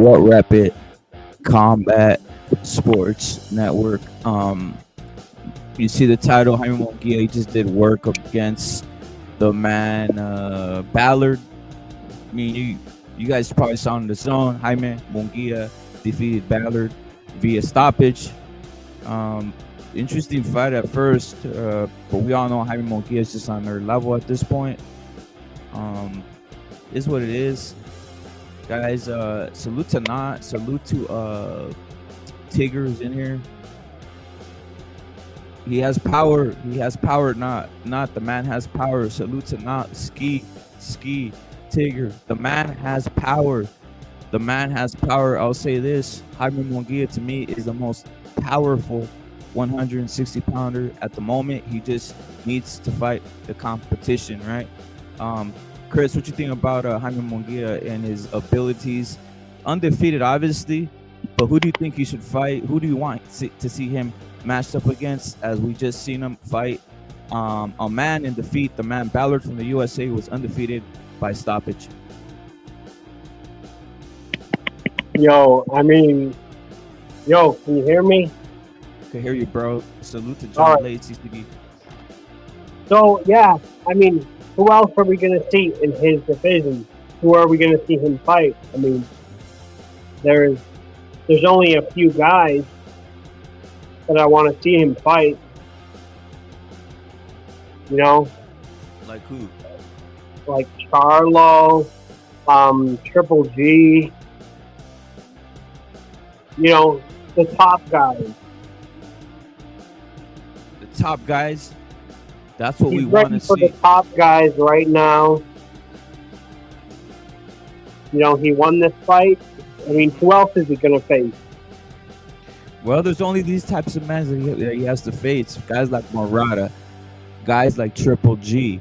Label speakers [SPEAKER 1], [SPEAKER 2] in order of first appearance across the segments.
[SPEAKER 1] What Rapid Combat Sports Network. You see the title, Jaime Mungia. He just did work against the man Ballard. I mean, you guys probably saw in the zone. Jaime Mungia defeated Ballard via stoppage. Interesting fight at first, but we all know Jaime Mungia is just on their level at this point. Is what it is, guys. Salute to Tigger who's in here. He has power. Not the man has power. Salute to not ski Tigger. The man has power. I'll say this: Jaime Mungia to me is the most powerful 160 pounder at the moment. He just needs to fight the competition, right? Chris, what you think about Jaime Mungia and his abilities? Undefeated, obviously, but who do you think he should fight? Who do you want to see him matched up against? As we just seen him fight a man in defeat. The man Ballard from the USA was undefeated by stoppage.
[SPEAKER 2] Can you hear me?
[SPEAKER 1] I can hear you, bro. Salute to John Blade, CCD.
[SPEAKER 2] So, yeah, who else are we going to see in his division? Who are we going to see him fight? There's only a few guys that I want to see him fight.
[SPEAKER 1] Like who?
[SPEAKER 2] Like Charlo, Triple G. The top guys.
[SPEAKER 1] The top guys. That's what we want to see.
[SPEAKER 2] For the top guys right now. He won this fight. Who else is he going to face?
[SPEAKER 1] Well, there's only these types of men that he has to face. Guys like Murata, guys like Triple G,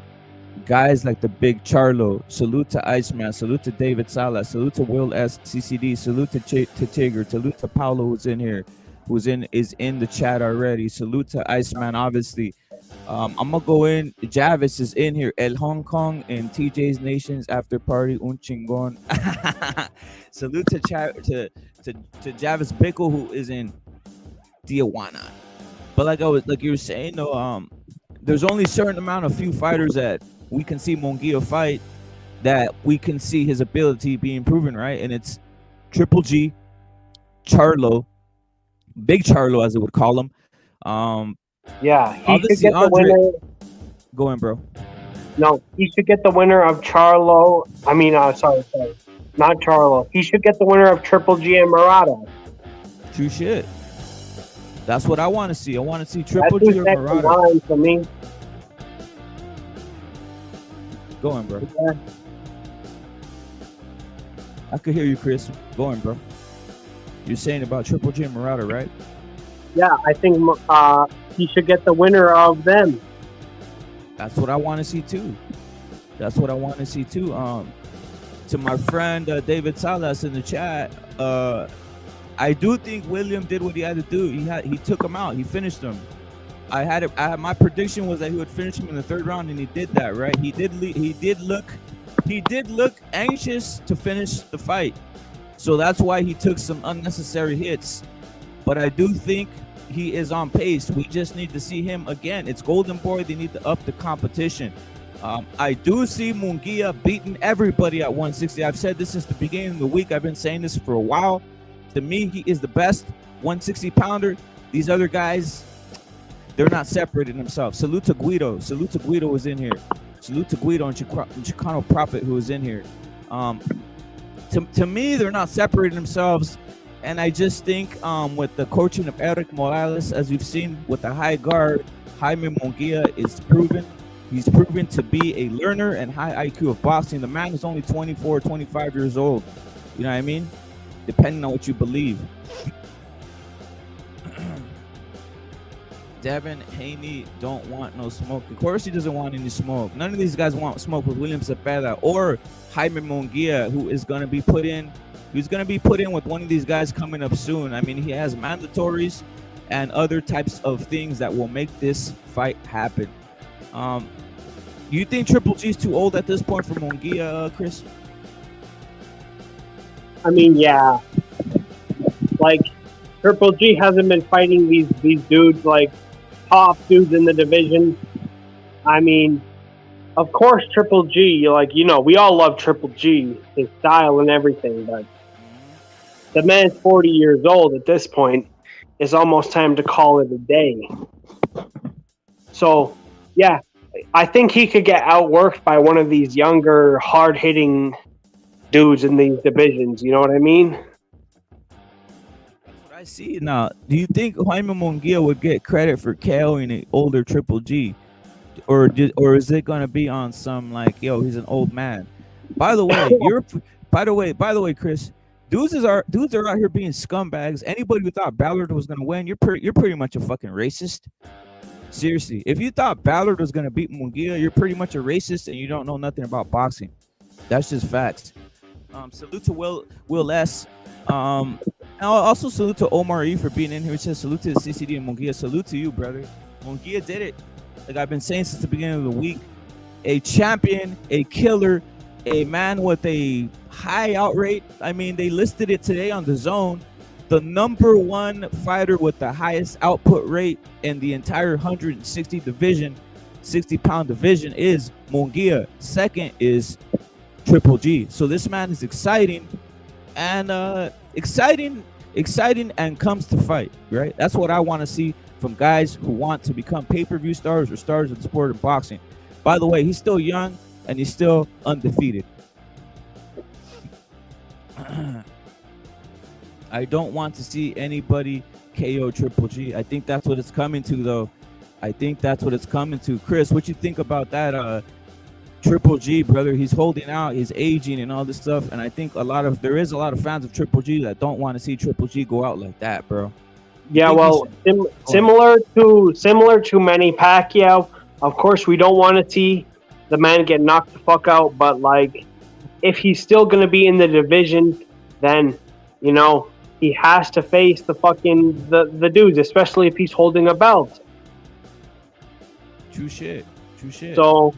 [SPEAKER 1] guys like the Big Charlo. Salute to Iceman. Salute to David Salas. Salute to Will S. CCD. Salute to Tigger. Salute to Paulo, who's in here, is in the chat already. Salute to Iceman, obviously. I'm gonna go in. Javis is in here. El Hong Kong and TJ's Nations after party. Un chingon. Salute to Javis Bickle, who is in Tijuana. But like you were saying, though, there's only a certain amount of few fighters that we can see Mungia fight that we can see his ability being proven, right? And it's Triple G, Charlo, Big Charlo, as they would call him.
[SPEAKER 2] Yeah, he should get the winner.
[SPEAKER 1] Go in, bro.
[SPEAKER 2] No, he should get the winner of Charlo. Sorry, not Charlo. He should get the winner of Triple G and Murata.
[SPEAKER 1] True shit. That's what I want to see. I want to see Triple G or Murata.
[SPEAKER 2] Line for me.
[SPEAKER 1] Go in, bro.
[SPEAKER 2] Yeah.
[SPEAKER 1] I could hear you, Chris. Go in, bro. You're saying about Triple G and Murata, right?
[SPEAKER 2] Yeah, I think he should get the winner of them.
[SPEAKER 1] That's what I want to see too. To my friend David Salas in the chat, I do think William did what he had to do. He took him out. He finished him. My prediction was that he would finish him in the third round, and he did that. Right? He did look anxious to finish the fight, so that's why he took some unnecessary hits. But I do think he is on pace. We just need to see him again. It's Golden Boy. They need to up the competition. I do see Mungia beating everybody at 160. I've said this since the beginning of the week. I've been saying this for a while. To me, he is the best 160 pounder. These other guys, they're not separating themselves. Salute to Guido. Salute to Guido who's in here. Salute to Guido and Chicano Prophet who is in here. To me, they're not separating themselves. And I just think with the coaching of Eric Morales, as we've seen with the high guard, Jaime Mungia is proven. He's proven to be a learner and high IQ of boxing. The man is only 24, 25 years old. You know what I mean? Depending on what you believe. Devin Haney don't want no smoke. Of course he doesn't want any smoke. None of these guys want smoke with William Cepeda or Jaime Mungia, who is going to be put in. He's going to be put in with one of these guys coming up soon. I mean, he has mandatories and other types of things that will make this fight happen. You think Triple G is too old at this point for Mungia, Chris?
[SPEAKER 2] I mean, yeah, like Triple G hasn't been fighting these dudes like top dudes in the division. I mean, of course, Triple G, like we all love Triple G, his style and everything, but the man's 40 years old at this point. It's almost time to call it a day. So, yeah, I think he could get outworked by one of these younger, hard hitting dudes in these divisions. You know what I mean?
[SPEAKER 1] That's what I see now. Do you think Jaime Mungia would get credit for KOing an older Triple G, or is it gonna be on some like, yo, he's an old man? By the way, by the way, Chris, dudes are out here being scumbags. Anybody who thought Ballard was gonna win, you're pretty much a fucking racist. Seriously, if you thought Ballard was gonna beat Mungia, you're pretty much a racist and you don't know nothing about boxing. That's just facts. Salute to Will S. And also salute to Omar E for being in here. He says salute to the CCD and Mungia. Salute to you, brother. Mungia did it. Like I've been saying since the beginning of the week. A champion, a killer, a man with a high out rate. I mean, they listed it today on the Zone. The number one fighter with the highest output rate in the entire 160 division, 60-pound division is Mungia. Second is Triple G. So this man is exciting and exciting and comes to fight, right? That's what I want to see from guys who want to become pay-per-view stars or stars of the sport of boxing. By the way, he's still young and he's still undefeated. I don't want to see anybody KO Triple G. I think that's what it's coming to, though. I think that's what it's coming to. Chris, what you think about that? Triple G, brother, he's holding out, he's aging and all this stuff, and I think there is a lot of fans of Triple G that don't want to see Triple G go out like that, bro.
[SPEAKER 2] Yeah, well, similar to Manny Pacquiao. Of course, we don't want to see the man get knocked the fuck out, but like, if he's still gonna be in the division, then he has to face the dudes, especially if he's holding a belt.
[SPEAKER 1] True shit.
[SPEAKER 2] So,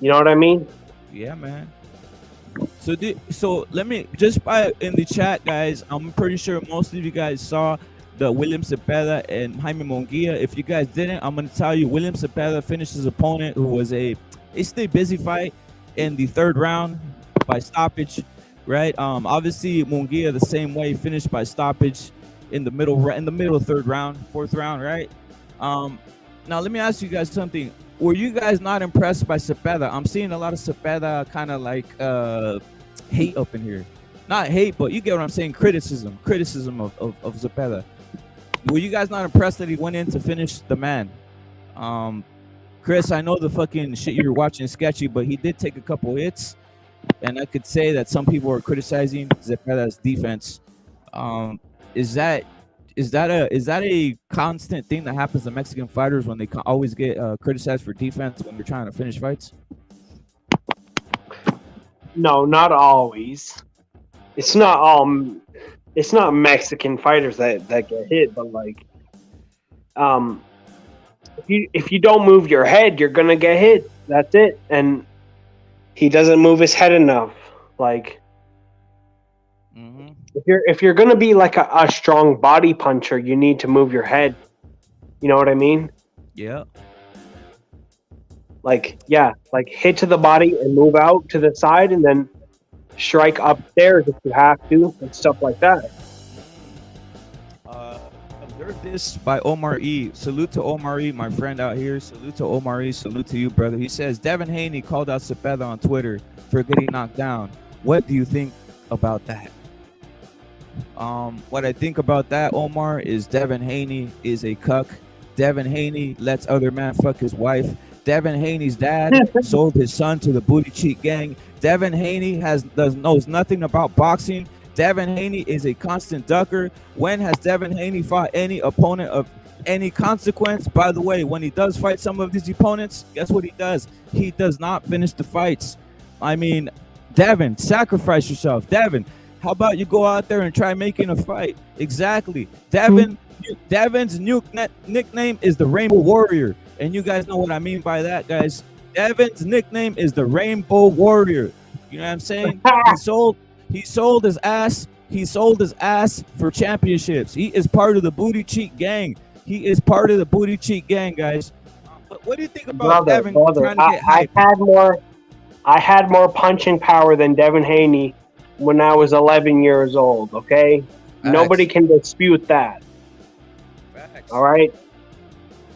[SPEAKER 2] you know what I mean?
[SPEAKER 1] Yeah, man. So let me just in the chat, guys. I'm pretty sure most of you guys saw the William Cepeda and Jaime Mungia. If you guys didn't, I'm gonna tell you, William Cepeda finished his opponent, who was a stay busy fight, in the third round by stoppage. Right. Obviously Mungia the same way, finished by stoppage in the middle of third round, fourth round. Right. Now let me ask you guys something. Were you guys not impressed by Cepeda? I'm seeing a lot of Cepeda kind of like hate up in here. Not hate, but you get what I'm saying. Criticism of Cepeda. Were you guys not impressed that he went in to finish the man? Chris, I know the fucking shit you're watching is sketchy, but he did take a couple hits. And I could say that some people are criticizing Cepeda's defense. Is that a constant thing that happens to Mexican fighters when they always get criticized for defense when they're trying to finish fights?
[SPEAKER 2] No, not always. It's not Mexican fighters that get hit, but like, if you don't move your head, you're gonna get hit. That's it. And he doesn't move his head enough. Like, if you're gonna be like a strong body puncher, you need to move your head. You know what I mean?
[SPEAKER 1] Yeah.
[SPEAKER 2] Like hit to the body and move out to the side, and then strike upstairs if you have to, and stuff like that.
[SPEAKER 1] Observe this by Omar E. Salute to Omar E, my friend out here. Salute to Omar E. Salute to you, brother. He says Devin Haney called out Cepeda on Twitter for getting knocked down. What do you think about that? What I think about that, Omar, is Devin Haney is a cuck. Devin Haney lets other man fuck his wife. Devin Haney's dad sold his son to the booty cheek gang. Devin Haney knows nothing about boxing. Devin Haney is a constant ducker. When has Devin Haney fought any opponent of any consequence? By the way, when he does fight some of his opponents, guess what he does? He does not finish the fights. I mean, Devin, sacrifice yourself. Devin, how about you go out there and try making a fight? Exactly. Devin's new nickname is the Rainbow Warrior. And you guys know what I mean by that, guys. Devin's nickname is the Rainbow Warrior. You know what I'm saying? He sold his ass. He sold his ass for championships. He is part of the booty cheat gang. He is part of the booty cheat gang, guys. What do you think about Devin
[SPEAKER 2] brother,
[SPEAKER 1] trying to get hype?
[SPEAKER 2] I had more punching power than Devin Haney when I was 11 years old. Okay, nobody
[SPEAKER 1] Facts.
[SPEAKER 2] can dispute that.
[SPEAKER 1] Facts.
[SPEAKER 2] All right.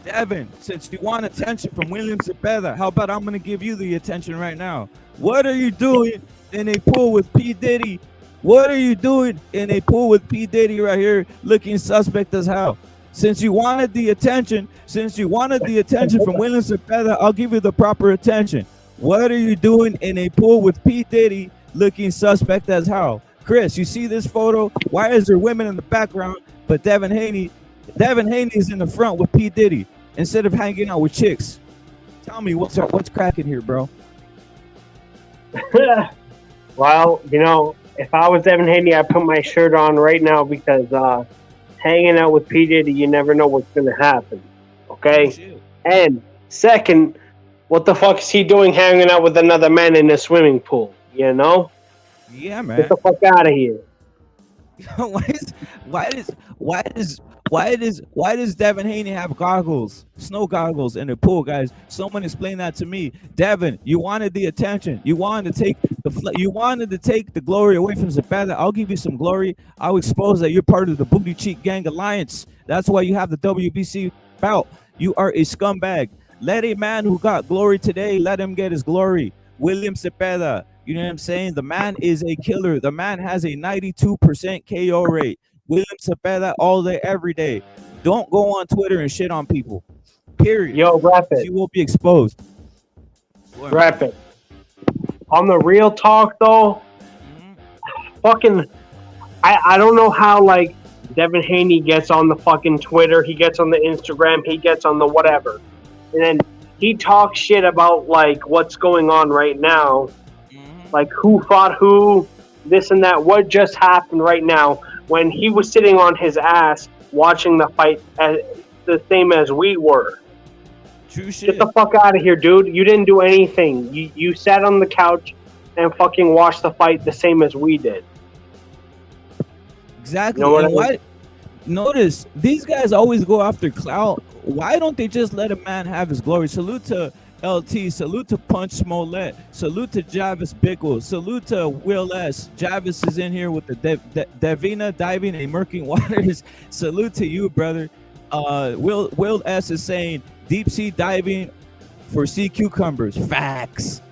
[SPEAKER 1] Devin, since you want attention from William Cepeda, how about I'm gonna give you the attention right now? What are you doing in a pool with P. Diddy? What are you doing in a pool with P. Diddy right here, looking suspect as hell? Since you wanted the attention from William Cepeda, I'll give you the proper attention. What are you doing in a pool with P. Diddy, looking suspect as hell? Chris, you see this photo? Why is there women in the background, but Devin Haney is in the front with P. Diddy instead of hanging out with chicks? Tell me what's cracking here, bro.
[SPEAKER 2] Well, if I was Devin Haney, I'd put my shirt on right now because hanging out with P. Diddy, you never know what's going to happen. Okay?
[SPEAKER 1] Shit.
[SPEAKER 2] And second, what the fuck is he doing hanging out with another man in a swimming pool?
[SPEAKER 1] Yeah,
[SPEAKER 2] Get
[SPEAKER 1] man.
[SPEAKER 2] the fuck out of here.
[SPEAKER 1] Why does Devin Haney have goggles, snow goggles in the pool, guys? Someone explain that to me. Devin, you wanted the attention. You wanted to take the glory away from Zapata. I'll give you some glory. I'll expose that you're part of the Booty Cheat Gang Alliance. That's why you have the WBC belt. You are a scumbag. Let a man who got glory today, let him get his glory. William Cepeda, you know what I'm saying? The man is a killer. The man has a 92% KO rate. William Cepeda all day, every day. Don't go on Twitter and shit on people. Period.
[SPEAKER 2] Yo, rap it.
[SPEAKER 1] You will be exposed.
[SPEAKER 2] Rap it. On the real talk, though, fucking, I don't know how, like, Devin Haney gets on the fucking Twitter, he gets on the Instagram, he gets on the whatever. And then he talks shit about, like, what's going on right now. Like, who fought who, this and that. What just happened right now when he was sitting on his ass watching the fight the same as we were.
[SPEAKER 1] True shit.
[SPEAKER 2] Get the fuck out of here, dude. You didn't do anything. You sat on the couch and fucking watched the fight the same as we did.
[SPEAKER 1] Exactly.
[SPEAKER 2] You know what
[SPEAKER 1] And
[SPEAKER 2] I mean?
[SPEAKER 1] why? Notice these guys always go after clout. Why don't they just let a man have his glory? Salute to LT. Salute to Punch Smollett. Salute to Javis Bickle. Salute to Will S. Javis is in here with the Davina diving and murking waters. Salute to you, brother. Will S is saying deep sea diving for sea cucumbers. Facts.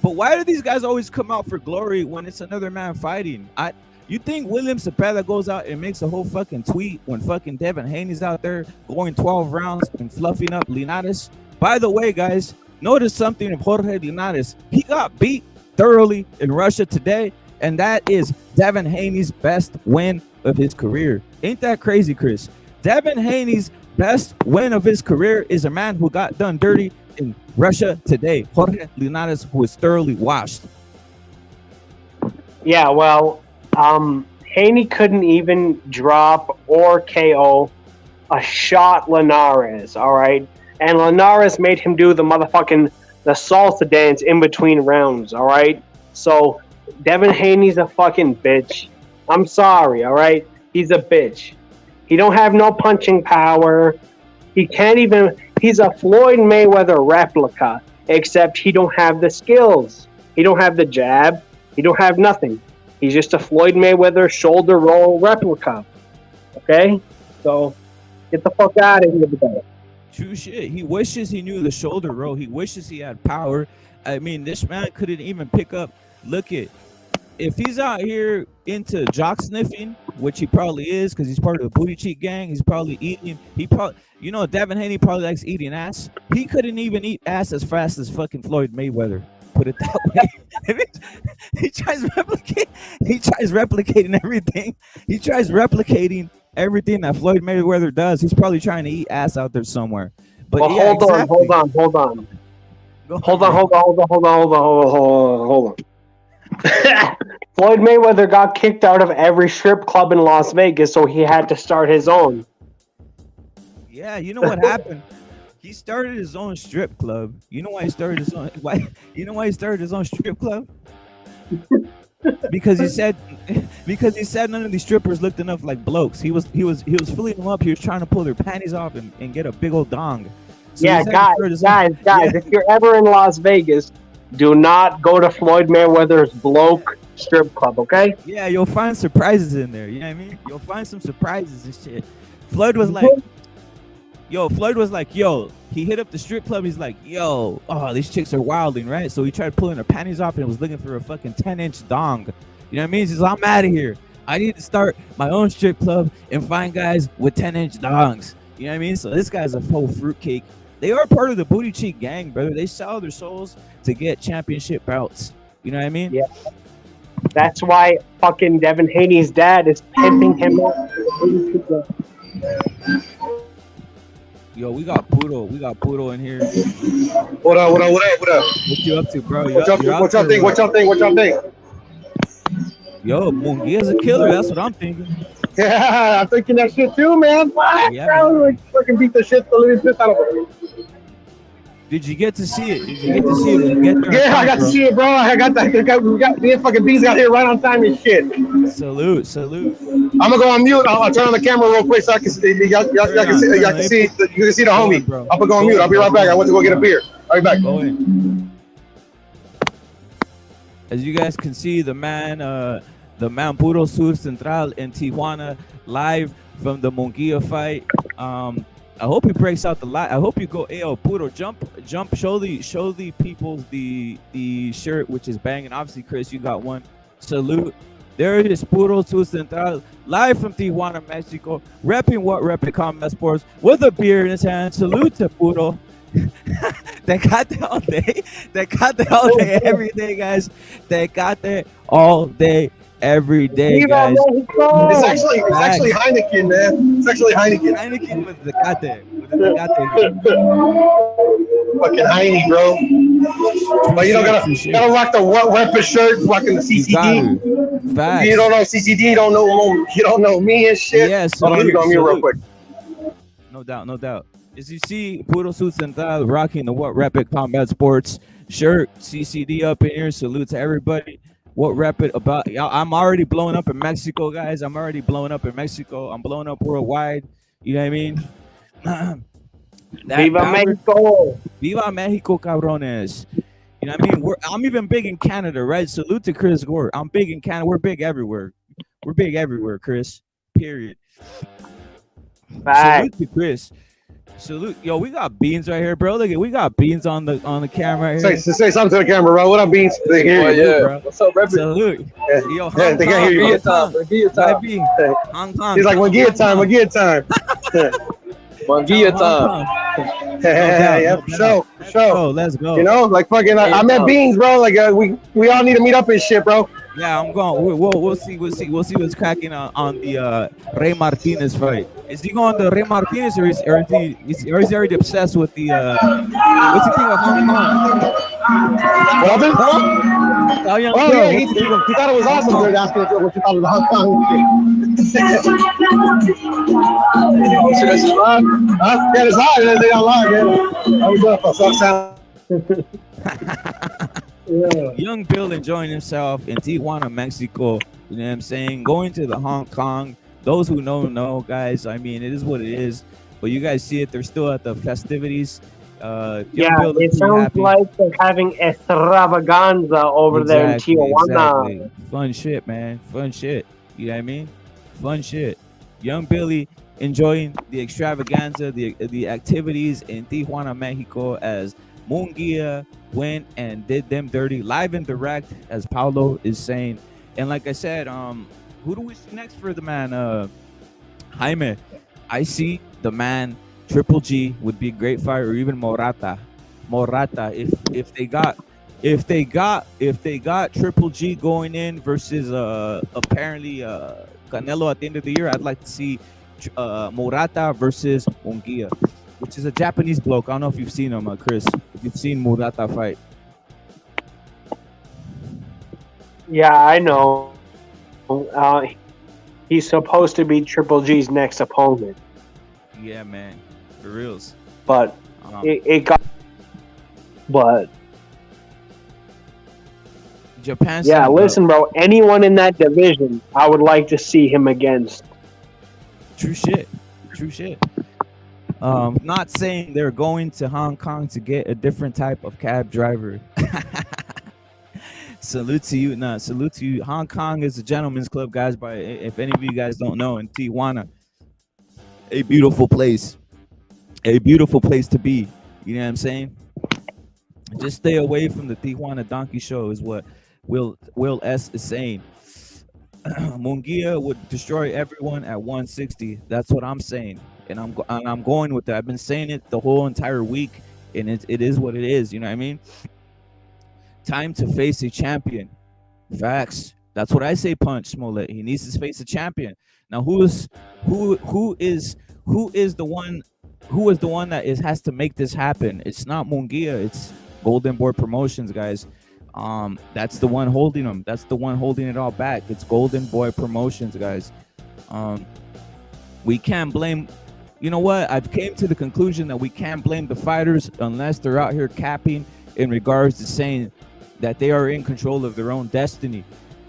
[SPEAKER 1] But why do these guys always come out for glory when it's another man fighting? You think William Cepeda goes out and makes a whole fucking tweet when fucking Devin Haney's out there going 12 rounds and fluffing up Linares? By the way, guys, notice something of Jorge Linares. He got beat thoroughly in Russia today, and that is Devin Haney's best win of his career. Ain't that crazy, Chris? Devin Haney's best win of his career is a man who got done dirty in Russia today. Jorge Linares, who is thoroughly washed.
[SPEAKER 2] Yeah, well, Haney couldn't even drop or KO a shot Linares, all right? And Linares made him do the salsa dance in between rounds, all right? So Devin Haney's a fucking bitch. I'm sorry, all right? He's a bitch. He don't have no punching power. He's a Floyd Mayweather replica, except he don't have the skills. He don't have the jab. He don't have nothing. He's just a Floyd Mayweather shoulder roll replica. Okay? So get the fuck out of here with that.
[SPEAKER 1] True shit. He wishes he knew the shoulder roll. He wishes he had power. I mean, this man couldn't even pick up. Look at, if he's out here into jock sniffing, which he probably is because he's part of the Booty Cheat Gang, he's probably eating. Devin Haney probably likes eating ass. He couldn't even eat ass as fast as fucking Floyd Mayweather. Put it that way. He tries replicating everything. He tries replicating everything that Floyd Mayweather does. He's probably trying to eat ass out there somewhere. But
[SPEAKER 2] well,
[SPEAKER 1] yeah,
[SPEAKER 2] hold on. Floyd Mayweather got kicked out of every strip club in Las Vegas, so he had to start his own.
[SPEAKER 1] Yeah, you know what happened? He started his own strip club. You know why he started his own? Why? You know why he started his own strip club? Because he said, because he said none of these strippers looked enough like blokes. He was filling them up. He was trying to pull their panties off and get a big old dong. So
[SPEAKER 2] Yeah,
[SPEAKER 1] he started his own-
[SPEAKER 2] guys.
[SPEAKER 1] Yeah.
[SPEAKER 2] If you're ever in Las Vegas, do not go to Floyd Mayweather's bloke strip club. Okay?
[SPEAKER 1] Yeah, you'll find surprises in there. You know what I mean? You'll find some surprises and shit. Floyd was like, yo, he hit up the strip club. He's like, yo, oh, these chicks are wilding, right? So he tried pulling her panties off and was looking for a fucking 10-inch dong. You know what I mean? He says, I'm out of here. I need to start my own strip club and find guys with 10-inch dongs. You know what I mean? So this guy's a full fruitcake. They are part of the booty cheek gang, brother. They sell their souls to get championship bouts. You know what I mean?
[SPEAKER 2] Yeah. That's why fucking Devin Haney's dad is pimping him up.
[SPEAKER 1] Yo, we got Puro in here.
[SPEAKER 3] What up?
[SPEAKER 1] What you up to, bro?
[SPEAKER 3] What y'all think?
[SPEAKER 1] Yo, Mungia's a killer. That's what I'm thinking.
[SPEAKER 3] Yeah, I'm thinking that shit too, man. What?
[SPEAKER 1] Yeah,
[SPEAKER 3] Bro, like fucking beat the shit the living piss out of it.
[SPEAKER 1] Did you get to see it? Did you get to see it? Did you get there
[SPEAKER 3] Yeah,
[SPEAKER 1] on
[SPEAKER 3] I got
[SPEAKER 1] time,
[SPEAKER 3] to see it, bro. We got the fucking bees got here right on time and shit.
[SPEAKER 1] bro? Salute.
[SPEAKER 3] I'm gonna go on mute. I'll turn on the camera real quick so I can see. Y'all can see. Y'all can see. You can see the homie.
[SPEAKER 1] Bro.
[SPEAKER 3] I'm gonna go on mute. I'll be right back. I went to go get a beer. I'll be back.
[SPEAKER 1] Go in. As you guys can see, the man Puro Sur Central in Tijuana, live from the Mungia fight. I hope he breaks out the light. I hope you go, ayo, Puro, jump, show the people the shirt, which is banging. Obviously, Chris, you got one. Salute. There it is, Puro Sur Central, live from Tijuana, Mexico, repping What Rep It Combat Sports with a beer in his hand. Salute to Puro. They got there all day. They got there all day, every day, guys. They got there all day, every day, guys.
[SPEAKER 3] It's actually Heineken, man. It's actually Heineken.
[SPEAKER 1] Heineken with the Tecate. With the Tecate.
[SPEAKER 3] Fucking Heine, bro. But you don't gotta rock the What Rep It shirt, rocking the CCD.
[SPEAKER 1] Facts.
[SPEAKER 3] You don't know CCD, you don't know me and shit.
[SPEAKER 1] Yeah,
[SPEAKER 3] Hold on, let me go on mute real quick.
[SPEAKER 1] No doubt. As you see, Puro Sur Central rocking the What Rep It Combat Sports shirt, CCD up in here. Salute to everybody. What Rep It about? I'm already blowing up in Mexico, guys. I'm already blowing up in Mexico. I'm blowing up worldwide. You know what I mean?
[SPEAKER 2] Viva Mexico!
[SPEAKER 1] Viva Mexico, cabrones. You know what I mean? I'm even big in Canada, right? Salute to Chris Gore. I'm big in Canada. We're big everywhere. Chris. Period.
[SPEAKER 2] Bye.
[SPEAKER 1] Salute to Chris. Salute, yo, we got beans right here, bro. Look at, we got beans on the camera right here.
[SPEAKER 3] Say something to the camera, bro. What up, Beans? They hear you.
[SPEAKER 1] Yeah, bro.
[SPEAKER 4] What's up, Rep It?
[SPEAKER 1] Salute.
[SPEAKER 3] Yeah.
[SPEAKER 1] Yo,
[SPEAKER 3] Yeah, they can't hear you.
[SPEAKER 4] Manguilla time.
[SPEAKER 1] Hong Kong.
[SPEAKER 3] He's like, Mungia time.
[SPEAKER 4] Manguilla time.
[SPEAKER 3] Yeah, for sure.
[SPEAKER 1] Oh, let's go.
[SPEAKER 3] You know, like fucking, I met Beans, bro. Like, we all need to meet up and shit, bro.
[SPEAKER 1] Yeah, I'm going. We'll see what's cracking on the Rey Martinez fight. Is he going to Rey Martinez or is he already obsessed with the what's he think of Hong Kong?
[SPEAKER 3] What happened?
[SPEAKER 1] Oh
[SPEAKER 3] yeah, he thought it was awesome. They're asking what you thought of the Hong Kong shit.
[SPEAKER 4] So that's live?
[SPEAKER 3] Huh? Yeah, it's live. They don't lie, man. I was up. I saw
[SPEAKER 2] Yeah.
[SPEAKER 1] Young Bill enjoying himself in Tijuana, Mexico. You know what I'm saying? Going to the Hong Kong. Those who know, guys. I mean, it is what it is. But you guys see it. They're still at the festivities.
[SPEAKER 2] Yeah, it sounds like they're having extravaganza over there in Tijuana.
[SPEAKER 1] Exactly. Fun shit, man. Fun shit. You know what I mean? Fun shit. Young Billy enjoying the extravaganza, the activities in Tijuana, Mexico, as Mungia went and did them dirty live and direct, as Paulo is saying. And like I said, who do we see next for the man? Jaime. I see the man Triple G would be a great fighter, or even Morata. If they got Triple G going in versus apparently Canelo at the end of the year, I'd like to see Morata versus Mungia, which is a Japanese bloke. I don't know if you've seen him, Chris. If you've seen Morata fight.
[SPEAKER 2] Yeah, I know. He's supposed to be Triple G's next opponent.
[SPEAKER 1] Yeah, man, for reals.
[SPEAKER 2] But it got. But
[SPEAKER 1] Japan.
[SPEAKER 2] yeah, listen, bro. Anyone in that division, I would like to see him against.
[SPEAKER 1] True shit. True shit. Not saying they're going to Hong Kong to get a different type of cab driver. Salute to you. Nah, salute to you. Hong Kong is a gentleman's club, guys. But if any of you guys don't know, in Tijuana, a beautiful place. A beautiful place to be. You know what I'm saying? Just stay away from the Tijuana Donkey Show is what Will S is saying. Mungia would destroy everyone at 160. That's what I'm saying, and I'm going with that. I've been saying it the whole entire week, and it is what it is. You know what I mean? Time to face a champion. Facts. That's what I say. Punch Smollett. He needs to face a champion. Now, who is the one that has to make this happen? It's not Mungia. It's Golden Boy Promotions, guys. That's the one holding them. That's the one holding it all back. It's Golden Boy Promotions, guys. We can't blame. You know what? I've came to the conclusion that we can't blame the fighters unless they're out here capping in regards to saying that they are in control of their own destiny.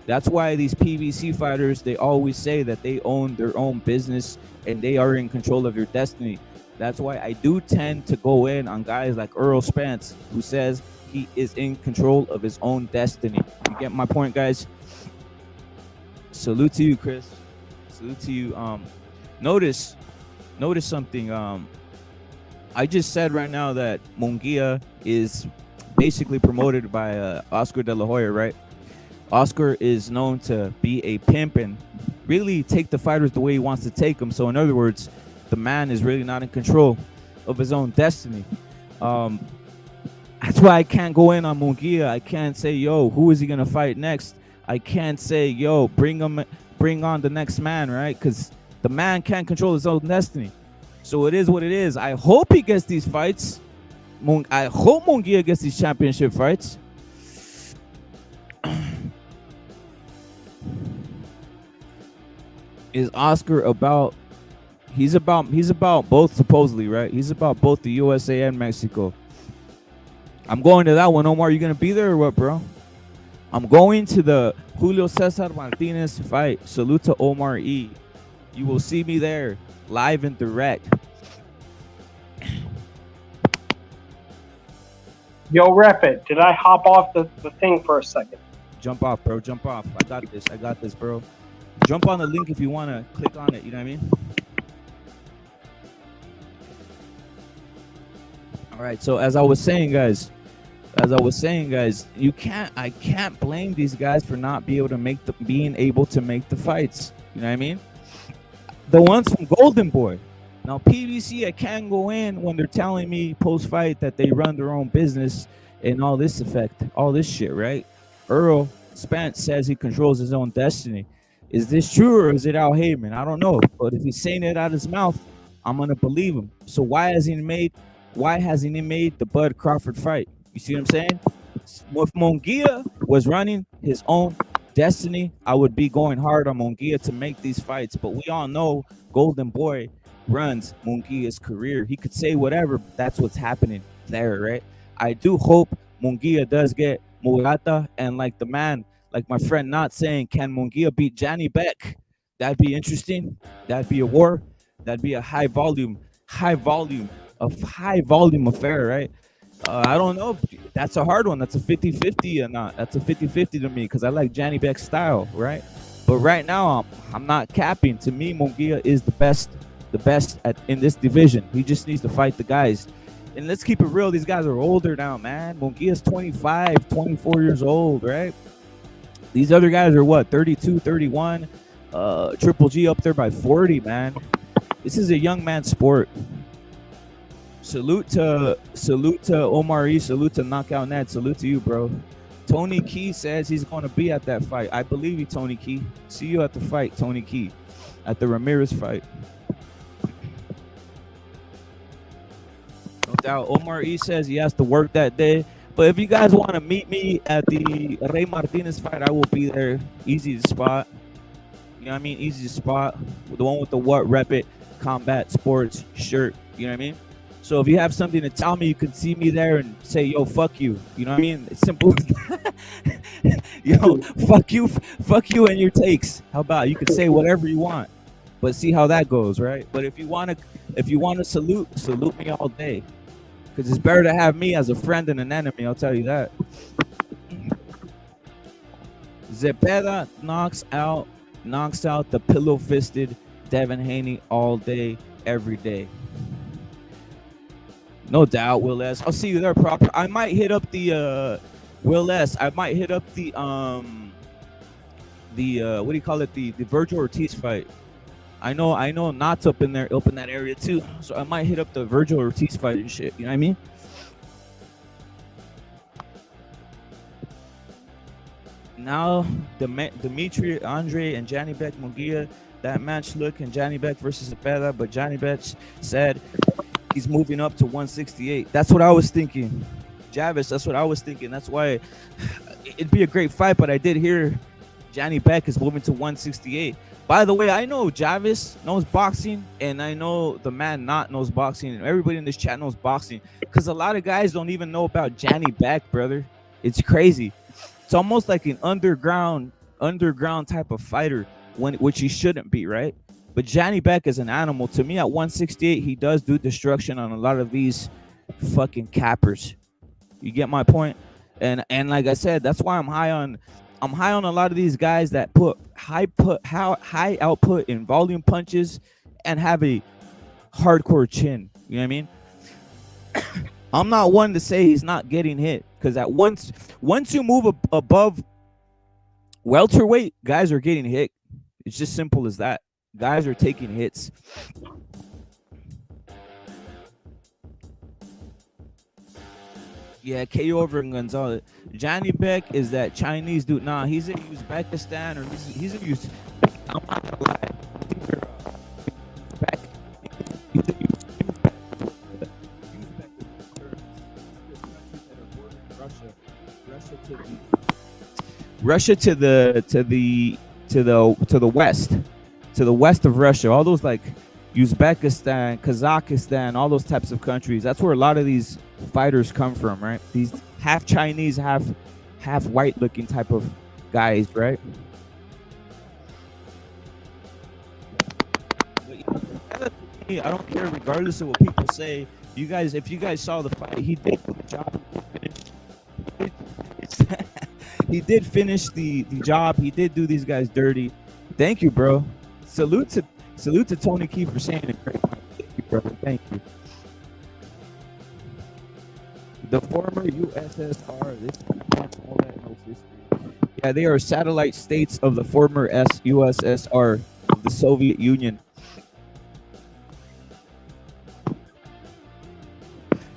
[SPEAKER 1] That's why these PVC fighters, they always say that they own their own business and they are in control of your destiny. That's why I do tend to go in on guys like Earl Spence, who says he is in control of his own destiny. You get my point, guys? Salute to you, Chris. Salute to you. Notice something. I just said right now that Mungia is basically promoted by Oscar De La Hoya, right? Oscar is known to be a pimp and really take the fighters the way he wants to take them. So in other words, the man is really not in control of his own destiny. That's why I can't go in on Mungia. I can't say, yo, who is he gonna fight next? I can't say, yo, bring on the next man, right? Because the man can't control his own destiny. So it is what it is. I hope he gets these fights. I hope Mungia gets these championship fights. Is Oscar about? He's about both, supposedly, right? He's about both the USA and Mexico. I'm going to that one. Omar, you gonna be there or what, bro? I'm going to the Julio Cesar Martinez fight. Salute to Omar E. You will see me there, live and direct.
[SPEAKER 2] Yo, ref it. Did I hop off the thing for a second?
[SPEAKER 1] Jump off, bro. Jump off. I got this, bro. Jump on the link if you want to click on it. You know what I mean? All right. So as I was saying, guys, I can't blame these guys for not being able to make the fights. You know what I mean? The ones from Golden Boy. Now, PVC, I can go in when they're telling me post-fight that they run their own business and all this shit, right? Earl Spence says he controls his own destiny. Is this true or is it Al Heyman? I don't know. But if he's saying it out of his mouth, I'm going to believe him. So why hasn't he made the Bud Crawford fight? You see what I'm saying? If Mungia was running his own destiny, I would be going hard on Mungia to make these fights. But we all know Golden Boy runs Mungia's career. He could say whatever, but that's what's happening there, right? I do hope Mungia does get Murata, and like my friend not saying, can Mungia beat Johnny Beck? That'd be interesting. That'd be a war. That'd be a high volume affair, right? I don't know. That's a hard one. That's a 50-50 or not. That's a 50-50 to me because I like Johnny Beck's style, right? But right now, I'm not capping. To me, Mungia is the best in this division. He just needs to fight the guys. And let's keep it real. These guys are older now, man. Mungia's 25, 24 years old, right? These other guys are what, 32, 31? Triple G up there by 40, man. This is a young man's sport. Salute to Omar E. Salute to Knockout Ned. Salute to you, bro. Tony Key says he's going to be at that fight. I believe you, Tony Key. See you at the fight, Tony Key. At the Ramirez fight. No doubt. Omar E. says he has to work that day. But if you guys want to meet me at the Rey Martinez fight, I will be there. Easy to spot. You know what I mean? Easy to spot. The one with the What Rep It Combat Sports shirt. You know what I mean? So if you have something to tell me, you can see me there and say, "Yo, fuck you." You know what I mean? It's simple. Yo, fuck you and your takes. How about you could say whatever you want, but see how that goes, right? But if you want to salute me all day, because it's better to have me as a friend than an enemy. I'll tell you that. Zepeda knocks out the pillow-fisted Devin Haney all day, every day. No doubt, Will S. I'll see you there proper. I might hit up the Will S. I might hit up the what do you call it? The Virgil Ortiz fight. I know Knott's up in that area too. So I might hit up the Virgil Ortiz fight and shit. You know what I mean? Now Dimitri Andre and Johnny Beck Mungia, that match look and Johnny Beck versus Zepeda, but Johnny Beck said he's moving up to 168. That's what I was thinking. Javis, that's what I was thinking. That's why it'd be a great fight, but I did hear Johnny Beck is moving to 168. By the way, I know Javis knows boxing, and I know the man not knows boxing, and everybody in this chat knows boxing, because a lot of guys don't even know about Johnny Beck, brother. It's crazy. It's almost like an underground type of fighter, which he shouldn't be, right? But Johnny Beck is an animal. To me, at 168, he does do destruction on a lot of these fucking cappers. You get my point? And like I said, that's why I'm high on a lot of these guys that put high output in volume punches and have a hardcore chin. You know what I mean? I'm not one to say he's not getting hit, because at once you move above welterweight, guys are getting hit. It's just simple as that. Guys are taking hits. Yeah, KO over Gonzalez. Johnny Beck is that Chinese dude. Nah, he's in Uzbekistan, or he's in Uz. I'm not gonna lie. He's in Russia to the west of Russia. All those like Uzbekistan, Kazakhstan, all those types of countries. That's where a lot of these fighters come from, right? These half Chinese, half white looking type of guys, right? But I don't care, regardless of what people say. If you guys saw the fight, he did the job. He did finish the job. He did do these guys dirty. Thank you, bro. Salute to Tony Key for saying it. Great. Thank you, brother. Thank you. The former USSR. That's all that knows history. Yeah, they are satellite states of the former USSR of the Soviet Union.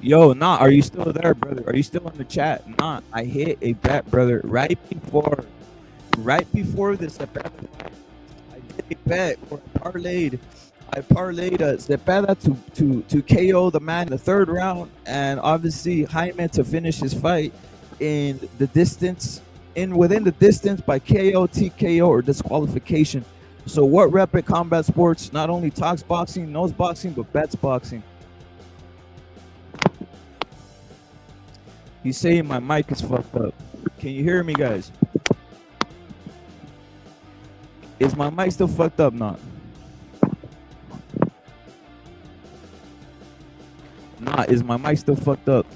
[SPEAKER 1] Yo, Nah, are you still there, brother? Are you still in the chat? Nah, I hit a bet, brother, right before this. I did a bet, or I parlayed Zepeda to KO the man in the third round, and obviously Jaime to finish his fight within the distance by KO, TKO, or disqualification. So what rep at Combat Sports not only talks boxing, knows boxing, but bets boxing. He's saying my mic is fucked up. Can you hear me, guys? Is my mic still fucked up? Not. Is my mic still fucked up?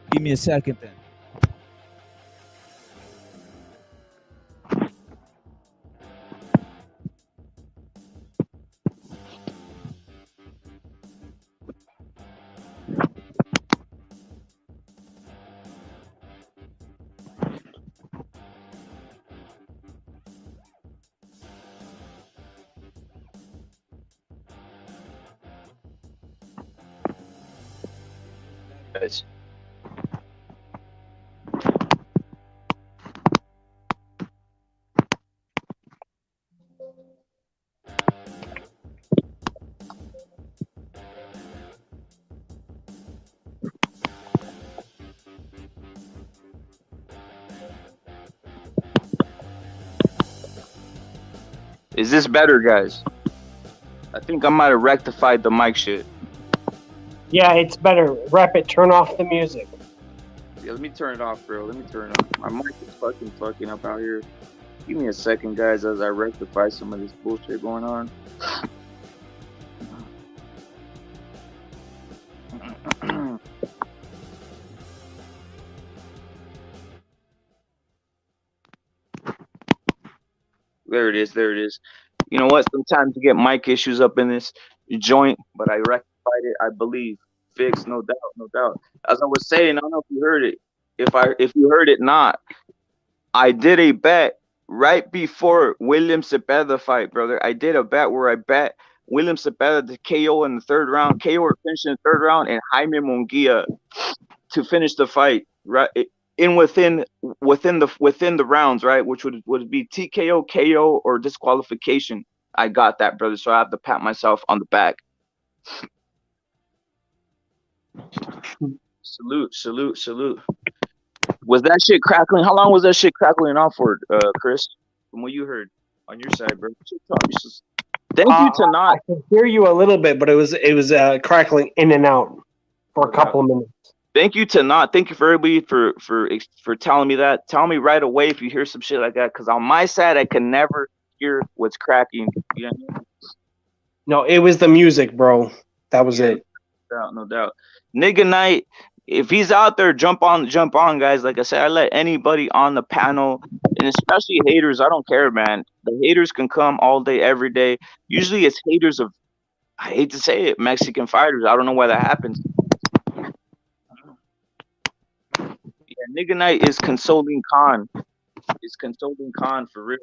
[SPEAKER 1] Give me a second then.
[SPEAKER 4] Guys.
[SPEAKER 5] Is this better, guys? I think I might have rectified the mic shit.
[SPEAKER 2] Yeah, it's better. Rep it. Turn off the music.
[SPEAKER 5] Yeah, let me turn it off, bro. Let me turn it off. My mic is fucking up out here. Give me a second, guys, as I rectify some of this bullshit going on. There it is. There it is. You know what? Sometimes you get mic issues up in this joint, but I rectified it, I believe. Fixed, no doubt, no doubt. As I was saying, I don't know if you heard it. If you heard it not, I did a bet right before William Cepeda fight, brother. I did a bet where I bet William Cepeda to KO in the third round, KO or finish in the third round, and Jaime Mungia to finish the fight, right? Within the rounds, right, which would be TKO, KO, or disqualification. I got that, brother. So I have to pat myself on the back. Salute, salute, salute. Was that shit crackling? How long was that shit crackling off for, Chris? From what you heard on your side, bro. Thank you to not.
[SPEAKER 2] I could hear you a little bit, but it was crackling in and out for a couple of minutes.
[SPEAKER 5] Thank you to not. Thank you for everybody for telling me that. Tell me right away if you hear some shit like that, because on my side I can never hear what's cracking. You know what I mean?
[SPEAKER 2] No, it was the music, bro. That was it.
[SPEAKER 5] No doubt. Nigga Night, if he's out there, jump on, guys. Like I said, I let anybody on the panel, and especially haters. I don't care, man. The haters can come all day, every day. Usually it's haters of, I hate to say it, Mexican fighters. I don't know why that happens. Yeah, Nigga Night is consoling Khan. Is consoling Khan for real.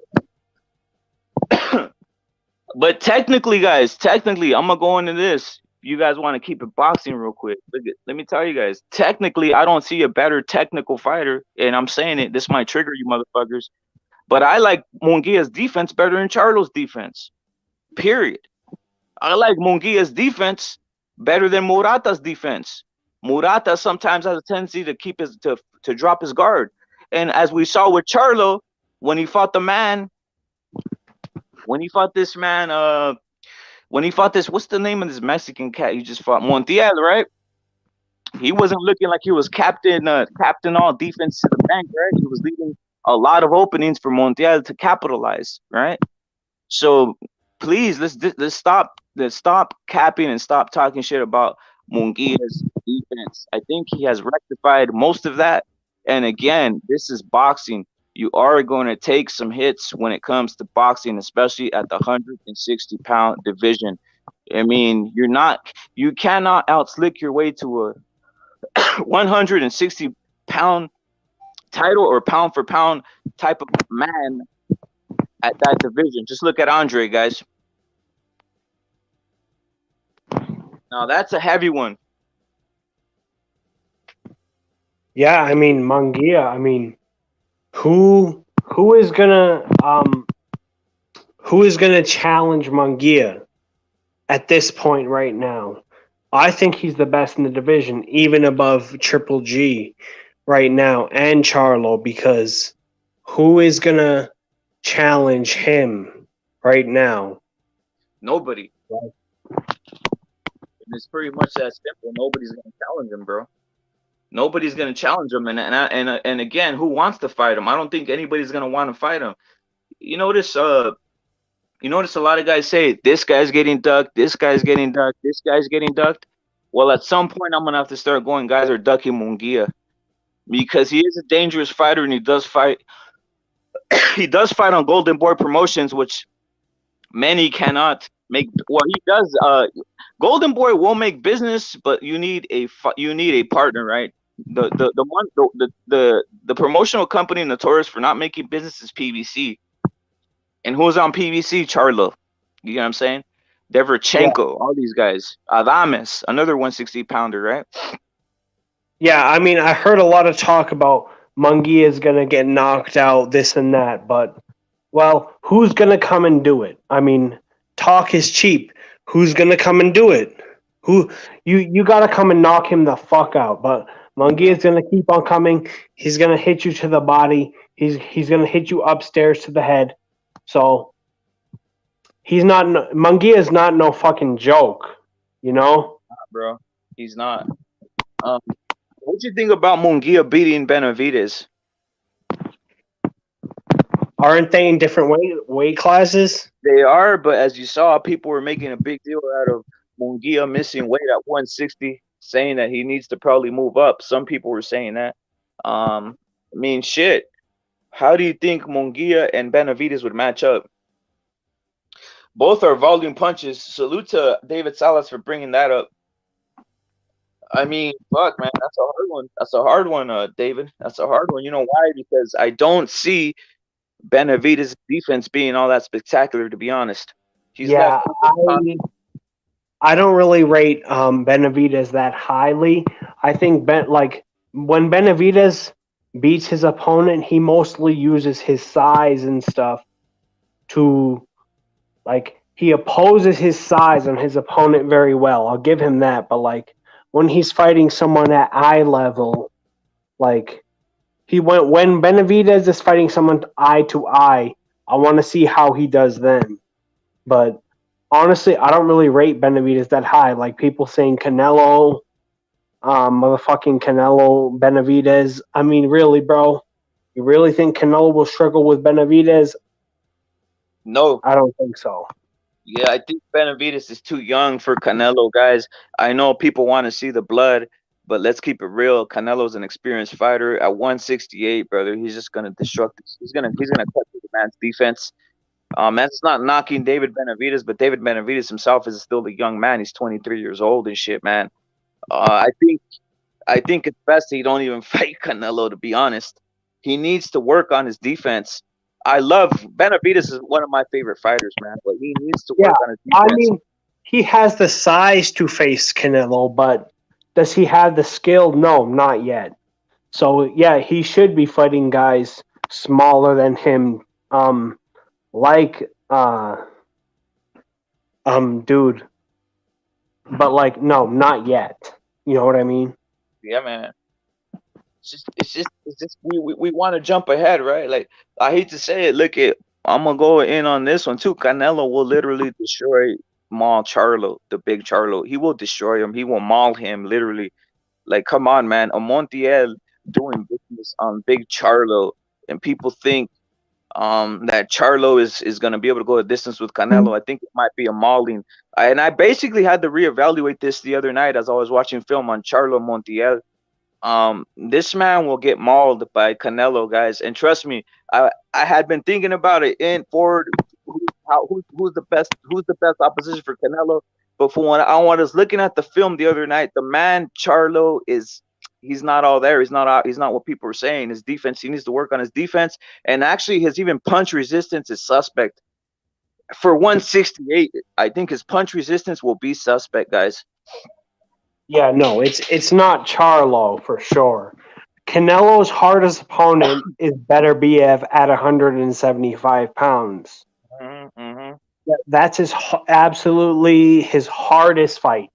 [SPEAKER 5] But technically, guys, I'm gonna go into this. You guys want to keep it boxing real quick. Let me tell you guys, technically, I don't see a better technical fighter, and I'm saying it, this might trigger you motherfuckers, but I like Mungia's defense better than Charlo's defense, period. I like Mungia's defense better than Murata's defense. Murata sometimes has a tendency to keep to drop his guard, and as we saw with Charlo, when he fought this, what's the name of this Mexican cat he just fought? Montiel, right? He wasn't looking like he was captain all defense to the bank, right? He was leaving a lot of openings for Montiel to capitalize, right? So please, let's stop capping and stop talking shit about Mungia's defense. I think he has rectified most of that. And again, this is boxing. You are going to take some hits when it comes to boxing, especially at the 160-pound division. I mean, you cannot outslick your way to a 160-pound title or pound for pound type of man at that division. Just look at Andre, guys. Now that's a heavy one.
[SPEAKER 2] Yeah, I mean, Mungia, I mean, who is gonna challenge Mungia at this point right now? I think he's the best in the division, even above Triple G right now and Charlo, because who is gonna challenge him right now?
[SPEAKER 5] Nobody. Right. It's pretty much that simple. Nobody's gonna challenge him, bro. Nobody's gonna challenge him, and again, who wants to fight him? I don't think anybody's gonna want to fight him. You notice a lot of guys say this guy's getting ducked, this guy's getting ducked, this guy's getting ducked. Well, at some point, I'm gonna have to start going, guys are ducking Mungia, because he is a dangerous fighter, and he does fight. He does fight on Golden Boy Promotions, which many cannot make. Well, he does. Golden Boy will make business, but you need a partner, right? The promotional company notorious for not making business is PBC. And who's on PBC? Charlo. You know what I'm saying? Deverchenko, all these guys. Adames, another 160-pounder, right?
[SPEAKER 2] Yeah, I mean, I heard a lot of talk about Mungia is going to get knocked out, this and that, but, well, who's going to come and do it? I mean, talk is cheap. Who's going to come and do it? You got to come and knock him the fuck out, but Mungia is going to keep on coming. He's going to hit you to the body. He's going to hit you upstairs to the head. So Mungia is not no fucking joke, you know?
[SPEAKER 5] Bro. He's not. What do you think about Mungia beating Benavides?
[SPEAKER 2] Aren't they in different weight classes?
[SPEAKER 5] They are, but as you saw, people were making a big deal out of Mungia missing weight at 160, saying that he needs to probably move up. Some people were saying that. I mean, shit. How do you think Mungia and Benavides would match up? Both are volume punches. Salute to David Salas for bringing that up. I mean, fuck, man, that's a hard one. That's a hard one, David. That's a hard one. You know why? Because I don't see Benavides' defense being all that spectacular, to be honest.
[SPEAKER 2] I don't really rate Benavides that highly. I think when Benavides beats his opponent, he mostly uses his size and stuff to he opposes his size on his opponent very well. I'll give him that, but when he's fighting someone at eye level, when Benavides is fighting someone eye to eye, I want to see how he does then. But honestly, I don't really rate Benavides that high. Like people saying Canelo, motherfucking Canelo, Benavides. I mean, really, bro? You really think Canelo will struggle with Benavides?
[SPEAKER 5] No.
[SPEAKER 2] I don't think so.
[SPEAKER 5] Yeah, I think Benavides is too young for Canelo, guys. I know people want to see the blood, but let's keep it real. Canelo's an experienced fighter at 168, brother. He's just gonna destruct this. He's gonna cut through the man's defense. That's not knocking David Benavides, but David Benavides himself is still a young man. He's 23 years old and shit, man. I think it's best he don't even fight Canelo, to be honest. He needs to work on his defense. I love Benavides is one of my favorite fighters, man, but he needs to work on his defense.
[SPEAKER 2] I mean, he has the size to face Canelo, but does he have the skill? No, not yet. So yeah, he should be fighting guys smaller than him, dude. But no, not yet. You know what I mean?
[SPEAKER 5] Yeah, man. It's just we want to jump ahead, right? Like, I hate to say it. I'm gonna go in on this one too. Canelo will literally destroy Maul Charlo, the big Charlo. He will destroy him. He will maul him, literally. Like, come on, man. A Montiel doing business on big Charlo, and people think that Charlo is gonna be able to go a distance with Canelo. I think it might be a mauling. And I basically had to reevaluate this the other night as I was watching film on Charlo Montiel. This man will get mauled by Canelo, guys, and trust me, I had been thinking about it in forward. Who's the best opposition for Canelo? But for when I was looking at the film the other night, the man Charlo he's not all there. He's not what people are saying. His defense, he needs to work on his defense, and actually his even punch resistance is suspect. For 168, I think his punch resistance will be suspect, guys.
[SPEAKER 2] Yeah, no, it's not Charlo for sure. Canelo's hardest opponent is Better BF at 175 pounds.
[SPEAKER 5] Mm-hmm.
[SPEAKER 2] That's absolutely his hardest fight.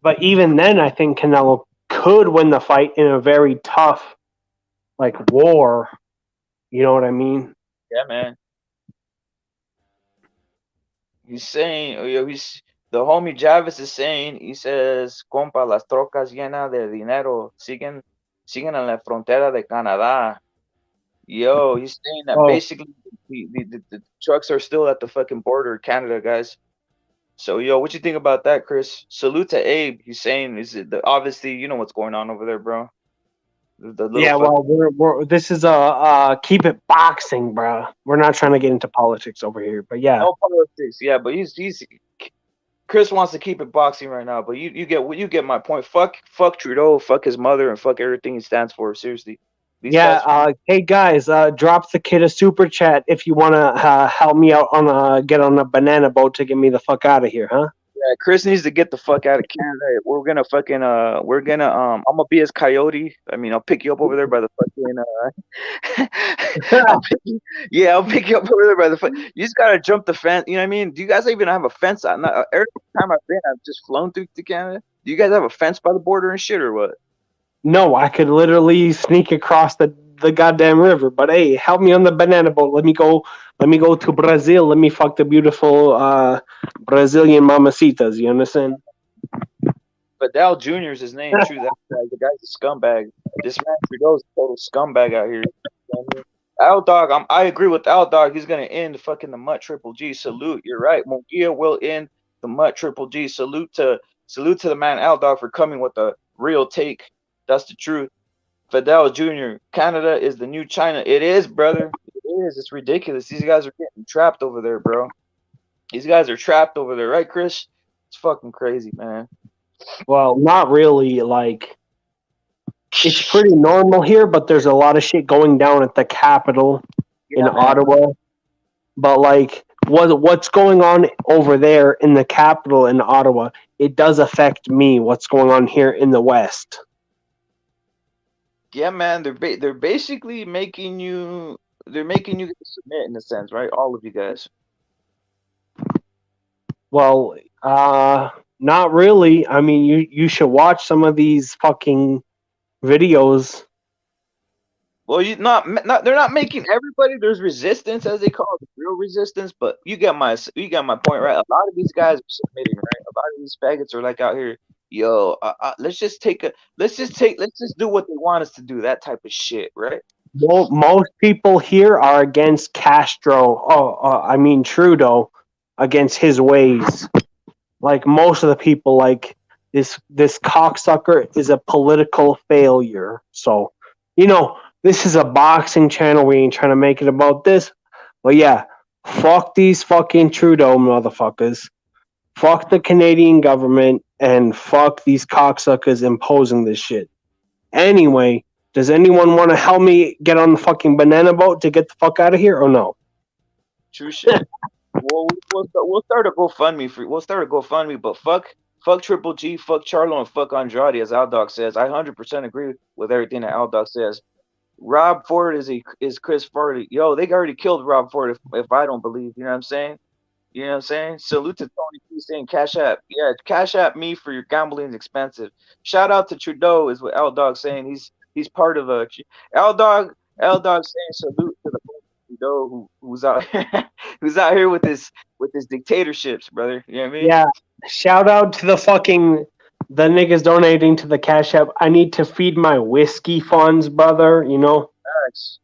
[SPEAKER 2] But even then, I think Canelo could win the fight in a very tough, war. You know what I mean?
[SPEAKER 5] Yeah, man. He's saying, the homie Javis is saying, he says, compa, las trocas llenas de dinero siguen en la frontera de Canadá. Yo, he's saying that basically the trucks are still at the fucking border of Canada, guys. So, yo, what you think about that, Chris? Salute to Abe. He's saying, obviously, you know what's going on over there, bro.
[SPEAKER 2] This is keep it boxing, bro. We're not trying to get into politics over here, but yeah.
[SPEAKER 5] No politics, yeah, but he's Chris wants to keep it boxing right now, but you get my point. Fuck Trudeau, fuck his mother, and fuck everything he stands for. Seriously.
[SPEAKER 2] Hey guys, drop the kid a super chat if you want to help me out on get on a banana boat to get me the fuck out of here, huh?
[SPEAKER 5] Yeah, Chris needs to get the fuck out of Canada. We're gonna I'm gonna be his coyote. I mean, I'll pick you up over there by the fucking I'll pick you up over there by the you just gotta jump the fence. You know what I mean? Do you guys even have a fence? Every time I've been, I've just flown through to Canada. Do you guys have a fence by the border and shit or what?
[SPEAKER 2] No, I could literally sneak across the the goddamn river. But hey, help me on the banana boat. Let me go. Let me go to Brazil. Let me fuck the beautiful Brazilian mamacitas. You understand?
[SPEAKER 5] Fidel Jr. is his name. True, that guy. The guy's a scumbag. This man Trudeau's a total scumbag out here. You know what I mean? Al Dog, I agree with Al Dog. He's gonna end fucking the Mutt Triple G. Salute. You're right. Mungia will end the Mutt Triple G. Salute to the man Al Dog for coming with a real take. That's the truth. Fidel Jr. Canada is the new China. It is, brother. It is. It's ridiculous. These guys are getting trapped over there, bro. These guys are trapped over there, right, Chris? It's fucking crazy, man.
[SPEAKER 2] Well, not really. Like, it's pretty normal here, but there's a lot of shit going down at the capital in
[SPEAKER 5] man.
[SPEAKER 2] Ottawa. But like, what's going on over there in the capital in Ottawa? It does affect me. What's going on here in the West?
[SPEAKER 5] Yeah, man. They're basically making you. They're making you submit in a sense, right? All of you guys.
[SPEAKER 2] Well, not really. I mean, you should watch some of these fucking videos.
[SPEAKER 5] Well, they're not making everybody. There's resistance, as they call it, real resistance. But you get my point, right? A lot of these guys are submitting, right? A lot of these faggots are like out here, yo. Let's just do what they want us to do. That type of shit, right?
[SPEAKER 2] Well, most people here are against Castro. I mean Trudeau, against his ways. Like most of the people, like this cocksucker is a political failure. So, this is a boxing channel. We ain't trying to make it about this. But yeah, fuck these fucking Trudeau motherfuckers. Fuck the Canadian government and fuck these cocksuckers imposing this shit. Anyway, does anyone want to help me get on the fucking banana boat to get the fuck out of here or no?
[SPEAKER 5] True shit. Well, we'll start a GoFundMe but fuck Triple G, fuck Charlo, and fuck Andrade, as Al Dog says. I 100% agree with everything that Al Dog says. Rob Ford is Chris Farley. Yo, they already killed Rob Ford if I don't believe. You know what I'm saying? You know what I'm saying? Salute to Tony P saying Cash App. Yeah, Cash App me for your gambling is expensive. Shout out to Trudeau is what Al Dog saying. He's part of a Al Dog saying salute to the Trudeau who's out who's out here with his dictatorships, brother. You know what I mean?
[SPEAKER 2] Yeah. Shout out to the niggas donating to the Cash App. I need to feed my whiskey funds, brother.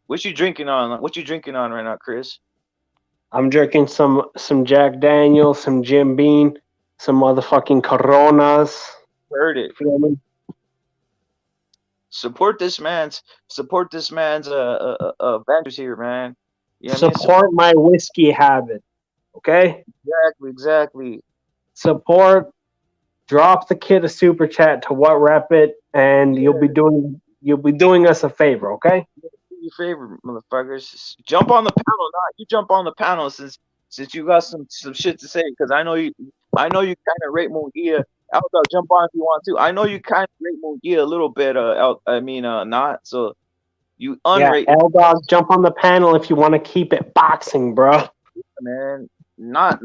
[SPEAKER 5] What you drinking on? What you drinking on right now, Chris?
[SPEAKER 2] I'm drinking some Jack Daniels, some Jim Beam, some motherfucking Coronas.
[SPEAKER 5] Heard it. Support this man's ventures here, man. You know
[SPEAKER 2] support my whiskey habit. Okay?
[SPEAKER 5] Exactly.
[SPEAKER 2] Support. Drop the kid a super chat to what rep it, and you'll be doing us a favor, okay?
[SPEAKER 5] Do your favor, motherfuckers. Jump on the panel, you jump on the panel since you got some shit to say, because I know you kind of rate Mungia. Al, jump on if you want to. I know you kind of rate Mungia a little bit. Not so. You unrate.
[SPEAKER 2] Yeah, Al Dog, jump on the panel if you want to keep it boxing, bro.
[SPEAKER 5] Man, not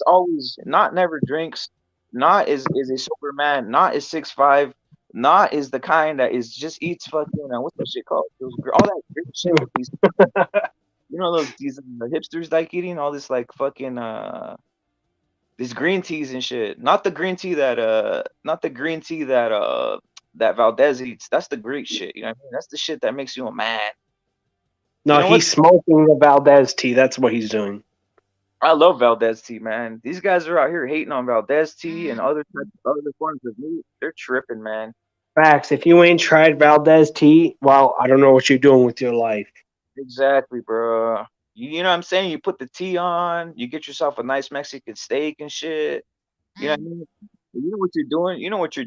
[SPEAKER 5] always. Not never drinks. Not is a sober man. Not is 6'5". Not is the kind that is just eats fucking what's that shit called? All that great shit with these. These hipsters like eating all this like fucking these green teas and shit. Not the green tea that that Valdez eats. That's the great shit. You know what I mean? That's the shit that makes you a man.
[SPEAKER 2] No, he's smoking the Valdez tea. That's what he's doing.
[SPEAKER 5] I love Valdez tea, man. These guys are out here hating on Valdez tea and other forms of meat. They're tripping, man.
[SPEAKER 2] Facts. If you ain't tried Valdez tea, well, I don't know what you're doing with your life.
[SPEAKER 5] Exactly, bro. You know what I'm saying? You put the tea on, you get yourself a nice Mexican steak and shit. You know what I mean? You know what you're doing. You know what you're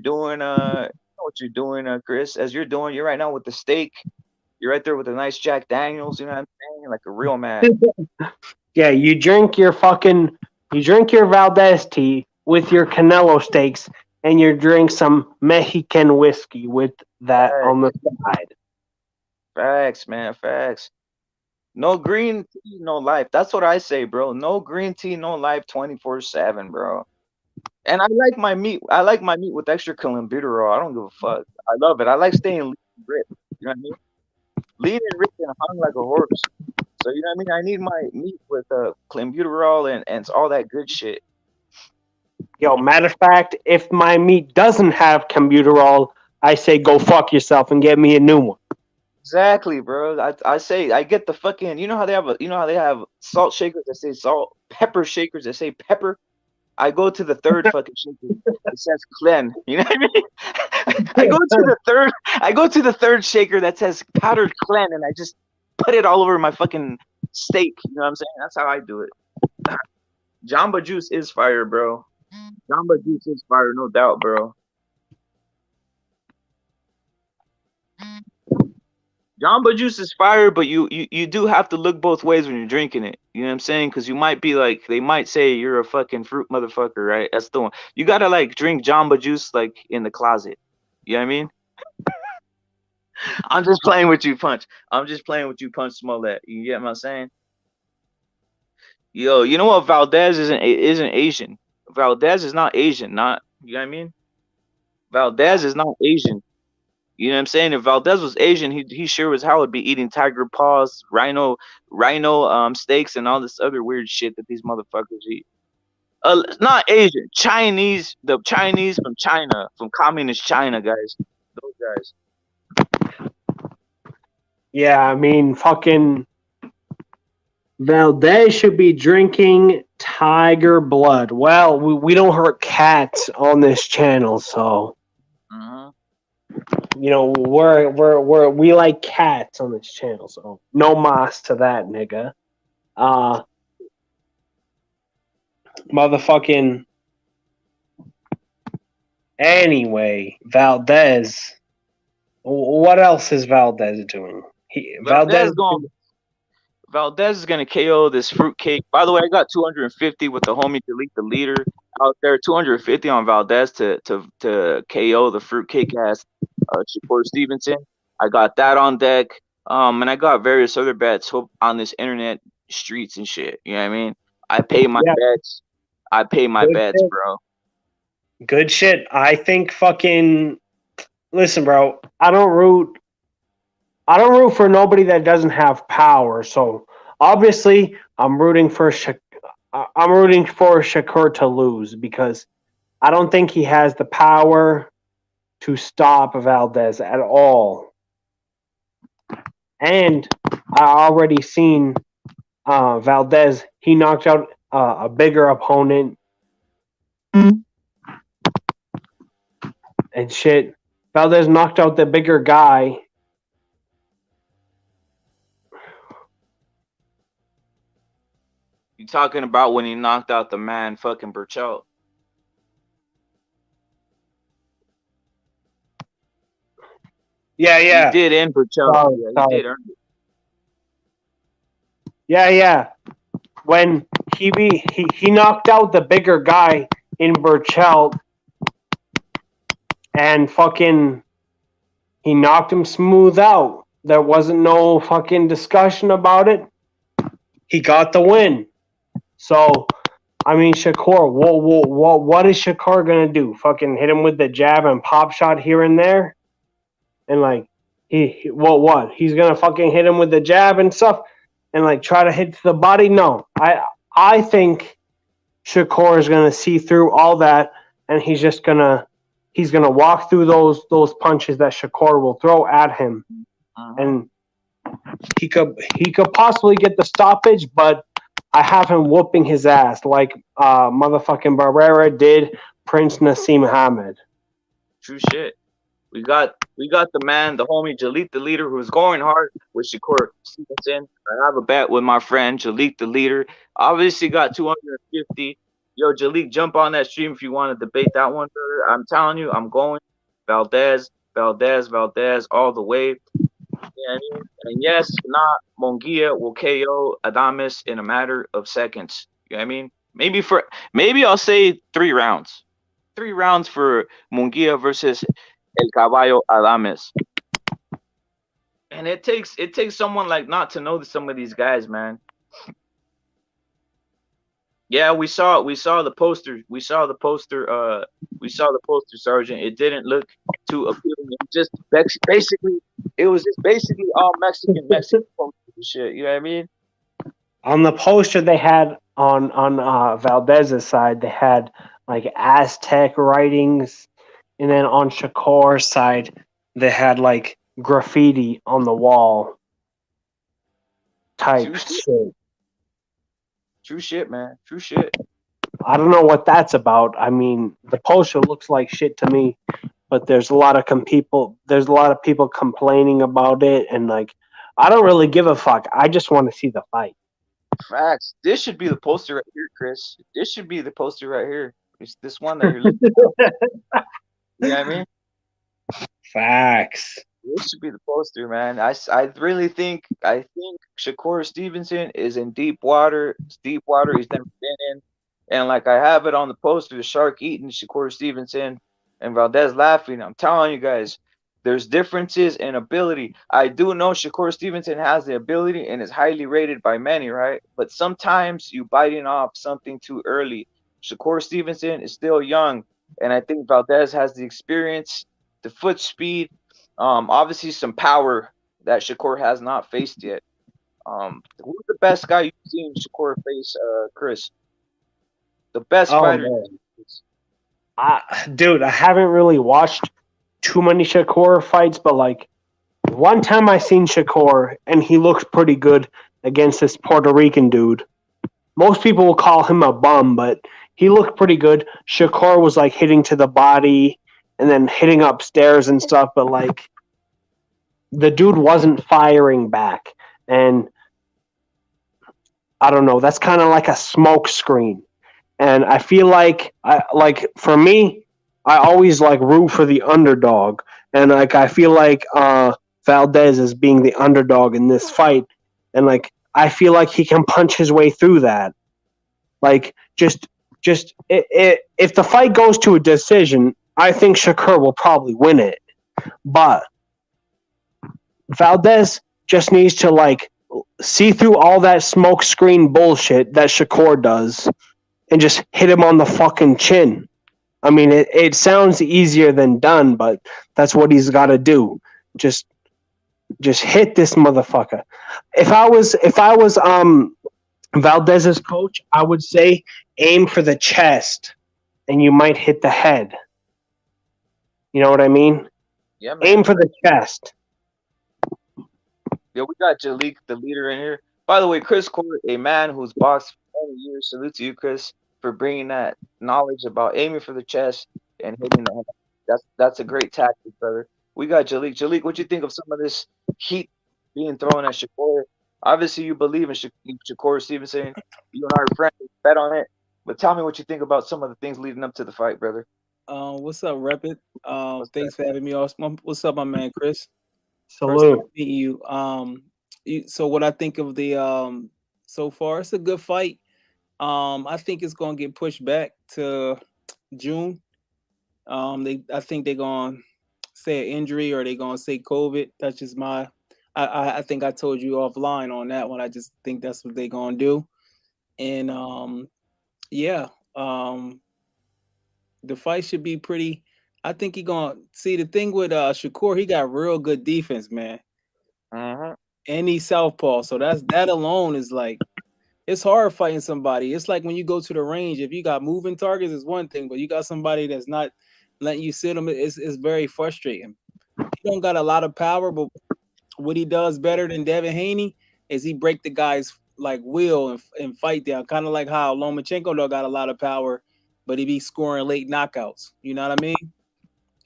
[SPEAKER 5] doing, Chris. As you're right now with the steak. You're right there with a nice Jack Daniels. You know what I'm saying? Like a real man.
[SPEAKER 2] Yeah, you drink your Valdez tea with your Canelo steaks, and you drink some Mexican whiskey with that on the side.
[SPEAKER 5] Facts, man. Facts. No green tea, no life. That's what I say, bro. No green tea, no life 24/7, bro. And I like my meat. I like my meat with extra clenbuterol. I don't give a fuck. I love it. I like staying rip. You know what I mean? lean and rich and hung like a horse. So you know what I mean? I need my meat with clenbuterol and all that good shit.
[SPEAKER 2] Yo, matter of fact, if my meat doesn't have Cambuterol, I say go fuck yourself and get me a new one.
[SPEAKER 5] Exactly, bro. I say I get the fucking. You know how they have they have salt shakers that say salt, pepper shakers that say pepper. I go to the third fucking shaker. It says clen. You know what I mean? I go to the third. I go to the third shaker that says powdered clen, and I just put it all over my fucking steak. You know what I'm saying? That's how I do it. Jamba Juice is fire, bro. Jamba Juice is fire, no doubt, bro. Jamba Juice is fire, but you do have to look both ways when you're drinking it. You know what I'm saying? Because you might be like, they might say you're a fucking fruit motherfucker, right? That's the one. You gotta like drink Jamba Juice like in the closet. You know what I mean? I'm just playing with you, Punch. I'm just playing with you, Punch Smollett. You get what I'm saying? Yo, you know what? Valdez isn't Asian. Valdez is not Asian. Not, you know what I mean? Valdez is not Asian. You know what I'm saying? If Valdez was Asian, he sure as hell would be eating tiger paws, rhino steaks, and all this other weird shit that these motherfuckers eat. Not Asian, Chinese. The Chinese from China, from communist China, guys. Those guys.
[SPEAKER 2] Yeah, I mean, fucking Valdez should be drinking tiger blood. Well, we don't hurt cats on this channel, so you know we like cats on this channel, so no mas to that, nigga. Motherfucking. Anyway, Valdez. What else is Valdez doing?
[SPEAKER 5] Valdez is gonna KO this fruitcake. By the way, I got 250 with the homie Delete the Leader out there. 250 on Valdez to KO the fruitcake ass Shakur Stevenson. I got that on deck. And I got various other bets on this internet streets and shit. You know what I mean? I pay my bets. I pay my bets, bro.
[SPEAKER 2] Good shit. I think fucking. Listen, bro. I don't root for nobody that doesn't have power. So obviously, I'm rooting for Shakur to lose because I don't think he has the power to stop Valdez at all. And I already seen Valdez. He knocked out a bigger opponent and shit. Valdez knocked out the bigger guy.
[SPEAKER 5] You talking about when he knocked out the man fucking Burchell?
[SPEAKER 2] Yeah.
[SPEAKER 5] He did end Burchell. He did earn it.
[SPEAKER 2] Yeah. When he knocked out the bigger guy in Burchell and fucking he knocked him smooth out. There wasn't no fucking discussion about it. He got the win. So, I mean, Shakur, what is Shakur gonna do? Fucking hit him with the jab and pop shot here and there? And like, what? He's gonna fucking hit him with the jab and stuff and like try to hit the body? No. I think Shakur is gonna see through all that and he's gonna walk through those punches that Shakur will throw at him. And he could possibly get the stoppage, but I have him whooping his ass like motherfucking Barrera did Prince Nassim Hamed.
[SPEAKER 5] True shit. We got the man, the homie Jalik the Leader, who's going hard with Shakur Stevenson. I have a bet with my friend Jalik the Leader. Obviously got 250. Yo, Jalik, jump on that stream if you want to debate that one, brother. I'm telling you, I'm going Valdez all the way. And yes, not Mungia will KO Adames in a matter of seconds. You know what I mean? Maybe I'll say 3 rounds. 3 rounds for Mungia versus El Caballo Adames. And it takes someone like not to know some of these guys, man. Yeah, we saw the poster. We saw the poster, Sergeant. It didn't look too appealing. It just basically it was just basically all Mexican posters and shit. You know what I mean?
[SPEAKER 2] On the poster they had on Valdez's side, they had like Aztec writings, and then on Shakur's side, they had like graffiti on the wall type
[SPEAKER 5] True shit.
[SPEAKER 2] shit.
[SPEAKER 5] True shit, man. True shit.
[SPEAKER 2] I don't know what that's about. I mean, the poster looks like shit to me, but there's a lot of people complaining about it, and like, I don't really give a fuck. I just want to see the fight.
[SPEAKER 5] Facts. This should be the poster right here, Chris. This should be the poster right here. It's this one that you're looking at. You know what I mean?
[SPEAKER 2] Facts.
[SPEAKER 5] This should be the poster, man. I really think Shakur Stevenson is in deep water. It's deep water he's never been in. And like I have it on the poster, the shark eating Shakur Stevenson and Valdez laughing. I'm telling you guys, there's differences in ability. I do know Shakur Stevenson has the ability and is highly rated by many, right? But sometimes you biting off something too early. Shakur Stevenson is still young, and I think Valdez has the experience, the foot speed, obviously some power that Shakur has not faced yet. Who's the best guy you've seen Shakur face, Chris? The best fighter.
[SPEAKER 2] Dude, I haven't really watched too many Shakur fights, but like one time I seen Shakur and he looked pretty good against this Puerto Rican dude. Most people will call him a bum, but he looked pretty good. Shakur was like hitting to the body and then hitting upstairs and stuff, but like the dude wasn't firing back. And I don't know, that's kind of like a smoke screen. And I feel like for me, I always like root for the underdog. And like I feel like Valdez is being the underdog in this fight. And like I feel like he can punch his way through that. Like just if the fight goes to a decision, I think Shakur will probably win it. But Valdez just needs to like see through all that smoke screen bullshit that Shakur does and just hit him on the fucking chin. I mean, it sounds easier than done, but that's what he's got to do. Just hit this motherfucker. If I was Valdez's coach, I would say aim for the chest, and you might hit the head. You know what I mean?
[SPEAKER 5] Yeah, man.
[SPEAKER 2] Aim for the chest.
[SPEAKER 5] Yeah, we got Jalik, the leader, in here. By the way, Chris Court, a man who's boxed for 20 years. Salute to you, Chris, for bringing that knowledge about aiming for the chest and hitting the head. That's a great tactic, brother. We got Jalik. Jalik, what you think of some of this heat being thrown at Shakur? Obviously, you believe in Shakur Stevenson. You and I are friends. Bet on it. But tell me what you think about some of the things leading up to the fight, brother.
[SPEAKER 6] What's up, Rapid? Thanks for having me. What's up, my man, Chris?
[SPEAKER 2] Salute.
[SPEAKER 6] First meeting you. So what I think of the so far, it's a good fight. I think it's gonna get pushed back to June. I think they're gonna say an injury or they're gonna say COVID. That's just my. I think I told you offline on that one. I just think that's what they're gonna do, and the fight should be pretty. I think he gonna see the thing with Shakur. He got real good defense, man. And he's southpaw, so that alone is like it's hard fighting somebody. It's like when you go to the range. If you got moving targets, is one thing, but you got somebody that's not letting you sit them. It's very frustrating. He don't got a lot of power, but what he does better than Devin Haney is he break the guy's like will and fight down, kind of like how Lomachenko though got a lot of power, but he be scoring late knockouts. You know what I mean?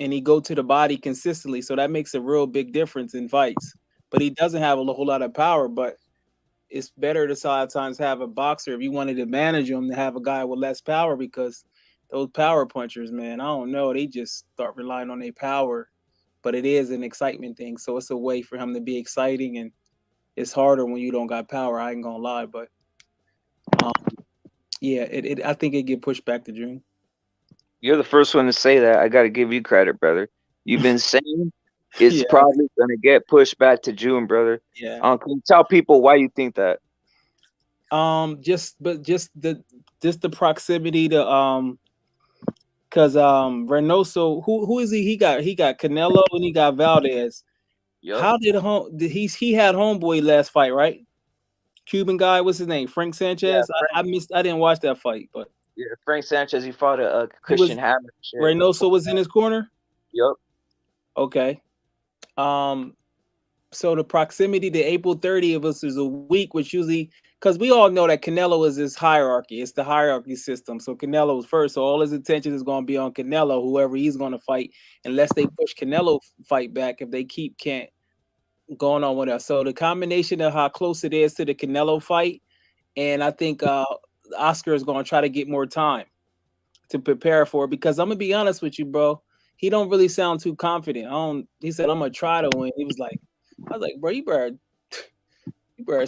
[SPEAKER 6] And he go to the body consistently, so that makes a real big difference in fights. But he doesn't have a whole lot of power. But it's better to sometimes have a boxer if you wanted to manage him to have a guy with less power, because those power punchers, man, I don't know, they just start relying on their power. But it is an excitement thing, so it's a way for him to be exciting, and it's harder when you don't got power. I ain't gonna lie, but I think it get pushed back to June.
[SPEAKER 5] You're the first one to say that. I got to give you credit, brother. You've been saying it's probably going to get pushed back to June, brother.
[SPEAKER 6] Yeah.
[SPEAKER 5] Can you tell people why you think that?
[SPEAKER 6] Just the proximity to because Reynoso, who is he? He got Canelo and he got Valdez.
[SPEAKER 5] Yep.
[SPEAKER 6] How did he had homeboy last fight, right? Cuban guy, what's his name? Frank Sanchez. I didn't watch that fight, but
[SPEAKER 5] yeah, Frank Sanchez, he fought a Christian Hammer.
[SPEAKER 6] Reynoso was in his corner.
[SPEAKER 5] Yep.
[SPEAKER 6] Okay. So the proximity to April 30th is a week, which usually, because we all know that Canelo is his hierarchy. It's the hierarchy system. So Canelo's first. So all his attention is going to be on Canelo, whoever he's going to fight, unless they push Canelo fight back. If they can't going on with us. So the combination of how close it is to the Canelo fight, and I think Oscar is going to try to get more time to prepare for it, because I'm going to be honest with you, bro. He don't really sound too confident. He said, I'm going to try to win. He was like, I was like, bro, you better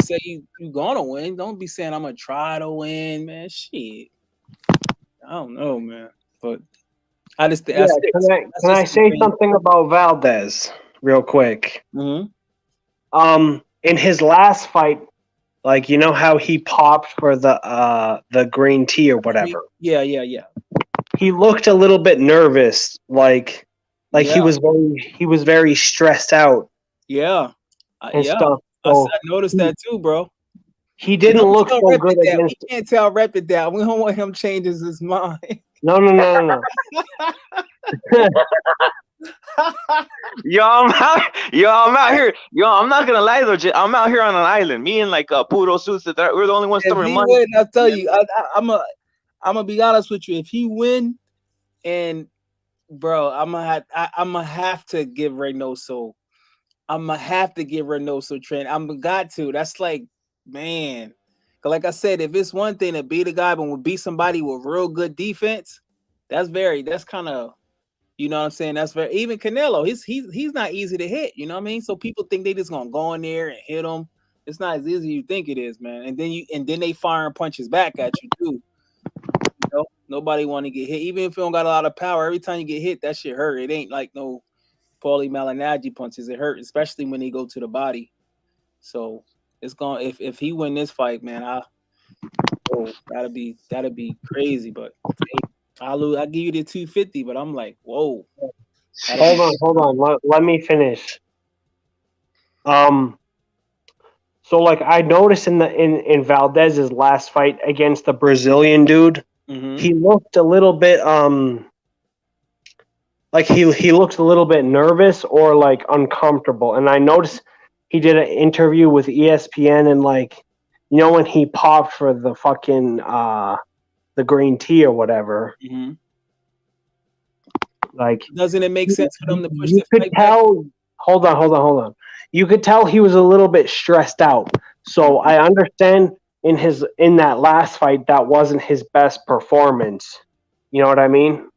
[SPEAKER 6] say you gonna win. Don't be saying I'm gonna try to win, man. Shit. I don't know, man. But I just think
[SPEAKER 2] can I say something about Valdez real quick?
[SPEAKER 6] Mm-hmm.
[SPEAKER 2] In his last fight, like, you know how he popped for the green tea or whatever?
[SPEAKER 6] Yeah.
[SPEAKER 2] He looked a little bit nervous, like he was very stressed out.
[SPEAKER 6] Yeah.
[SPEAKER 2] Stuff.
[SPEAKER 6] So I noticed that too, bro.
[SPEAKER 2] He didn't look so good against.
[SPEAKER 6] We can't tell Rep it down. We don't want him changing his mind.
[SPEAKER 2] No.
[SPEAKER 5] Yo, I'm out here. Yo, I'm not gonna lie though. I'm out here on an island. Me and like puro suits. We're the only ones throwing money.
[SPEAKER 6] Win, I'll tell you. I'm gonna be honest with you. If he win, and bro, I'm gonna have to give Reynoso. I'm gonna have to give Reynoso training. I'm got to. That's like, man. Like I said, if it's one thing to beat a guy, but we beat somebody with real good defense, that's kind of, you know what I'm saying? That's very, even Canelo, he's not easy to hit, you know what I mean? So people think they just gonna go in there and hit him. It's not as easy as you think it is, man. And then they firing punches back at you too. You know, nobody want to get hit, even if you don't got a lot of power. Every time you get hit, that shit hurt. It ain't like no Paulie Malignaggi punches. It hurt, especially when they go to the body. So it's going. If he win this fight, man, that'd be crazy. But I'll give you the 250. But I'm like, whoa.
[SPEAKER 2] Hold on. Let me finish. So like I noticed in Valdez's last fight against the Brazilian dude, he looked a little bit like he looked a little bit nervous or like uncomfortable. And I noticed he did an interview with ESPN, and like, you know, when he popped for the fucking the green tea or whatever.
[SPEAKER 6] Mm-hmm.
[SPEAKER 2] Like,
[SPEAKER 6] doesn't it make sense for them to push?
[SPEAKER 2] You could tell. Hold on. You could tell he was a little bit stressed out. So I understand in that last fight that wasn't his best performance. You know what I mean?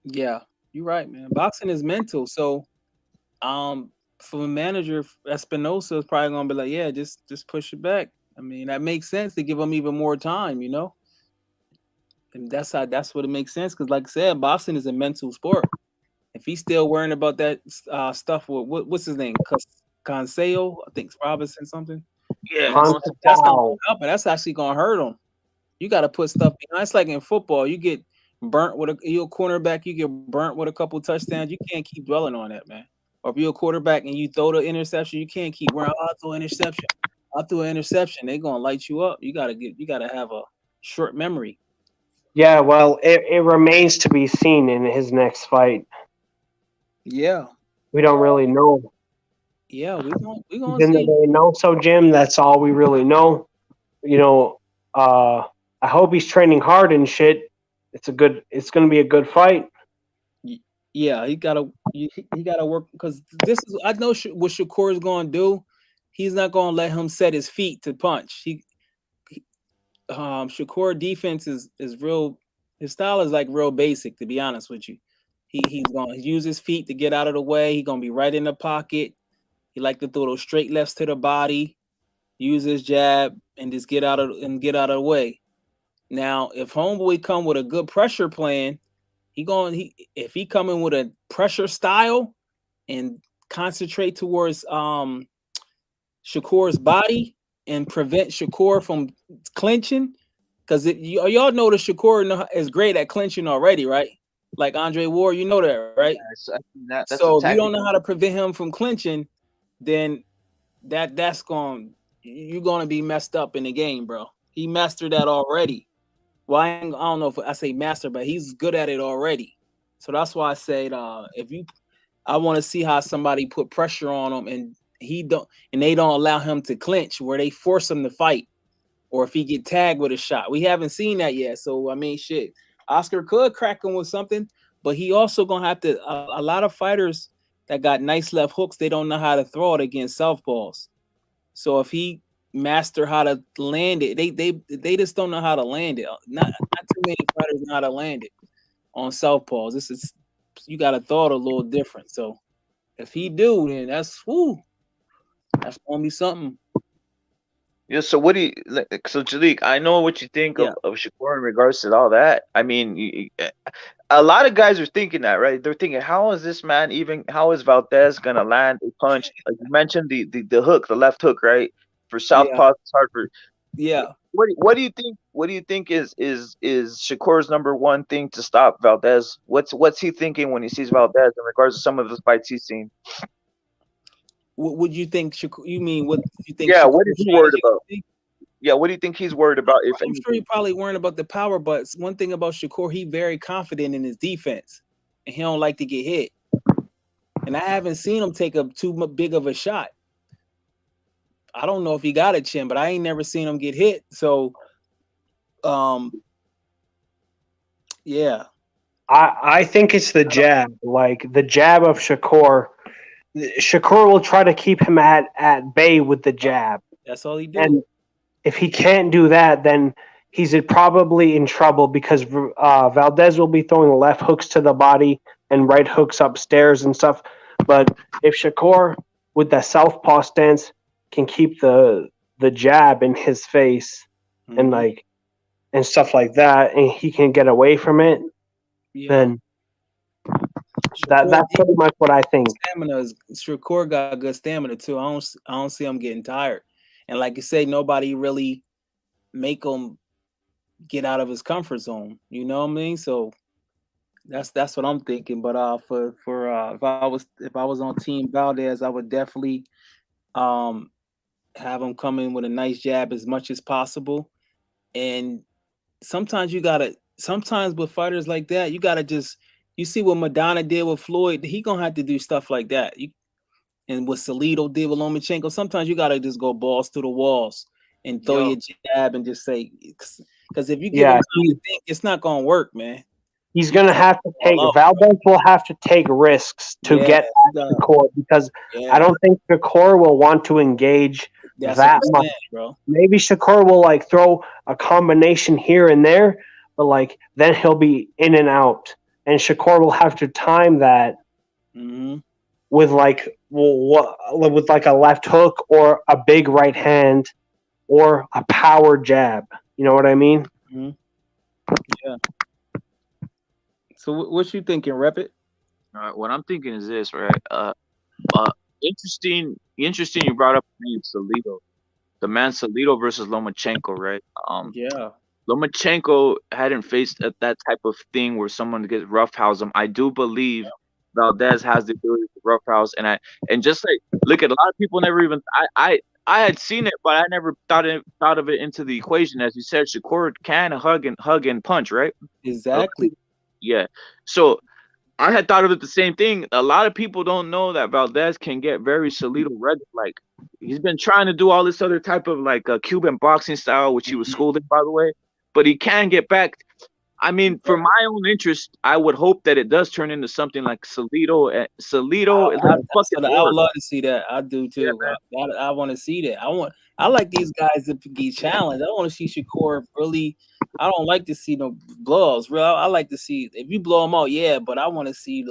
[SPEAKER 6] Yeah, you're right, man. Boxing is mental. So, for a manager, Espinosa is probably gonna be like, yeah, just push it back. I mean, that makes sense to give him even more time, you know. And that's what it makes sense, because, like I said, boxing is a mental sport. If he's still worrying about that stuff with what's his name, Consejo, I think it's Robinson something.
[SPEAKER 5] Yeah,
[SPEAKER 6] that's not gonna help, and that's actually gonna hurt him. You got to put stuff behind. It's like in football, you get burnt with you're a cornerback, you get burnt with a couple touchdowns. You can't keep dwelling on that, man. Or if you're a quarterback and you throw the interception, you can't keep wearing. I'll throw an interception. They're gonna light you up. You gotta have a short memory.
[SPEAKER 2] Yeah, well, it remains to be seen in his next fight.
[SPEAKER 6] Yeah,
[SPEAKER 2] we don't really know.
[SPEAKER 6] Yeah, we gonna
[SPEAKER 2] see. They know, so Jim, that's all we really know. You know, I hope he's training hard and shit. It's gonna be a good fight.
[SPEAKER 6] Yeah, he gotta work, because I know what Shakur is gonna do. He's not gonna let him set his feet to punch. Shakur defense is real. His style is like real basic, to be honest with you. He's gonna use his feet to get out of the way. He's gonna be right in the pocket. He like to throw those straight lefts to the body, use his jab, and just get out of the way. Now, if homeboy come with a good pressure plan, if he come in with a pressure style and concentrate towards Shakur's body and prevent Shakur from clinching, because y'all know that Shakur is great at clinching already, right? Like Andre Ward, you know that, right?
[SPEAKER 5] Yeah, that's
[SPEAKER 6] so if you don't know how to prevent him from clinching, then that's you're gonna be messed up in the game, bro. He mastered that already. Well, I don't know if I say master, but he's good at it already. So that's why I said I want to see how somebody put pressure on him and they don't allow him to clinch, where they force him to fight, or if he get tagged with a shot. We haven't seen that yet. So I mean, shit, Oscar could crack him with something, but he also gonna have to. A lot of fighters that got nice left hooks, they don't know how to throw it against southpaws. So if he master how to land it, they just don't know how to land it. Not too many fighters know how to land it on southpaws. This is, you got to throw it a little different. So if he do, then that's gonna be something.
[SPEAKER 5] Yeah. So what do you so Jalik? I know what you think of Shakur in regards to all that. I mean, a lot of guys are thinking that, right? They're thinking, how is this man even? How is Valdez gonna land a punch? Like you mentioned, the hook, the left hook, right? For southpaw, it's hard for.
[SPEAKER 6] Yeah.
[SPEAKER 5] What do you think? What do you think is Shakur's number one thing to stop Valdez? What's he thinking when he sees Valdez in regards to some of the fights he's seen?
[SPEAKER 6] What would you think? You mean what you think?
[SPEAKER 5] Yeah,
[SPEAKER 6] Shakur
[SPEAKER 5] what is he worried about? Yeah, what do you think he's worried about? If
[SPEAKER 6] I'm sure he probably worried about the power, but one thing about Shakur, he very confident in his defense, and he don't like to get hit. And I haven't seen him take up too big of a shot. I don't know if he got a chin, but I ain't never seen him get hit. So, yeah.
[SPEAKER 2] I think it's the jab. Like the jab of Shakur. Shakur will try to keep him at bay with the jab.
[SPEAKER 6] That's all he do.
[SPEAKER 2] And if he can't do that, then he's probably in trouble, because Valdez will be throwing left hooks to the body and right hooks upstairs and stuff. But if Shakur, with that southpaw stance, can keep the jab in his face and stuff like that, and he can get away from it, then that's pretty much what I think.
[SPEAKER 6] Shakur got good stamina too. I don't see him getting tired. And like you say, nobody really make him get out of his comfort zone. You know what I mean? So that's what I'm thinking. But for if I was on Team Valdez, I would definitely have him come in with a nice jab as much as possible. And sometimes with fighters like that, you gotta you see what Madonna did with Floyd. He gonna have to do stuff like that. And what Salido did with Lomachenko, sometimes you gotta just go balls to the walls and throw your jab and just say, because if you give him time to think, it's not gonna work, man.
[SPEAKER 2] He's gonna have to take Valdez will have to take risks to get at Shakur, because I don't think Shakur will want to engage that much,
[SPEAKER 6] bro.
[SPEAKER 2] Maybe Shakur will throw a combination here and there, but then he'll be in and out, and Shakur will have to time that with with a left hook or a big right hand or a power jab. You know what I mean?
[SPEAKER 6] Yeah. So what you thinking, Rep It?
[SPEAKER 5] All right, what I'm thinking is this, right? Interesting. You brought up the name Salido, the man Salido versus Lomachenko, right? Lomachenko hadn't faced that type of thing where someone gets roughhouse him. I do believe Valdez has the ability to roughhouse, and just look at a lot of people never even I had seen it, but I never thought of it into the equation. As you said, Shakur can hug and punch, right?
[SPEAKER 6] Exactly.
[SPEAKER 5] Yeah. So I had thought of it the same thing. A lot of people don't know that Valdez can get very Salido red. Like he's been trying to do all this other type of Cuban boxing style, which he was schooled in, by the way. But he can get back. I mean, for my own interest, I would hope that it does turn into something like Salido. Salido is not fucking.
[SPEAKER 6] I would love to see that. I do too. Yeah, I want to see that. I like these guys to be challenged. I want to see Shakur really. I don't like to see no blows. Real, I like to see if you blow them out, but I want to see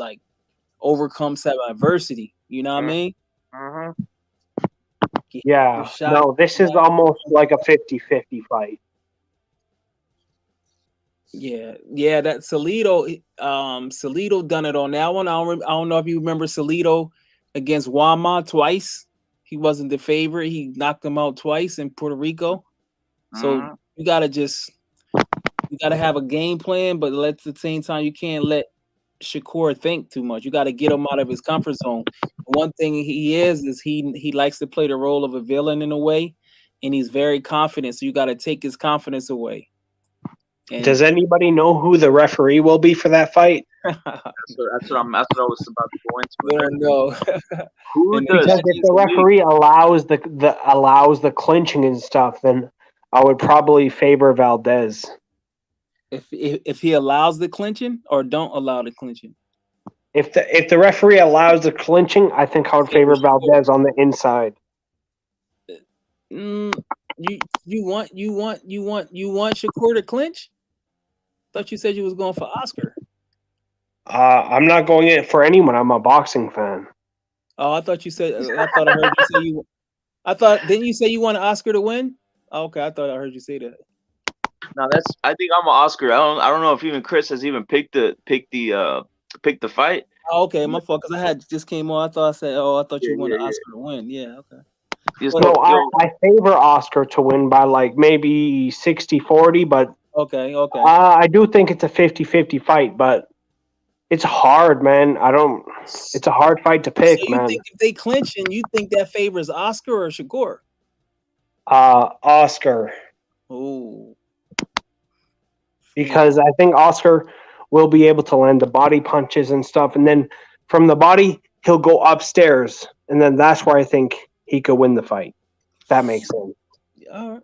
[SPEAKER 6] overcome some adversity. You know what I mean?
[SPEAKER 2] Yeah. No, this is almost like a 50-50 fight.
[SPEAKER 6] Yeah, that Salido done it on that one. I don't know if you remember Salido against Wama twice. He wasn't the favorite. He knocked him out twice in Puerto Rico. So you gotta have a game plan, but at the same time you can't let Shakur think too much. You got to get him out of his comfort zone. One thing he is he likes to play the role of a villain in a way, and he's very confident. So you got to take his confidence away. And
[SPEAKER 2] does anybody know who the referee will be for that fight?
[SPEAKER 5] That's what I was about to go into.
[SPEAKER 6] we don't know.
[SPEAKER 5] Who
[SPEAKER 6] And
[SPEAKER 5] does?
[SPEAKER 2] Because if the referee allows the clinching and stuff, then I would probably favor Valdez.
[SPEAKER 6] If he allows the clinching or don't allow the clinching.
[SPEAKER 2] If the referee allows the clinching, I think I would favor Valdez on the inside.
[SPEAKER 6] You want Shakur to clinch? Thought you said you was going for Oscar.
[SPEAKER 2] I'm not going in for anyone. I'm a boxing fan.
[SPEAKER 6] Oh, I thought you said. I thought I heard you say you. I thought didn't you say you want Oscar to win? Oh, okay, I thought I heard you say that.
[SPEAKER 5] No, I think I'm an Oscar. I don't know if even Chris has even picked the fight.
[SPEAKER 6] Oh, okay, my fault. Because I had just came on. I thought you wanted Oscar to win. Yeah, okay.
[SPEAKER 2] I favor Oscar to win by like maybe 60-40, but
[SPEAKER 6] okay.
[SPEAKER 2] I do think it's a 50-50 fight, but it's hard, man. It's a hard fight to pick,
[SPEAKER 6] so you
[SPEAKER 2] man.
[SPEAKER 6] think if they clinch, and you think that favors Oscar or Shakur?
[SPEAKER 2] Oscar.
[SPEAKER 6] Oh.
[SPEAKER 2] Because I think Oscar will be able to land the body punches and stuff, and then from the body he'll go upstairs, and then that's where I think he could win the fight. That makes sense.
[SPEAKER 6] Yeah.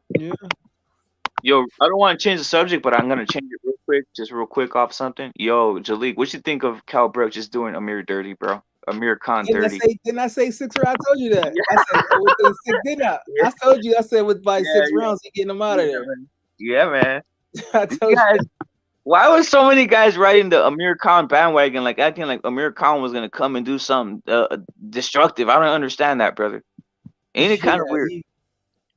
[SPEAKER 5] Yo, I don't want to change the subject, but I'm gonna change it real quick off something. Yo, Jalik, what you think of Cal Brook just doing Amir dirty, bro? Amir Khan dirty.
[SPEAKER 6] Didn't I say 6 rounds? I told you that. Yeah. I said within 6, didn't I? Yeah. I told you. I said by 6 rounds, he getting him out of there.
[SPEAKER 5] Man. Yeah, man.
[SPEAKER 6] I told you.
[SPEAKER 5] Why was so many guys riding the Amir Khan bandwagon, like acting like Amir Khan was gonna come and do something destructive? I don't understand that, brother. Ain't it kind of weird?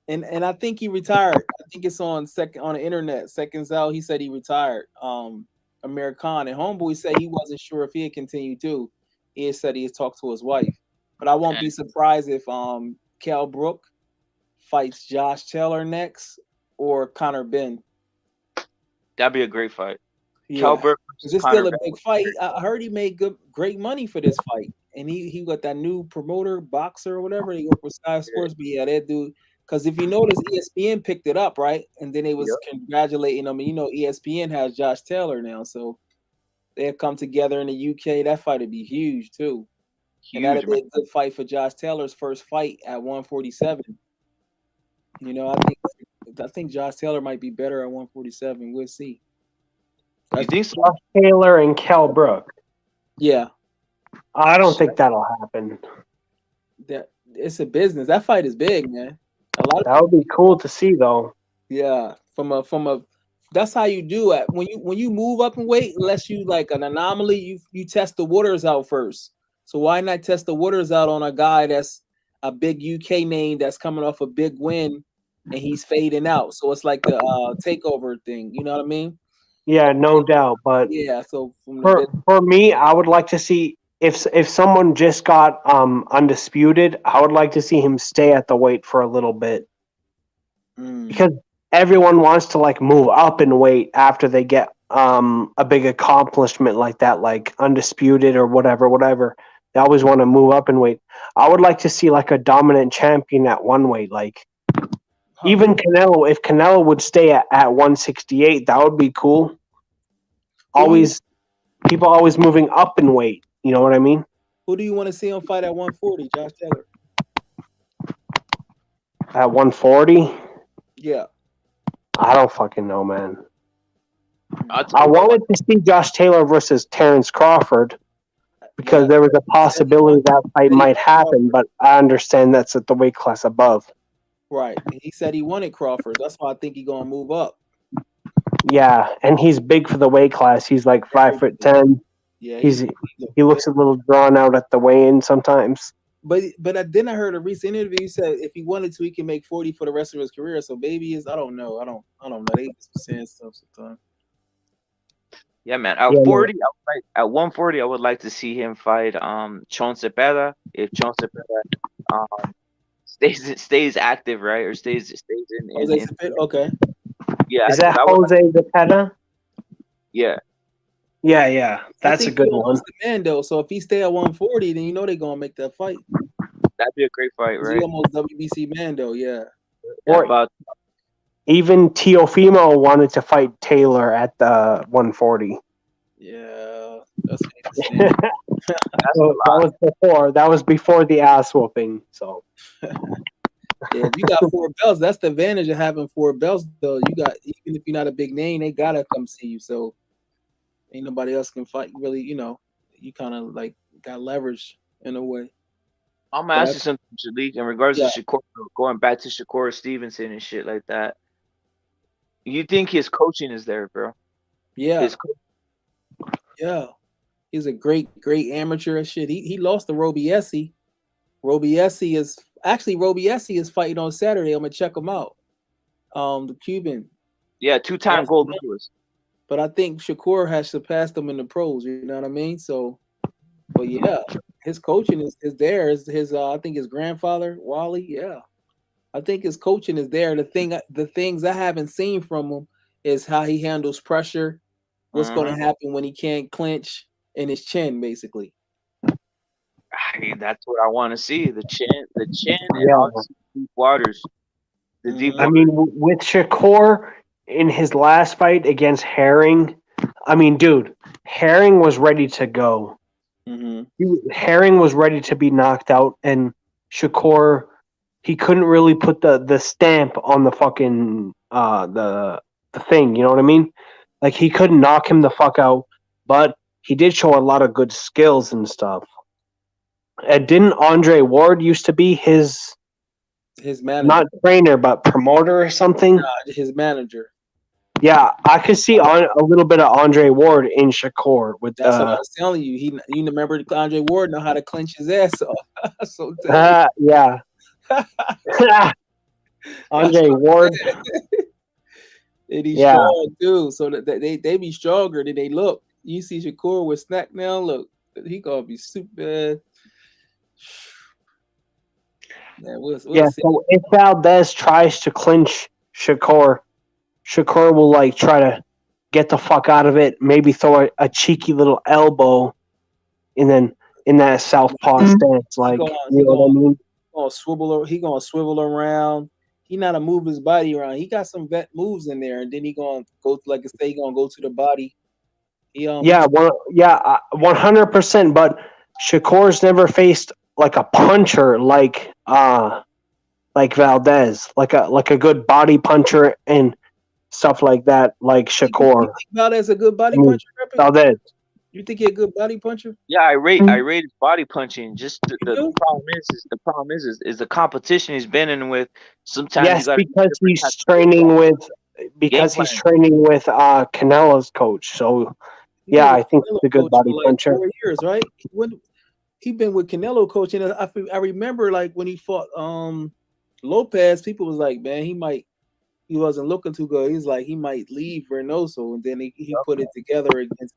[SPEAKER 6] And I think he retired. I think it's on the internet. Seconds out, he said he retired. Amir Khan and Homeboy said he wasn't sure if he had continued too. He had said he had talked to his wife, but I won't be surprised if Cal Brook fights Josh Taylor next or Conor Benn.
[SPEAKER 5] That'd be a great fight.
[SPEAKER 6] Yeah.
[SPEAKER 5] Cal Brook.
[SPEAKER 6] It's still a big fight. I heard he made great money for this fight, and he got that new promoter, boxer or whatever. He worked with Sky Sports, but yeah, that dude. Because if you notice, ESPN picked it up, right? And then they was congratulating him. And you know, ESPN has Josh Taylor now, so they'll come together in the UK. That fight would be huge too. And that'd be a good fight for Josh Taylor's first fight at 147. You know, I think Josh Taylor might be better at 147. We'll see.
[SPEAKER 5] You think so?
[SPEAKER 2] Josh Taylor and Cal Brook.
[SPEAKER 6] Yeah.
[SPEAKER 2] I don't think that'll happen.
[SPEAKER 6] That it's a business. That fight is big, man.
[SPEAKER 2] That would be cool to see, though.
[SPEAKER 6] Yeah, from a that's how you do it. When you move up in weight, unless you like an anomaly, you test the waters out first. So why not test the waters out on a guy that's a big UK name that's coming off a big win and he's fading out? So it's like the takeover thing. You know what I mean?
[SPEAKER 2] Yeah, no doubt. But
[SPEAKER 6] yeah, so
[SPEAKER 2] for me, I would like to see if someone just got undisputed, I would like to see him stay at the weight for a little bit. Because everyone wants to like move up in weight after they get a big accomplishment like that, like undisputed or whatever. They always want to move up in weight. I would like to see like a dominant champion at one weight, like even Canelo. If Canelo would stay at 168, that would be cool. People always moving up in weight. You know what I mean?
[SPEAKER 6] Who do you want to see him fight at 140, Josh Taylor?
[SPEAKER 2] At 140?
[SPEAKER 6] Yeah.
[SPEAKER 2] I don't fucking know, man. I wanted to see Josh Taylor versus Terrence Crawford because there was a possibility that fight might happen, but I understand that's at the weight class above.
[SPEAKER 6] Right. He said he wanted Crawford. That's why I think he's going to move up. Yeah,
[SPEAKER 2] and he's big for the weight class. He's like 5'10". Yeah, he looks a little drawn out at the weigh-in sometimes.
[SPEAKER 6] But then I heard a recent interview. He said if he wanted to, he can make 40 for the rest of his career. So maybe I don't know. I don't know. They saying stuff sometimes.
[SPEAKER 5] Yeah, man. At 40, at 140, I would like to see him fight Chon Cepeda. If Chon Cepeda stays active, right, or stays in
[SPEAKER 6] okay.
[SPEAKER 5] Yeah.
[SPEAKER 2] Is that Jose Cepeda?
[SPEAKER 5] Yeah.
[SPEAKER 2] Yeah. That's a good one.
[SPEAKER 6] The Mando. So if he stay at 140, then you know they're gonna make that fight.
[SPEAKER 5] That'd be a great fight, right?
[SPEAKER 6] He almost WBC Mando, yeah.
[SPEAKER 2] Or
[SPEAKER 5] About
[SPEAKER 2] even Teofimo wanted to fight Taylor at the 140.
[SPEAKER 6] Yeah, that's
[SPEAKER 2] that was before the ass whooping. So
[SPEAKER 6] yeah, you got 4 belts. That's the advantage of having 4 belts, though. You got, even if you're not a big name, they gotta come see you. So ain't nobody else can fight. Really, you kind of like got leverage in a way.
[SPEAKER 5] I'm gonna ask you something, Jalik, in regards to Shakur, going back to Shakur Stevenson and shit like that. You think his coaching is there, bro?
[SPEAKER 6] Yeah. Yeah. He's a great amateur and shit. He lost to Robiesi. Robiesi is fighting on Saturday. I'm gonna check him out. The Cuban.
[SPEAKER 5] Yeah, 2-time gold medalist.
[SPEAKER 6] But I think Shakur has surpassed him in the pros. You know what I mean? So, but yeah, his coaching is there. His I think his grandfather Wally. Yeah, I think his coaching is there. The things I haven't seen from him is how he handles pressure. What's going to happen when he can't clinch in his chin, basically.
[SPEAKER 5] That's what I want to see. The chin, and obviously deep waters. The deep waters.
[SPEAKER 2] I mean, with Shakur in his last fight against Herring, I mean, dude, Herring was ready to go. Herring was ready to be knocked out, and Shakur, he couldn't really put the stamp on the fucking the thing. You know what I mean? Like, he couldn't knock him the fuck out, but he did show a lot of good skills and stuff. And didn't Andre Ward used to be his manager? Not trainer, but promoter or something?
[SPEAKER 6] His manager.
[SPEAKER 2] Yeah, I could see a little bit of Andre Ward in Shakur.
[SPEAKER 6] That's what I was telling you. You remember Andre Ward know how to clinch his ass off. So
[SPEAKER 2] yeah. Andre Ward.
[SPEAKER 6] And he's strong too, so that they be stronger than they look. You see Shakur with snack now. Look, he gonna be super. We'll see.
[SPEAKER 2] So if Valdez tries to clinch Shakur will like try to get the fuck out of it. Maybe throw a cheeky little elbow, and then in that southpaw stance, like you know what I mean.
[SPEAKER 6] He gonna swivel around. He not to move his body around. He got some vet moves in there, and then he gonna go he gonna go to the body.
[SPEAKER 2] 100%. But Shakur's never faced like a puncher like Valdez, like a good body puncher and stuff like that, like Shakur.
[SPEAKER 6] You think Valdez a good body puncher?
[SPEAKER 2] Valdez.
[SPEAKER 6] You think he a good body puncher?
[SPEAKER 5] Yeah, I rate his body punching. Just the problem is the competition he's been in with. Sometimes
[SPEAKER 2] because he's training with Canelo's coach. So I think he's a good body puncher.
[SPEAKER 6] 4 years, right? He been with Canelo coaching. I remember like when he fought Lopez, people was like, man, he wasn't looking too good. He's like, he might leave Reynoso, and then he put it together against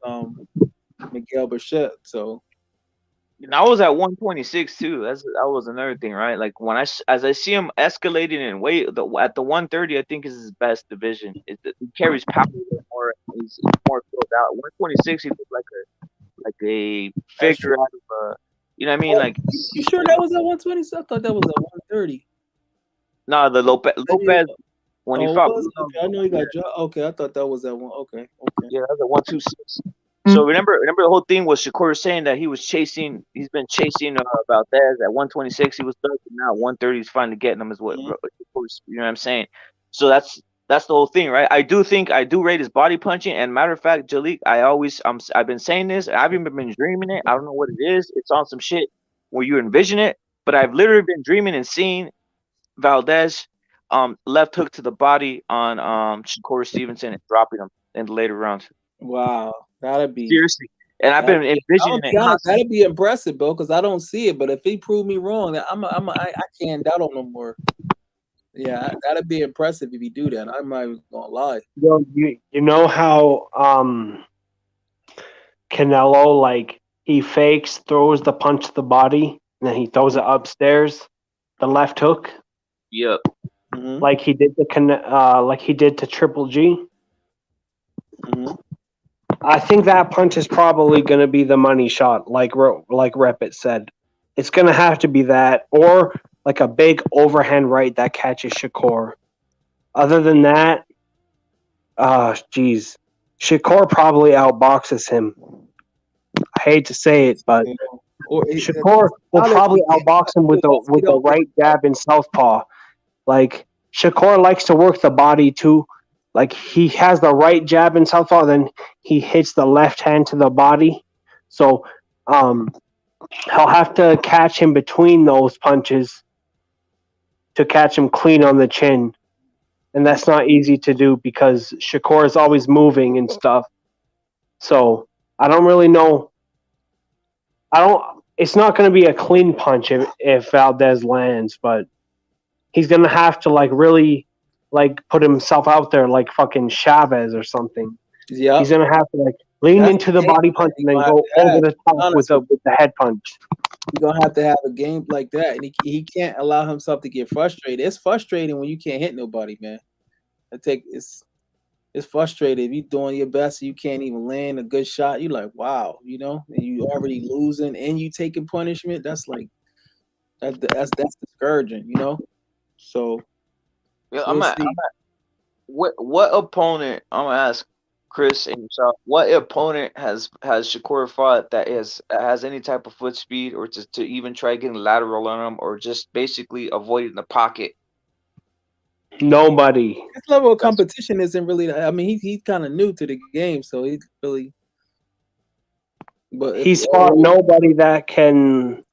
[SPEAKER 6] Miguel Burchett. So,
[SPEAKER 5] and I was at 126 too. That was another thing, right? Like when as I see him escalating in weight, at the 130, I think is his best division. He carries power more. He's more filled out. 126, he looks like a figure out of a. You know what I mean? Like,
[SPEAKER 6] you sure that was at 120? I thought that was at 130.
[SPEAKER 5] No, the Lopez when he fought.
[SPEAKER 6] Okay, I know he got dropped. Okay, I thought that was at one. Okay.
[SPEAKER 5] Yeah, that was at 126. So remember the whole thing was Shakur saying that he's been chasing Valdez at 126. He was 30, now 130 is finally getting him. Is what you know what I'm saying? So that's the whole thing, right? I do rate his body punching. And matter of fact, Jalik, I've been saying this. I've even been dreaming it. I don't know what it is. It's on some shit where you envision it, but I've literally been dreaming and seeing Valdez left hook to the body on Shakur Stevenson and dropping him in the later rounds.
[SPEAKER 6] Wow, that'd be
[SPEAKER 5] seriously. And I've been envisioning it.
[SPEAKER 6] That'd be impressive, bro, because I don't see it. But if he proved me wrong, I can't doubt him no more. Yeah, that'd be impressive if he do that. I'm not even gonna lie.
[SPEAKER 2] You know how Canelo, like, he fakes, throws the punch to the body, and then he throws it upstairs, the left hook.
[SPEAKER 5] Yep.
[SPEAKER 6] Mm-hmm.
[SPEAKER 2] Like he did to Triple G.
[SPEAKER 6] Mm-hmm.
[SPEAKER 2] I think that punch is probably going to be the money shot, like Repit said. It's going to have to be that, or like a big overhand right that catches Shakur. Other than that, Shakur probably outboxes him. I hate to say it, but Shakur will probably outbox him with the right jab in southpaw. Like Shakur likes to work the body too. Like he has the right jab in southpaw, then he hits the left hand to the body. So he'll have to catch him between those punches to catch him clean on the chin. And that's not easy to do because Shakur is always moving and stuff. So I don't really know. It's not going to be a clean punch if Valdez lands, but he's going to have to like really like put himself out there like fucking Chavez or something.
[SPEAKER 6] Yeah,
[SPEAKER 2] he's going to have to like lean into the body punch and then go over the top with the head punch.
[SPEAKER 6] He's gonna have to have a game like that, and he can't allow himself to get frustrated. It's frustrating when you can't hit nobody, man. It's frustrating if you're doing your best and you can't even land a good shot. You're like, wow, you know, and you already losing and you taking punishment. That's like that's discouraging, you know. So
[SPEAKER 5] yeah, what opponent? I'm gonna ask Chris and yourself. What opponent has Shakur fought that has any type of foot speed, or to even try getting lateral on him, or just basically avoiding the pocket?
[SPEAKER 2] Nobody.
[SPEAKER 6] His level of competition isn't really. I mean, he's kind of new to the game, so he's really. But
[SPEAKER 2] he's fought nobody that can.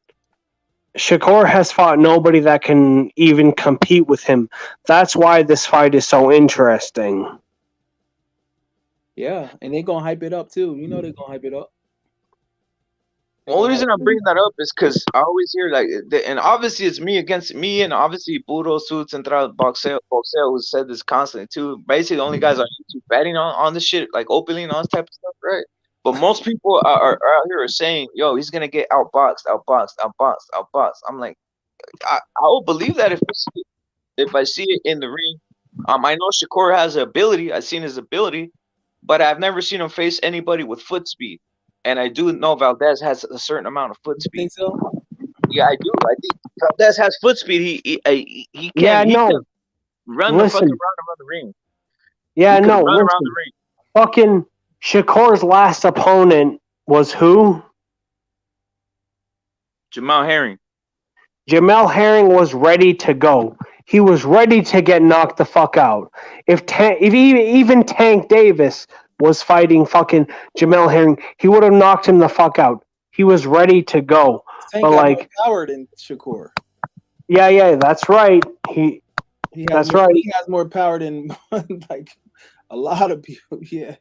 [SPEAKER 2] Shakur has fought nobody that can even compete with him. That's why this fight is so interesting.
[SPEAKER 6] Yeah, and they're gonna hype it up too. You know they're gonna hype it up.
[SPEAKER 5] The only reason I'm bringing that up is because I always hear like, and obviously it's me against me, and obviously Puro Su Central Boxeo who said this constantly too. Basically, the only guys on YouTube betting on this shit, like openly and all this type of stuff, right? But most people are out here are saying, "Yo, he's gonna get outboxed." I'm like, I will believe that if I see it in the ring. I know Shakur has the ability. I've seen his ability, but I've never seen him face anybody with foot speed. And I do know Valdez has a certain amount of foot speed.
[SPEAKER 6] Think so?
[SPEAKER 5] Yeah, I do. I think Valdez has foot speed. He can run the fucking round around the ring.
[SPEAKER 2] Yeah, no. Run around the ring. Fucking Shakur's last opponent was who?
[SPEAKER 5] Jamel Herring.
[SPEAKER 2] Jamel Herring was ready to go. He was ready to get knocked the fuck out. If even Tank Davis was fighting fucking Jamel Herring, he would have knocked him the fuck out. He was ready to go.
[SPEAKER 6] Tank got more power than Shakur.
[SPEAKER 2] Yeah, that's right. He has
[SPEAKER 6] more power than like a lot of people. Yeah.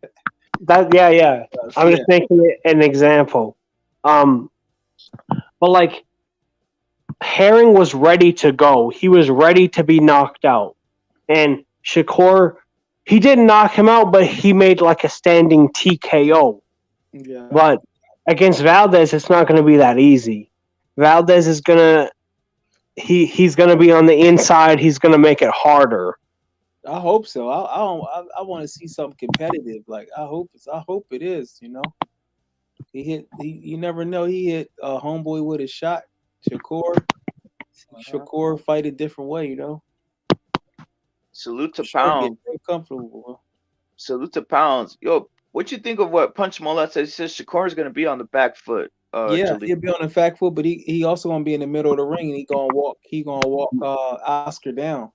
[SPEAKER 2] Yeah. I'm just making an example. But like Herring was ready to go. He was ready to be knocked out. And Shakur, he didn't knock him out, but he made like a standing TKO.
[SPEAKER 6] Yeah.
[SPEAKER 2] But against Valdez, it's not going to be that easy. Valdez is going to he's going to be on the inside. He's going to make it harder.
[SPEAKER 6] I hope so. I want to see something competitive. Like I hope it is, you know. You never know. He hit a homeboy with a shot. Shakur fight a different way, you know.
[SPEAKER 5] Salute to Pounds.
[SPEAKER 6] Very comfortable.
[SPEAKER 5] Salute to Pounds. Yo, what you think of what Punch Molat says? He says Shakur is gonna be on the back foot.
[SPEAKER 6] Yeah, he'll be on the back foot, but he also gonna be in the middle of the ring, and he gonna walk Oscar down.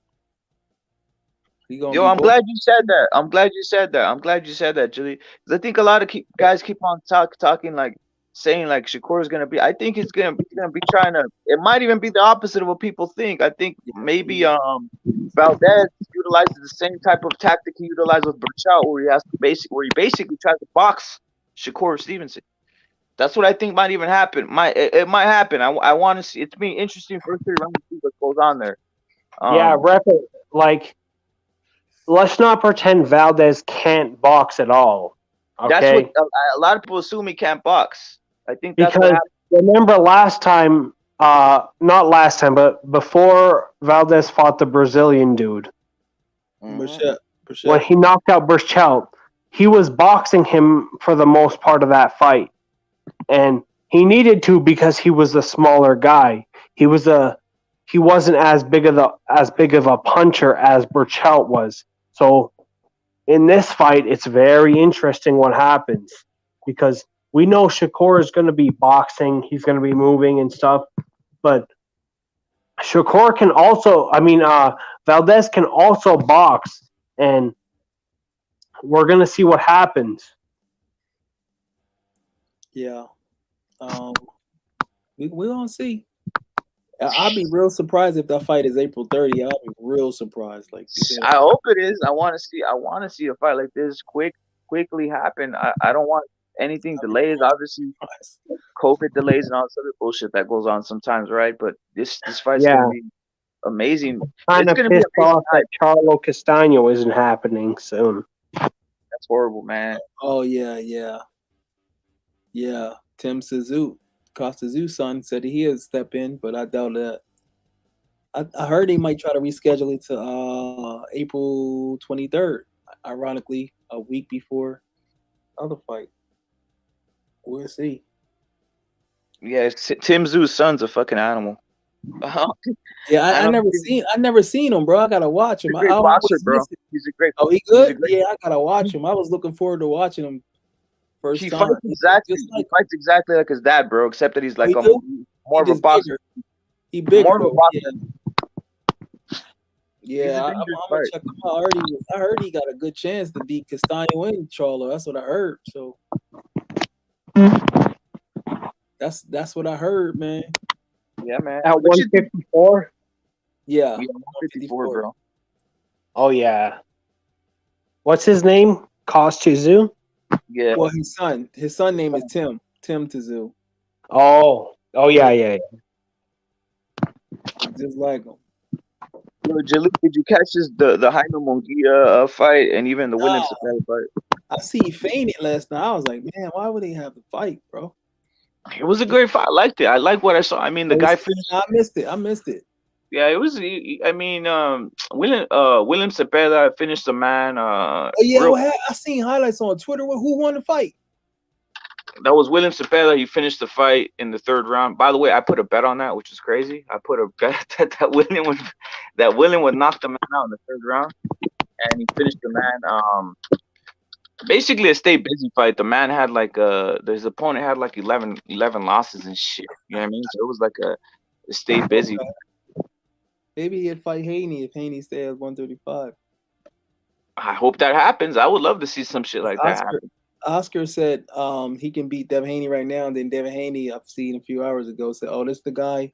[SPEAKER 5] Yo, I'm glad you said that, Julie. Because I think a lot of guys keep on talking like saying like Shakur is gonna be. I think he's gonna be trying to. It might even be the opposite of what people think. I think maybe Valdez utilizes the same type of tactic he utilized with Burchell, where he basically tries to box Shakur Stevenson. That's what I think might even happen. It might happen. I want to see. It's being interesting for 3 rounds to see what goes on there.
[SPEAKER 2] Let's not pretend Valdez can't box at all. Okay?
[SPEAKER 5] That's what a lot of people assume he can't box. I think that's
[SPEAKER 2] because
[SPEAKER 5] what
[SPEAKER 2] remember last time, not last time, but before Valdez fought the Brazilian dude,
[SPEAKER 6] Burchell.
[SPEAKER 2] when he knocked out Burchell, he was boxing him for the most part of that fight, and he needed to because he was a smaller guy. He wasn't as big of a puncher as Burchelt was. So in this fight, it's very interesting what happens because we know Shakur is going to be boxing, he's going to be moving and stuff, but Shakur can also, Valdez can also box, and we're going to see what happens.
[SPEAKER 6] Yeah. We're going to see. I'll be real surprised if that fight is April 30th. I'll be real surprised.
[SPEAKER 5] I hope it is. I want to see a fight like this quickly happen. I don't want anything delays. Obviously, COVID delays and all this other bullshit that goes on sometimes, right? But this fight's gonna be amazing.
[SPEAKER 2] Kind of pissed off that Charlo Castaño isn't happening soon.
[SPEAKER 5] That's horrible, man.
[SPEAKER 6] Oh yeah. Tim Costa's son said he'd step in, but I doubt that. I heard he might try to reschedule it to April 23rd. Ironically, a week before the other fight. We'll see.
[SPEAKER 5] Yeah, Tim Tszú's son's a fucking animal.
[SPEAKER 6] Yeah, I never seen him, bro. I gotta watch him.
[SPEAKER 5] He's a great boxer, bro. He's a great.
[SPEAKER 6] Oh, he good? Yeah, I gotta watch him. I was looking forward to watching him.
[SPEAKER 5] He fights exactly like his dad, bro. Except that he's like more of a boxer.
[SPEAKER 6] He bigger. More of a boxer. Yeah, I'm gonna check him out. I heard he got a good chance to beat Castaño and Charlo. That's what I heard. So that's what I heard, man.
[SPEAKER 5] Yeah, man.
[SPEAKER 2] At 154?
[SPEAKER 6] Yeah,
[SPEAKER 5] 154, bro.
[SPEAKER 2] Oh yeah. What's his name? Tszú?
[SPEAKER 5] Yeah.
[SPEAKER 6] Well, his son name is Tim Tszú.
[SPEAKER 2] Oh yeah.
[SPEAKER 6] Just like him.
[SPEAKER 5] Yo, Jalil, did you catch the Jaime Mungia fight and even the Williams fight?
[SPEAKER 6] I see he fainted last night. I was like, man, why would he have the fight, bro?
[SPEAKER 5] It was a great fight. I liked it. I like what I saw. I mean, the guy finished.
[SPEAKER 6] I missed it.
[SPEAKER 5] Yeah, it was. I mean, William Cepeda finished the man.
[SPEAKER 6] I seen highlights on Twitter. Who won the fight?
[SPEAKER 5] That was William Cepeda. He finished the fight in the third round. By the way, I put a bet on that, which is crazy. I put a bet that William would knock the man out in the third round, and he finished the man. Basically a stay busy fight. The man had his opponent had like 11 losses and shit. You know what I mean? So it was like a stay busy.
[SPEAKER 6] Maybe he'd fight Haney if Haney stays at 135.
[SPEAKER 5] I hope that happens. I would love to see some shit like that happen.
[SPEAKER 6] Oscar said he can beat Devin Haney right now, and then Devin Haney, I've seen a few hours ago, said, "Oh, this the guy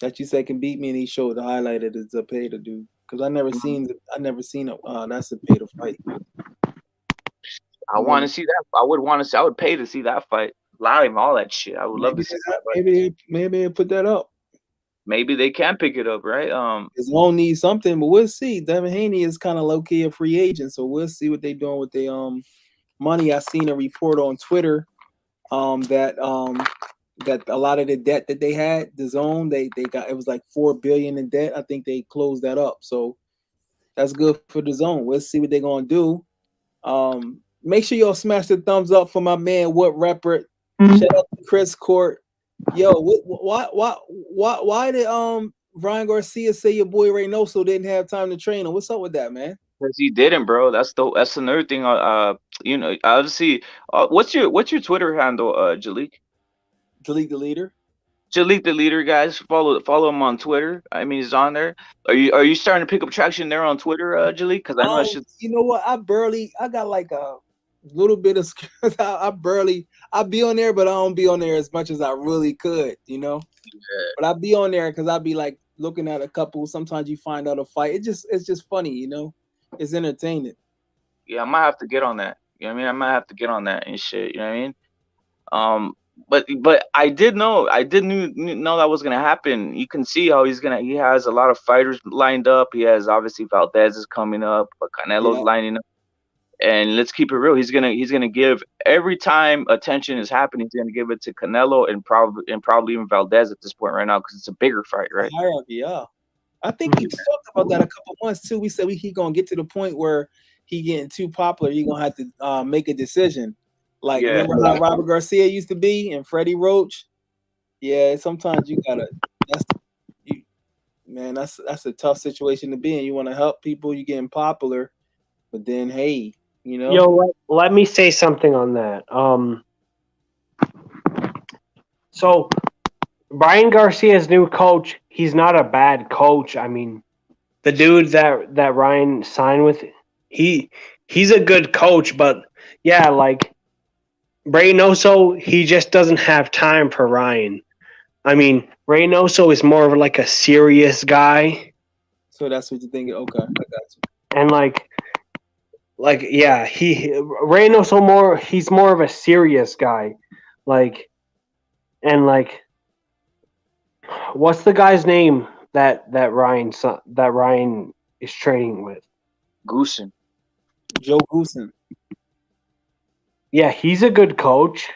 [SPEAKER 6] that you said can beat me," and he showed the highlight of the Zepeda dude. Because I never seen that's a Zepeda fight.
[SPEAKER 5] I want to see that. I would pay to see that fight live, all that shit. I would love to see that fight.
[SPEAKER 6] Maybe he'll put that up.
[SPEAKER 5] Maybe they can pick it up, right?
[SPEAKER 6] It's won't need something, but we'll see. Devin Haney is kind of low key a free agent, so we'll see what they're doing with their money. I seen a report on Twitter that a lot of the debt that they had, the zone, they got, it was like $4 billion in debt. I think they closed that up, so that's good for the zone. We'll see what they're gonna do. Make sure y'all smash the thumbs up for my man, What Rapper. Shout out to Chris Court. Yo, why did Ryan Garcia say your boy Reynoso didn't have time to train him? What's up with that, man?
[SPEAKER 5] Because he didn't, bro. That's another thing. Obviously, what's your Twitter handle, Jalik?
[SPEAKER 6] Jalik the Leader.
[SPEAKER 5] Jalik the Leader, guys. Follow him on Twitter. I mean, he's on there. Are you starting to pick up traction there on Twitter, Jalik? Because I know
[SPEAKER 6] You know what? I got like a little bit of I be on there, but I don't be on there as much as I really could, you know. Yeah. But I be on there because I be like looking at a couple. Sometimes you find out a fight. It's just funny, you know. It's entertaining.
[SPEAKER 5] Yeah, I might have to get on that. You know what I mean? I might have to get on that and shit. You know what I mean? But I did know that was gonna happen. You can see how he has a lot of fighters lined up. He has obviously Valdez is coming up, but Canelo's lining up. And let's keep it real. He's gonna give every time attention is happening. He's gonna give it to Canelo and probably even Valdez at this point right now because it's a bigger fight, right?
[SPEAKER 6] Yeah, I think we talked about that a couple months too. We said he gonna get to the point where he getting too popular, you're gonna have to make a decision. Like
[SPEAKER 5] Yeah.
[SPEAKER 6] remember how Robert Garcia used to be and Freddie Roach? Yeah, sometimes you gotta. That's a tough situation to be in. You want to help people, you getting popular, but then hey, you know.
[SPEAKER 2] Yo, let me say something on that. So Brian Garcia's new coach, he's not a bad coach. I mean, the dude that Ryan signed with, he's a good coach, but yeah, like Reynoso, he just doesn't have time for Ryan. I mean, Reynoso is more of like a serious guy.
[SPEAKER 6] So that's what you think. Okay, I got you.
[SPEAKER 2] And like yeah, Reynoso he's more of a serious guy. Like, and like, what's the guy's name that Ryan is trading with?
[SPEAKER 5] Goosen.
[SPEAKER 6] Joe Goosen.
[SPEAKER 2] Yeah, he's a good coach.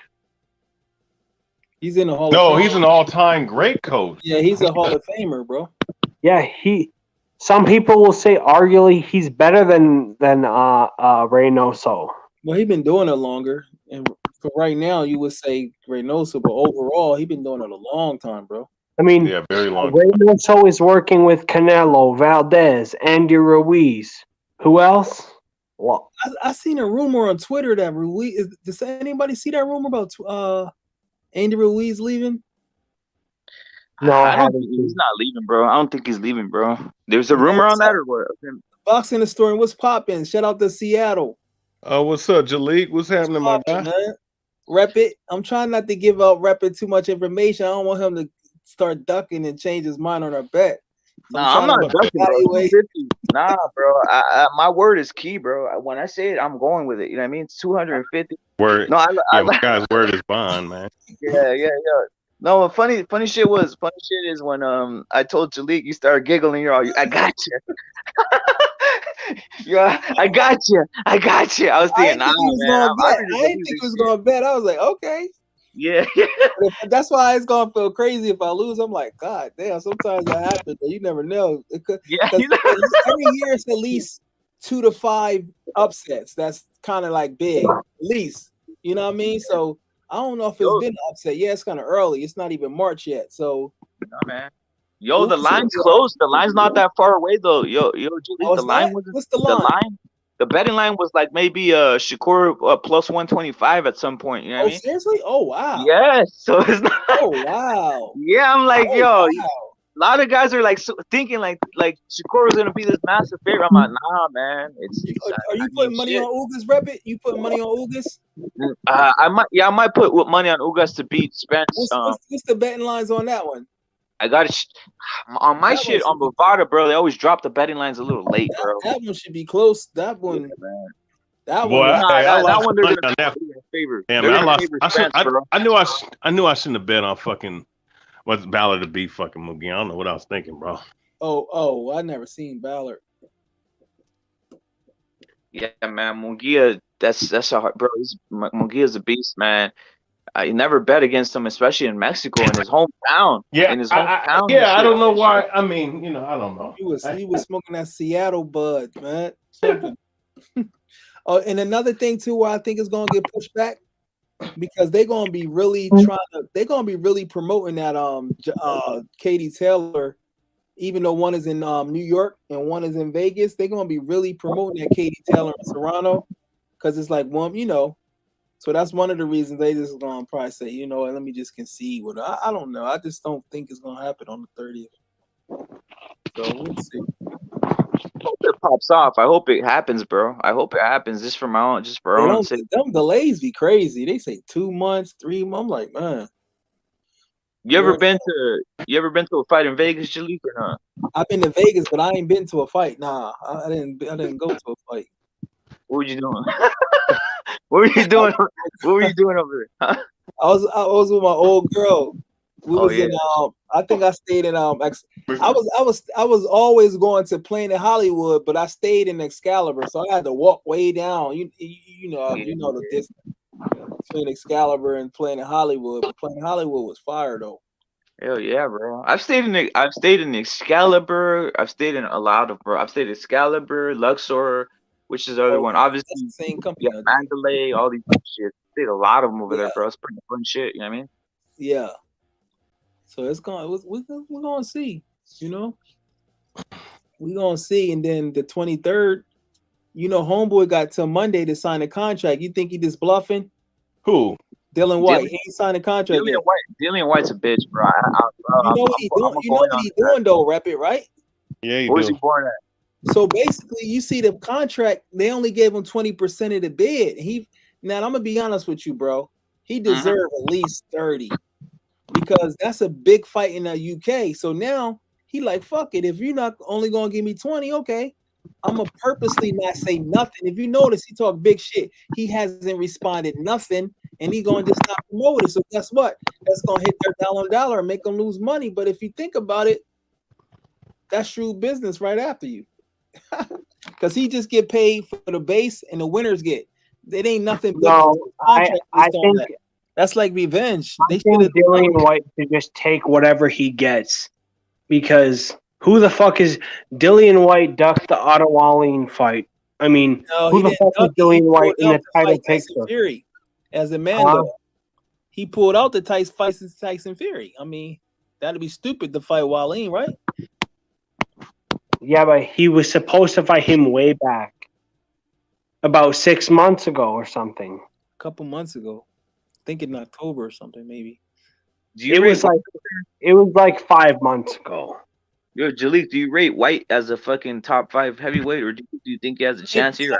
[SPEAKER 6] He's in the Hall of
[SPEAKER 7] No,
[SPEAKER 6] Fame.
[SPEAKER 7] he's an all-time great coach.
[SPEAKER 6] Yeah, he's a Hall of Famer, bro.
[SPEAKER 2] Yeah, some people will say arguably he's better than Reynoso.
[SPEAKER 6] Well, he's been doing it longer, and for right now, you would say Reynoso, but overall, he's been doing it a long time, bro.
[SPEAKER 2] I mean,
[SPEAKER 7] Yeah, very long.
[SPEAKER 2] Reynoso is working with Canelo, Valdez, Andy Ruiz. Who else? Well,
[SPEAKER 6] I seen a rumor on Twitter that Ruiz. Does anybody see that rumor about Andy Ruiz leaving?
[SPEAKER 2] no,
[SPEAKER 5] I don't think he's not leaving, bro. I don't think he's leaving, bro. There's a rumor on that or what?
[SPEAKER 6] Boxing the story. What's popping? Shout out to Seattle.
[SPEAKER 7] What's up, Jalik? What's happening, my guy?
[SPEAKER 6] Man? Rep it. I'm trying not to give out Rep it too much information. I don't want him to start ducking and change his mind on our bet. So
[SPEAKER 5] I'm not ducking, bro. 250. Nah, bro. My word is key, bro. When I say it, I'm going with it. You know what I mean? It's 250.
[SPEAKER 7] Word.
[SPEAKER 5] No,
[SPEAKER 7] my guy's word is bond, man.
[SPEAKER 5] Yeah. No, funny shit is when I told Jalik, you started giggling. You're all, I got you. Yeah, I got you. I was thinking, nah, man.
[SPEAKER 6] I didn't think he was gonna bet. I was like, okay.
[SPEAKER 5] Yeah.
[SPEAKER 6] That's why it's gonna feel crazy if I lose. I'm like, God damn. Sometimes that happens, but you never know.
[SPEAKER 5] Yeah.
[SPEAKER 6] Every year it's at least 2 to 5 upsets. That's kind of like big, at least. You know what I mean? So I don't know if it's been an upset. Yeah, it's kind of early. It's not even March yet. So,
[SPEAKER 5] no, man. Yo, the line's close. The line's not that far away though. Yo, Julie, the line was
[SPEAKER 6] what's the line?
[SPEAKER 5] The betting line was like maybe Shakur plus 125 at some point. You know what I mean?
[SPEAKER 6] Seriously? Oh wow.
[SPEAKER 5] Yes. So it's not.
[SPEAKER 6] Oh wow.
[SPEAKER 5] Yeah, I'm like,
[SPEAKER 6] wow.
[SPEAKER 5] A lot of guys are like thinking like Shakur is gonna be this massive favorite. I'm like, nah, man.
[SPEAKER 6] Are you putting money on Ugas, Rep it? You putting money on Ugas?
[SPEAKER 5] I might put money on Ugas to beat Spence.
[SPEAKER 6] What's the betting lines on that one?
[SPEAKER 5] I got it on my shit on Bovada, bro. They always drop the betting lines a little late, bro.
[SPEAKER 6] That one should be close. That one,
[SPEAKER 5] yeah, man.
[SPEAKER 6] That
[SPEAKER 7] Boy,
[SPEAKER 6] one.
[SPEAKER 5] That one they're gonna be in favor.
[SPEAKER 7] Damn, I knew I shouldn't have bet on fucking what's Ballard to beat fucking Mungia. I don't know what I was thinking, bro.
[SPEAKER 6] Oh, I never seen Ballard.
[SPEAKER 5] Yeah, man, Mungia. That's a hard, bro. Mungia's a beast, man. I never bet against him, especially in Mexico, in his hometown.
[SPEAKER 7] Yeah,
[SPEAKER 5] in his hometown.
[SPEAKER 7] I don't know why. I mean, I don't know.
[SPEAKER 6] He was smoking that Seattle bud, man. Oh, and another thing too, where I think is gonna get pushed back because they're gonna be really promoting that Katie Taylor, even though one is in New York and one is in Vegas. They're gonna be really promoting that Katie Taylor in Serrano because it's like one, So that's one of the reasons they just gonna probably say, let me just concede with her. I don't know. I just don't think it's gonna happen on the 30th. So we'll see.
[SPEAKER 5] I hope it pops off. I hope it happens, bro. I hope it happens just for our own sake.
[SPEAKER 6] Them delays be crazy. They say 2 months, 3 months. I'm like, man.
[SPEAKER 5] You ever been to a fight in Vegas, Jalik, or not?
[SPEAKER 6] I've been to Vegas, but I ain't been to a fight. Nah, I didn't go to a fight.
[SPEAKER 5] What were you doing? What were you doing? What were you doing over there? Huh?
[SPEAKER 6] I was with my old girl. We was in I think I stayed in I was always going to Planet Hollywood, but I stayed in Excalibur, so I had to walk way down. You know the distance between Excalibur and Planet Hollywood, but Planet Hollywood was fire though.
[SPEAKER 5] Hell yeah, bro! I've stayed in Excalibur. I've stayed in a lot of, bro. I've stayed in Excalibur, Luxor. Which is the other one? Obviously,
[SPEAKER 6] that's the same company.
[SPEAKER 5] yeah, Mandalay, all these shit. They did a lot of them over there, bro. It's pretty fun shit. You know what I mean?
[SPEAKER 6] Yeah. So it's going. We're gonna see. You know, we're gonna see. And then the 23rd, you know, homeboy got till Monday to sign a contract. You think he just bluffing?
[SPEAKER 7] Who?
[SPEAKER 6] Dylan White. He ain't signed a contract yet.
[SPEAKER 5] Dylan White's a bitch, bro.
[SPEAKER 6] You know what he's doing? You know what he's doing though, Rep it, right?
[SPEAKER 7] Yeah,
[SPEAKER 5] Where's he born at?
[SPEAKER 6] So basically, you see the contract. They only gave him 20% of the bid. Now I'm gonna be honest with you, bro. He deserved at least 30 because that's a big fight in the UK. So now he like, fuck it. If you're not only gonna give me 20, okay, I'm gonna purposely not say nothing. If you notice, he talked big shit. He hasn't responded nothing, and he gonna just not promote it. So guess what? That's gonna hit their dollar on dollar and make them lose money. But if you think about it, that's shrewd business right after you. Because he just get paid for the base and the winners get. It ain't nothing.
[SPEAKER 2] No, I think
[SPEAKER 6] that's like revenge.
[SPEAKER 2] I think Dillian White should just take whatever he gets, because who the fuck is Dillian White ducked the Otto Wallin fight? I mean, who the fuck is Dillian White in the title picture?
[SPEAKER 6] Fury as a man, though. He pulled out the Tyson Fury. I mean, that'd be stupid to fight Wallin, right?
[SPEAKER 2] Yeah, but he was supposed to fight him way back, about 6 months ago or something.
[SPEAKER 6] A couple months ago, I think in October or something, maybe.
[SPEAKER 2] It was like 5 months ago.
[SPEAKER 5] Yo, Jalik, do you rate White as a fucking top 5 heavyweight, or do you think he has a chance here?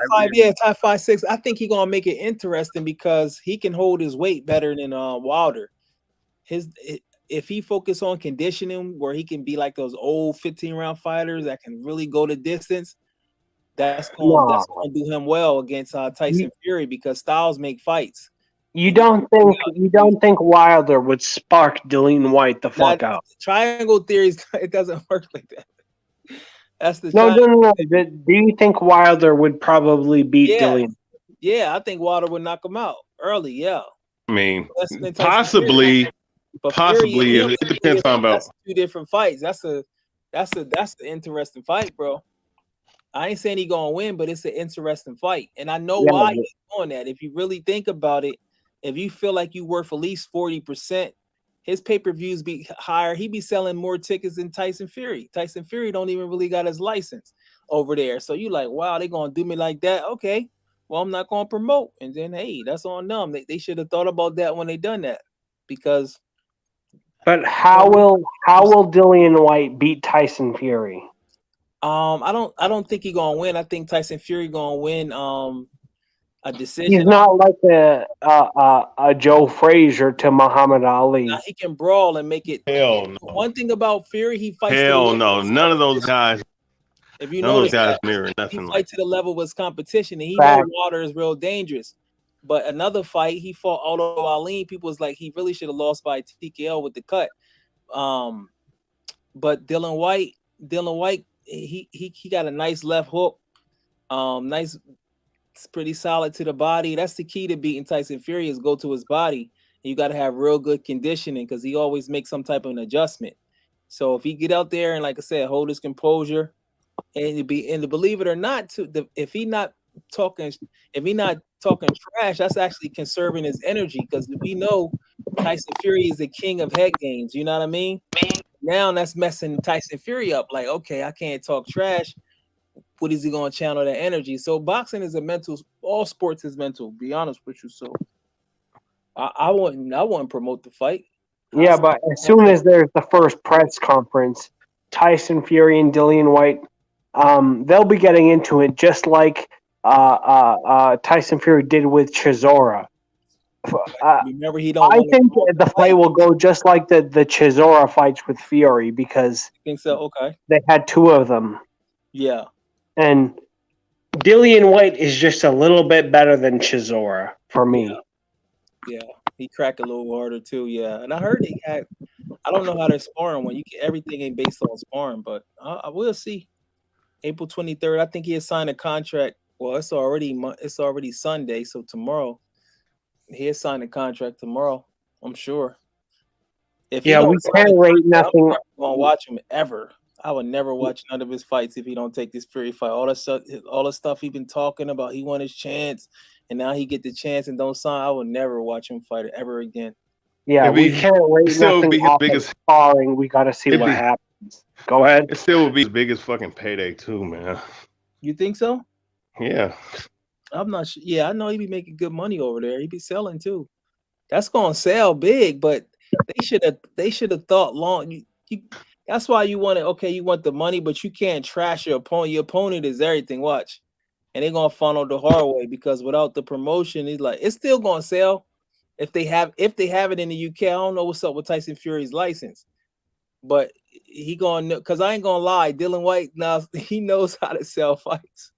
[SPEAKER 6] Top 5, 6. I think he's gonna make it interesting because he can hold his weight better than Wilder. If he focus on conditioning, where he can be like those old 15-round fighters that can really go the distance, that's going to do him well against Tyson Fury, because styles make fights.
[SPEAKER 2] You don't think Wilder would spark Dillian White the fuck out?
[SPEAKER 6] Triangle theories, it doesn't work like that. That's the
[SPEAKER 2] no. Do you think Wilder would probably beat Dillian?
[SPEAKER 6] Yeah, I think Wilder would knock him out early. Yeah,
[SPEAKER 7] I mean, possibly. But possibly, it depends on about
[SPEAKER 6] 2 different fights. That's an interesting fight, bro. I ain't saying he's gonna win, but it's an interesting fight, and I know why he's doing that. If you really think about it, if you feel like you worth at least 40%, his pay-per-views be higher. He be selling more tickets than Tyson Fury. Tyson Fury don't even really got his license over there, so you like, wow, they gonna do me like that? Okay, well, I'm not gonna promote, and then hey, that's on them. They should have thought about that when they done that, because.
[SPEAKER 2] But how will Dillian White beat Tyson Fury?
[SPEAKER 6] I don't think he's gonna win. I think Tyson Fury gonna win a decision.
[SPEAKER 2] He's not like a Joe Frazier to Muhammad Ali.
[SPEAKER 6] Now, he can brawl and make it.
[SPEAKER 7] Hell no.
[SPEAKER 6] One thing about Fury, he fights.
[SPEAKER 7] Hell no, none of those guys.
[SPEAKER 6] If you notice, he fight to the level with his competition, and he knows Wilder is real dangerous. But another fight, he fought Otto Wallin. People was like, he really should have lost by TKO with the cut. But Dylan White, he got a nice left hook. Nice, it's pretty solid to the body. That's the key to beating Tyson Fury, is go to his body. And you got to have real good conditioning, because he always makes some type of an adjustment. So if he get out there and, like I said, hold his composure, and believe it or not, if he not talking trash, that's actually conserving his energy, because we know Tyson Fury is the king of head games. You know what I mean? Now that's messing Tyson Fury up. Like, okay, I can't talk trash. What is he going to channel that energy? So boxing is a mental. All sports is mental. Be honest with you. So I wouldn't promote the fight.
[SPEAKER 2] Yeah, but as soon as there's the first press conference, Tyson Fury and Dillian White, they'll be getting into it just like Tyson Fury did with Chisora.
[SPEAKER 6] Remember,
[SPEAKER 2] I think the fight will go just like the Chisora fights with Fury, because
[SPEAKER 6] I think so. Okay,
[SPEAKER 2] they had 2 of them.
[SPEAKER 6] Yeah,
[SPEAKER 2] and Dillian White is just a little bit better than Chisora for me.
[SPEAKER 6] Yeah, he cracked a little harder too. Yeah, and I heard he had. I don't know how they're sparring when everything ain't based on sparring, but I will see. April 23rd, I think he has signed a contract. Well, it's already Sunday, so tomorrow he has signed a contract tomorrow. I'm sure.
[SPEAKER 2] We can't rate nothing.
[SPEAKER 6] I'm gonna watch him ever. I would never watch none of his fights if he don't take this Fury fight. All the stuff he been talking about, he won his chance, and now he get the chance and don't sign. I would never watch him fight ever again.
[SPEAKER 2] Yeah, we can't wait.
[SPEAKER 7] Still would
[SPEAKER 2] Nothing
[SPEAKER 7] be his
[SPEAKER 2] off
[SPEAKER 7] biggest.
[SPEAKER 2] of sparring. We got to see what happens. Go ahead.
[SPEAKER 7] It still would be his biggest fucking payday too, man.
[SPEAKER 6] You think so?
[SPEAKER 7] Yeah.
[SPEAKER 6] I'm not sure. Yeah, I know he be making good money over there. He be selling too. That's gonna sell big, but they should have thought long. That's why you want it. Okay, you want the money, but you can't trash your opponent. Your opponent is everything. Watch, and they're gonna funnel the hard way because without the promotion, it's still gonna sell. If they have it in the UK, I don't know what's up with Tyson Fury's license, but he gonna, because I ain't gonna lie, Dylan White now he knows how to sell fights.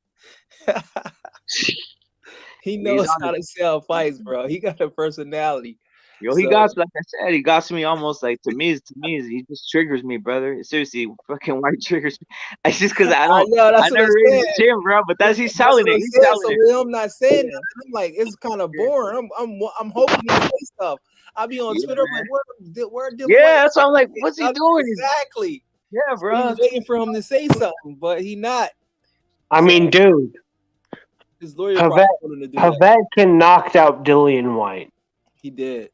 [SPEAKER 6] He knows how to sell fights, bro. He got a personality.
[SPEAKER 5] Yo, he got, like I said, he got me almost like to me, he just triggers me, brother. Seriously, fucking White triggers me. It's just because I never really see him, bro. But he's selling it. He's selling it.
[SPEAKER 6] So I'm not saying that. I'm like, it's kind of boring. I'm hoping he say stuff. I'll be on Twitter, I'm like, where Dylan White?
[SPEAKER 5] That's why I'm like, what's he doing?
[SPEAKER 6] Exactly.
[SPEAKER 5] Yeah, bro.
[SPEAKER 6] He's waiting for him to say something, but he not.
[SPEAKER 2] I mean, dude,
[SPEAKER 6] his lawyer
[SPEAKER 2] Pavett can knocked out Dillian White.
[SPEAKER 6] He did.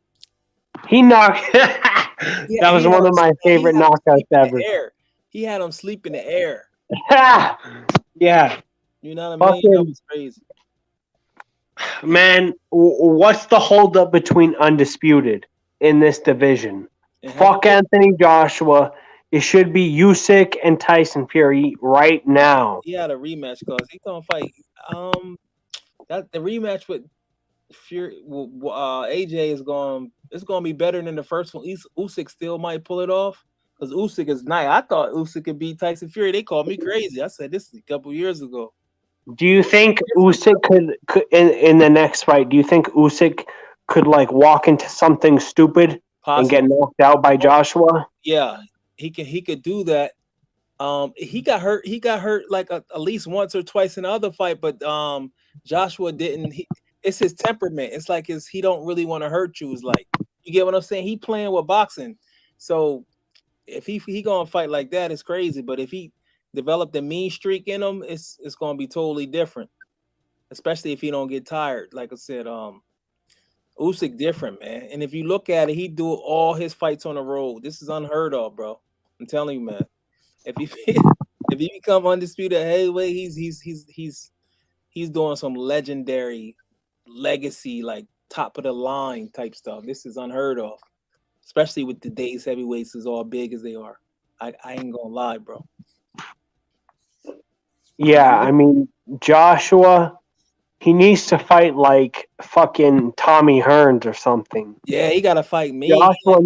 [SPEAKER 2] He knocked. That was one of my favorite knockouts ever.
[SPEAKER 6] He had him sleep in the air.
[SPEAKER 2] Yeah.
[SPEAKER 6] You know what I mean? That was crazy.
[SPEAKER 2] Man, what's the holdup between Undisputed in this division? Fuck Anthony Joshua. It should be Usyk and Tyson Fury right now.
[SPEAKER 6] He had a rematch because he's gonna fight. That the rematch with Fury, AJ is going. It's gonna be better than the first one. Usyk still might pull it off because Usyk is nice. I thought Usyk could beat Tyson Fury. They called me crazy. I said this a couple years ago.
[SPEAKER 2] Do you think Usyk could in the next fight? Do you think Usyk could like walk into something stupid and get knocked out by Joshua?
[SPEAKER 6] Yeah, he could do that. He got hurt. He got hurt like at least once or twice in the other fight, but Joshua didn't. It's his temperament. It's like he don't really want to hurt you. It's like, you get what I'm saying? He playing with boxing. So if he gonna fight like that, it's crazy. But if he developed a mean streak in him, it's gonna be totally different. Especially if he don't get tired. Like I said, Usyk different, man. And if you look at it, he do all his fights on the road. This is unheard of, bro. I'm telling you, man. If he become undisputed heavyweight, he's doing some legendary legacy, like top of the line type stuff. This is unheard of, especially with today's heavyweights as all big as they are. I ain't gonna lie, bro.
[SPEAKER 2] Yeah, I mean, Joshua, he needs to fight like fucking Tommy Hearns or something.
[SPEAKER 6] Yeah, he gotta fight me.
[SPEAKER 2] Joshua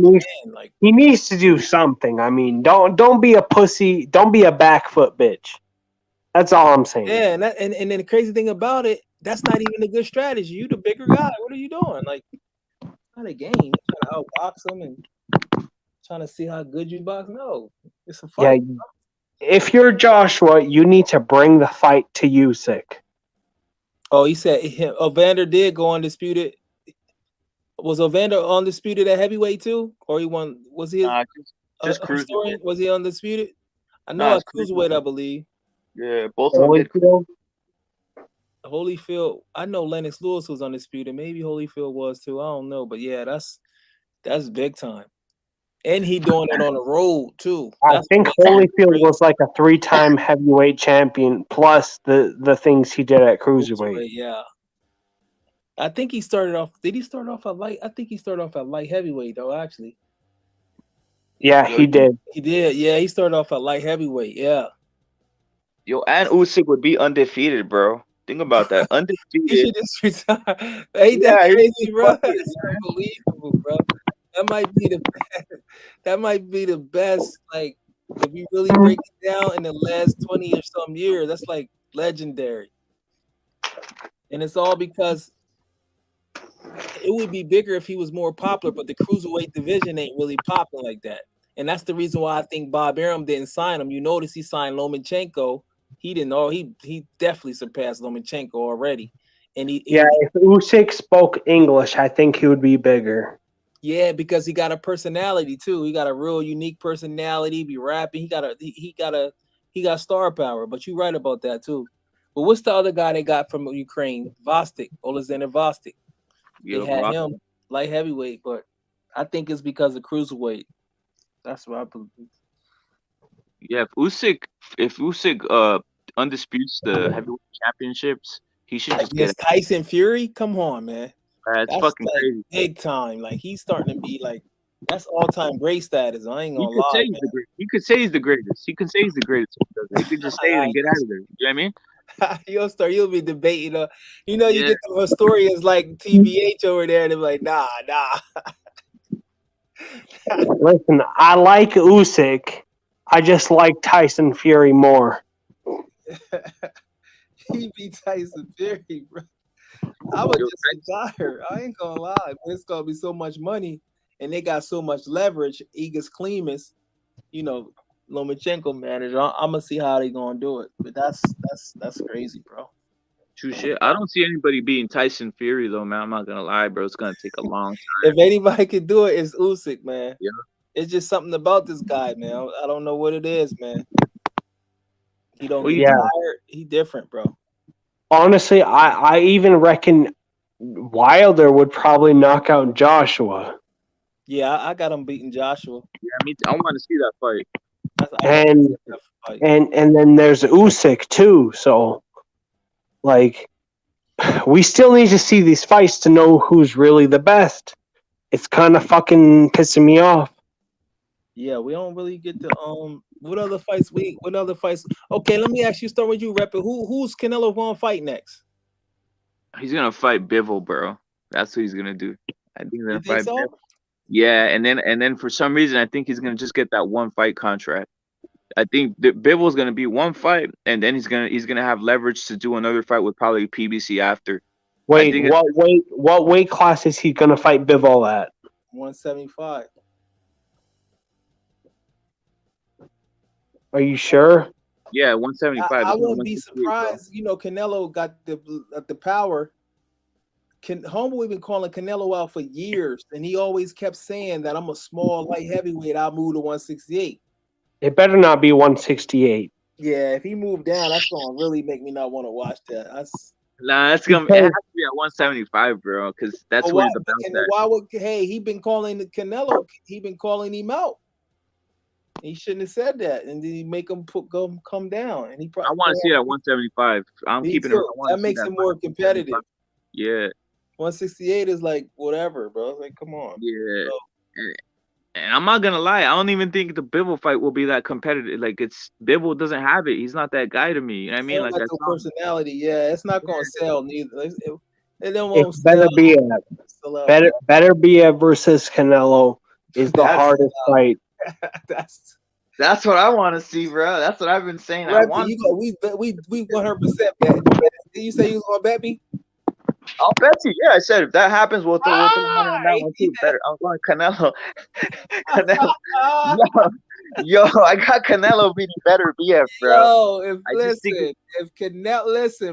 [SPEAKER 2] he needs to do something. I mean, don't be a pussy. Don't be a back foot bitch. That's all I'm saying.
[SPEAKER 6] Yeah, and then the crazy thing about it, that's not even a good strategy. You the bigger guy. What are you doing? Like, not a game. You're trying to outbox him and trying to see how good you box. No, it's a fight.
[SPEAKER 2] Yeah, if you're Joshua, you need to bring the fight to Usyk.
[SPEAKER 6] Oh, he said Evander did go undisputed. Was Evander undisputed at heavyweight too, or he won? Was he
[SPEAKER 5] just cruiserweight?
[SPEAKER 6] Was he undisputed? I know at cruiserweight, I believe.
[SPEAKER 5] Yeah, both of them.
[SPEAKER 6] Holyfield, I know Lennox Lewis was undisputed. Maybe Holyfield was too. I don't know, but yeah, that's big time. And he doing it on the road too.
[SPEAKER 2] I think Holyfield was like a 3-time heavyweight champion, plus the things he did at cruiserweight.
[SPEAKER 6] Yeah, I think he started off. Did he start off at light? I think he started off at light heavyweight though. Actually,
[SPEAKER 2] yeah, he did.
[SPEAKER 6] He did. Yeah, he started off at light heavyweight. Yeah.
[SPEAKER 5] Yo, and Usyk would be undefeated, bro. Think about that. Undefeated.
[SPEAKER 6] He should just retire. Ain't that crazy, bro? It's unbelievable, bro. That might be the best. Like, if you really break it down in the last 20 or some years, that's like legendary. And it's all because it would be bigger if he was more popular, but the cruiserweight division ain't really popular like that. And that's the reason why I think Bob Arum didn't sign him. You notice he signed Lomachenko. He didn't know he definitely surpassed Lomachenko already. And if
[SPEAKER 2] Usyk spoke English, I think he would be bigger.
[SPEAKER 6] Yeah, because he got a personality too. He got a real unique personality. Be rapping. He got star power. But you're right about that too. But what's the other guy they got from Ukraine? Vostok, Alexander Vostok. They
[SPEAKER 5] Yeah,
[SPEAKER 6] had him light heavyweight, but I think it's because of cruiserweight. That's what I believe.
[SPEAKER 5] yeah. If Usyk undisputes the heavyweight championships, he should just get
[SPEAKER 6] Against Tyson Fury? Come on, man.
[SPEAKER 5] That's fucking
[SPEAKER 6] like
[SPEAKER 5] crazy.
[SPEAKER 6] big time. Like he's starting to be like that's all time great status. I ain't
[SPEAKER 5] He
[SPEAKER 6] gonna
[SPEAKER 5] could say
[SPEAKER 6] lie.
[SPEAKER 5] he's the greatest. He could say he's the greatest. He can say he's the greatest. He could just say it and get out of there. You know what I mean?
[SPEAKER 6] You'll be debating. You know, you
[SPEAKER 5] Yeah.
[SPEAKER 6] get the historians like TBH over there, and they're like, nah.
[SPEAKER 2] Listen, I like Usyk. I just like Tyson Fury more.
[SPEAKER 6] He beat Tyson Fury, bro. I was just tired. I ain't gonna lie. It's gonna be so much money, and they got so much leverage. Igor Klimas, you know, Lomachenko manager. I'm gonna see how they gonna do it, but that's crazy, bro.
[SPEAKER 5] True shit. I don't see anybody beating Tyson Fury though, man. I'm not gonna lie, bro. It's gonna take a long time.
[SPEAKER 6] If anybody could do it, it's Usyk, man.
[SPEAKER 5] Yeah.
[SPEAKER 6] It's just something about this guy, man. I don't know what it is, man. He don't get tired. He different, bro.
[SPEAKER 2] Honestly, I even reckon Wilder would probably knock out Joshua.
[SPEAKER 6] Yeah, I got him beating Joshua.
[SPEAKER 5] Yeah, I want to see that fight.
[SPEAKER 2] And then there's Usyk too. So, like, we still need to see these fights to know who's really the best. It's kind of fucking pissing me off.
[SPEAKER 6] Yeah, we don't really get to what other fights? Okay, let me ask you. Start with you, Rep. Who's Canelo gonna fight next?
[SPEAKER 5] He's gonna fight Bivol, bro. That's what he's gonna do. I think he's gonna fight
[SPEAKER 6] so?
[SPEAKER 5] Bivol. Yeah, and then for some reason I think he's gonna just get that one fight contract. I think Bivol's gonna be one fight, and then he's gonna have leverage to do another fight with probably PBC after.
[SPEAKER 2] Wait, what weight class is he gonna fight Bivol at?
[SPEAKER 6] 175.
[SPEAKER 2] Are you sure?
[SPEAKER 5] Yeah, 175.
[SPEAKER 6] I wouldn't be surprised. You know, Canelo got the power. Homeboy been calling Canelo out for years, and he always kept saying that I'm a small light heavyweight. I'll move to 168.
[SPEAKER 2] It better not be 168.
[SPEAKER 6] Yeah, if he moved down, that's gonna really make me not want to watch that.
[SPEAKER 5] It's gonna it has to be at 175, bro, because that's where the bounce at.
[SPEAKER 6] Why would he been calling the Canelo? He been calling him out. He shouldn't have said that, and then he make him come down. And he probably.
[SPEAKER 5] I want to see that 175. I'm keeping it.
[SPEAKER 6] That makes it more competitive.
[SPEAKER 5] Yeah.
[SPEAKER 6] 168 is like whatever, bro. Like, come on.
[SPEAKER 5] Yeah. And I'm not gonna lie, I don't even think the Bivol fight will be that competitive. Like, Bivol doesn't have it. He's not that guy to me. You know what I mean? Like,
[SPEAKER 6] that's personality. Yeah, it's not gonna sell neither.
[SPEAKER 2] It better be better be versus Canelo is the hardest fight.
[SPEAKER 5] That's what I want to see, bro. That's what I've been saying.
[SPEAKER 6] Right, we 100% bet. Did you say you was gonna bet me?
[SPEAKER 5] I'll bet you. Yeah, I said if that happens, we'll throw money on that one too. Better. I'm going Canelo. Canelo. Yo, I got Canelo beating better BF, bro.
[SPEAKER 6] Yo,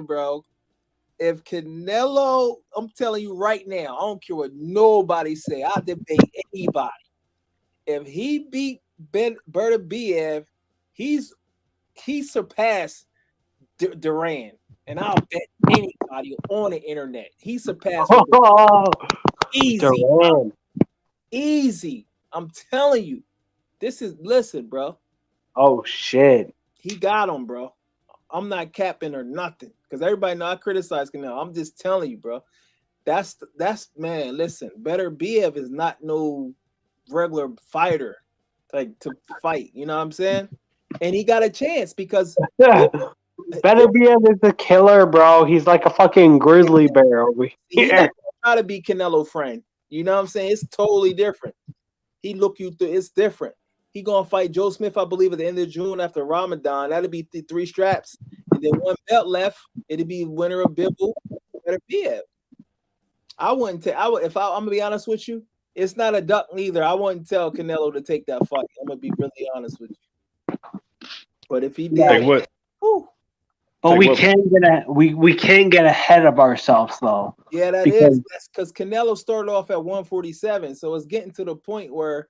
[SPEAKER 6] bro. If Canelo, I'm telling you right now, I don't care what nobody say. I'll debate anybody. If he beat Berta BF, he surpassed Duran. And I'll bet anybody on the internet. He surpassed easy. I'm telling you. Listen, bro.
[SPEAKER 2] Oh, shit.
[SPEAKER 6] He got him, bro. I'm not capping or nothing. Because everybody know I criticize Canelo. I'm just telling you, bro. That's man, listen. Better BF is not no regular fighter. Like, to fight. You know what I'm saying? And he got a chance because...
[SPEAKER 2] Better BF is a killer, bro. He's like a fucking grizzly bear over here.
[SPEAKER 6] He's not trying to be Canelo friend. You know what I'm saying? It's totally different. He look you through. It's different. He gonna fight Joe Smith, I believe, at the end of June after Ramadan. That'll be 3 straps, and then 1 belt left. It'll be winner of Bivol. Better BF. I wouldn't tell. I'm gonna be honest with you. It's not a duck neither. I wouldn't tell Canelo to take that fight. I'm gonna be really honest with you. But if he did,
[SPEAKER 7] like what?
[SPEAKER 6] Whew.
[SPEAKER 2] But we can't get ahead of ourselves though.
[SPEAKER 6] Yeah,
[SPEAKER 2] because
[SPEAKER 6] that's because Canelo started off at 147, so it's getting to the point where,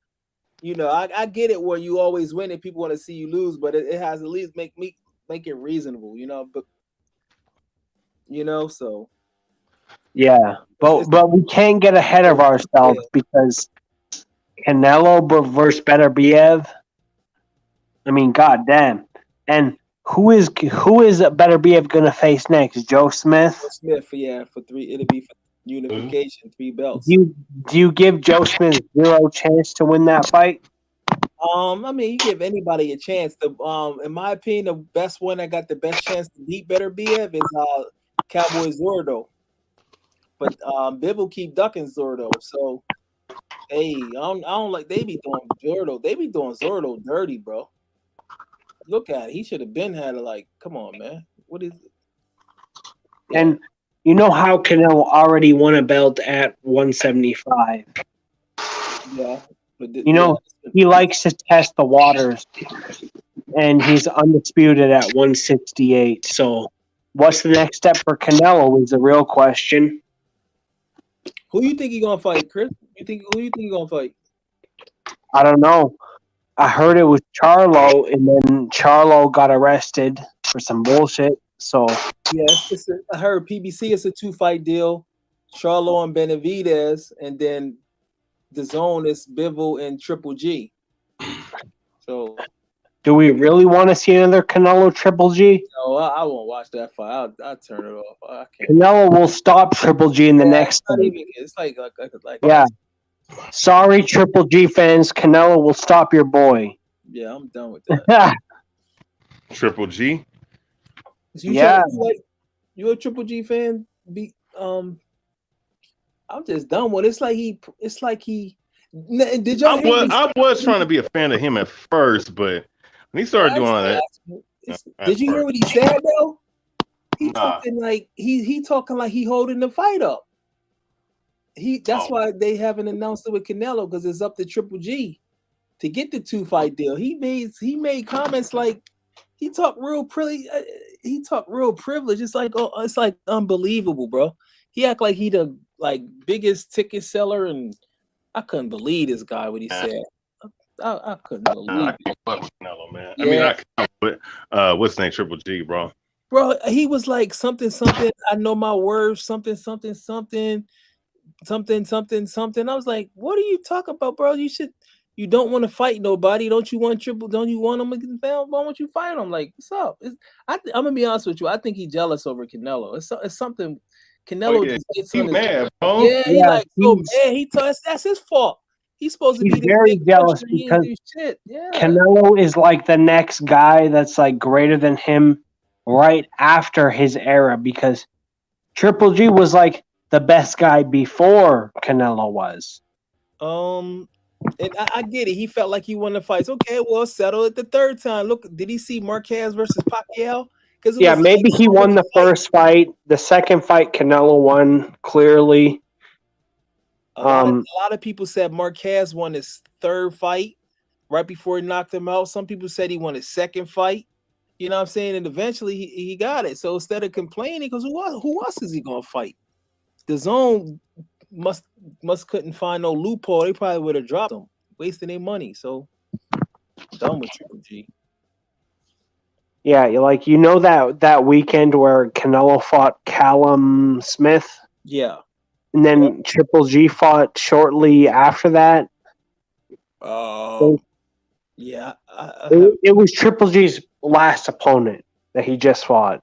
[SPEAKER 6] I get it where you always win and people want to see you lose, but it has at least make it reasonable, but so
[SPEAKER 2] yeah, but we can't get ahead of ourselves because Canelo versus Beterbiev. I mean, goddamn, and who is Beterbiev gonna face next? Joe Smith.
[SPEAKER 6] Smith, yeah, for 3, it'll be for unification, 3 belts.
[SPEAKER 2] Do you give Joe Smith 0 chance to win that fight?
[SPEAKER 6] I mean, you give anybody a chance. In my opinion, the best one that got the best chance to beat Beterbiev is Cowboy Zordo. But Biv will keep ducking Zordo. So, hey, I don't like they be doing Zordo. They be doing Zordo dirty, bro. Look at it. He should have been had it. Like, come on, man. What is it?
[SPEAKER 2] Yeah. And you know how Canelo already won a belt at 175.
[SPEAKER 6] Yeah. But
[SPEAKER 2] he likes to test the waters, and he's undisputed at 168. So, what's the next step for Canelo is the real question.
[SPEAKER 6] Who you think he gonna fight, Chris? Who you think he gonna fight?
[SPEAKER 2] I don't know. I heard it was Charlo, and then Charlo got arrested for some bullshit. So
[SPEAKER 6] yeah, I heard PBC is a 2-fight deal. Charlo and Benavidez, and then the zone is Bivol and Triple G. So,
[SPEAKER 2] do we really want to see another Canelo Triple G?
[SPEAKER 6] No, I won't watch that fight. I'll turn it off. I can't.
[SPEAKER 2] Canelo will stop Triple G in the next fight.
[SPEAKER 6] It's like
[SPEAKER 2] yeah. Sorry, Triple G fans. Canelo will stop your boy.
[SPEAKER 6] Yeah, I'm done with that.
[SPEAKER 7] Triple G.
[SPEAKER 2] Yeah.
[SPEAKER 6] You a Triple G fan? I'm just done with it. It's like he. Did y'all?
[SPEAKER 7] I was trying to be a fan of him at first, but when he started doing all that.
[SPEAKER 6] Did you hear what he said though? He talking like he talking like he holding the fight up. That's why they haven't announced it with Canelo, because it's up to Triple G to get the 2-fight deal. He made comments like he talked real privileged. It's like unbelievable, bro. He act like he the biggest ticket seller, and I couldn't believe this guy what he said. I couldn't believe it.
[SPEAKER 7] I can't fuck with Canelo, man.
[SPEAKER 6] Yeah.
[SPEAKER 7] I mean, I can't with what's his name, Triple G, bro.
[SPEAKER 6] Bro, he was like something. I know my words. Something. I was like, what are you talking about, bro? You don't want to fight nobody. Don't you want Triple? Don't you want him again? Why won't you fight him? Like, what's up? I'm gonna be honest with you. I think he's jealous over Canelo. It's something. Canelo just gets on his
[SPEAKER 7] mad, bro.
[SPEAKER 6] Yeah, he like so mad. That's his fault. He's supposed to be
[SPEAKER 2] very jealous because Canelo is like the next guy that's like greater than him right after his era, because Triple G was like the best guy before Canelo was.
[SPEAKER 6] And I get it. He felt like he won the fights. Okay, well, settle it the third time. Look, did he see Marquez versus Pacquiao?
[SPEAKER 2] Yeah, maybe he won the first fight. The second fight, Canelo won clearly.
[SPEAKER 6] A lot of people said Marquez won his third fight right before he knocked him out. Some people said he won his second fight. You know what I'm saying? And eventually he got it. So instead of complaining, because who else is he gonna fight? The zone must couldn't find no loophole. They probably would have dropped him, wasting their money. So done with Triple G.
[SPEAKER 2] Yeah, that weekend where Canelo fought Callum Smith.
[SPEAKER 6] Yeah.
[SPEAKER 2] And then Triple G fought shortly after that.
[SPEAKER 6] Yeah.
[SPEAKER 2] It was Triple G's last opponent that he just fought.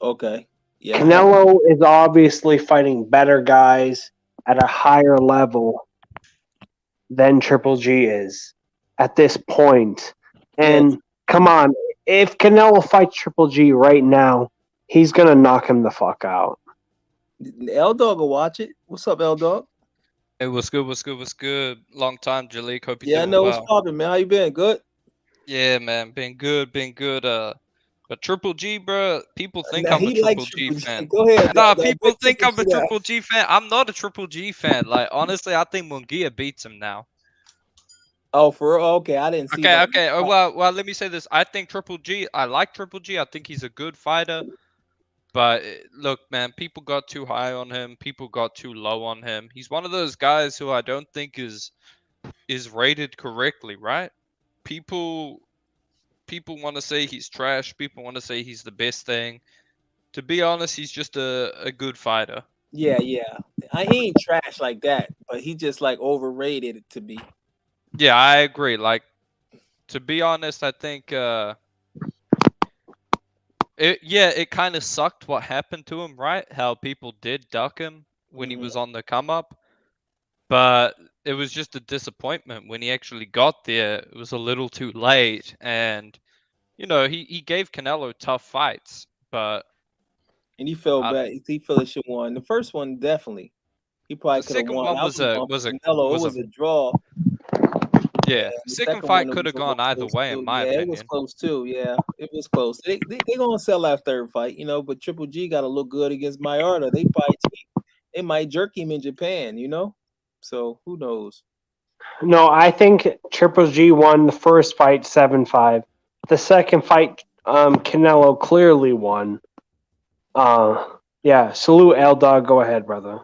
[SPEAKER 6] Okay. Yeah.
[SPEAKER 2] Canelo is obviously fighting better guys at a higher level than Triple G is at this point. And come on, if Canelo fights Triple G right now, he's going to knock him the fuck out.
[SPEAKER 6] L Dog will watch it. What's up, L Dog?
[SPEAKER 8] Hey, what's good? Long time, Jalik. Hope you're doing
[SPEAKER 6] well.
[SPEAKER 8] well.
[SPEAKER 6] What's poppin', man? How you been? Good?
[SPEAKER 8] Yeah, man. Been good. But Triple G, bro, people think I'm a Triple G fan.
[SPEAKER 6] Go ahead.
[SPEAKER 8] Nah, people think I'm a Triple G fan. I'm not a Triple G fan. Like, honestly, I think Mungia beats him now.
[SPEAKER 6] Oh, for real? Okay, I didn't see that.
[SPEAKER 8] Okay. Well, let me say this. I like Triple G. I think he's a good fighter. But look, man, people got too high on him. People got too low on him. He's one of those guys who I don't think is rated correctly, right? People want to say he's trash. People want to say he's the best thing. To be honest, he's just a good fighter.
[SPEAKER 6] Yeah. He ain't trash like that, but he just like overrated to be.
[SPEAKER 8] Yeah, I agree. Like, to be honest, I think it kind of sucked what happened to him, right? How people did duck him when he was on the come up. But it was just a disappointment when he actually got there. It was a little too late, and he gave Canelo tough fights, but
[SPEAKER 6] he felt bad. He felt he should have won. The first one definitely. He probably could have won.
[SPEAKER 8] One was
[SPEAKER 6] Canelo. It was a draw.
[SPEAKER 8] Yeah, the second fight could have gone either way, in my opinion.
[SPEAKER 6] It was close too. Yeah, it was close. They gonna sell that third fight, but Triple G got to look good against Mayarda. They might jerk him in Japan, So who knows?
[SPEAKER 2] No, I think Triple G won the first fight 7-5. The second fight, Canelo clearly won. Yeah, salute L Dog. Go ahead, brother.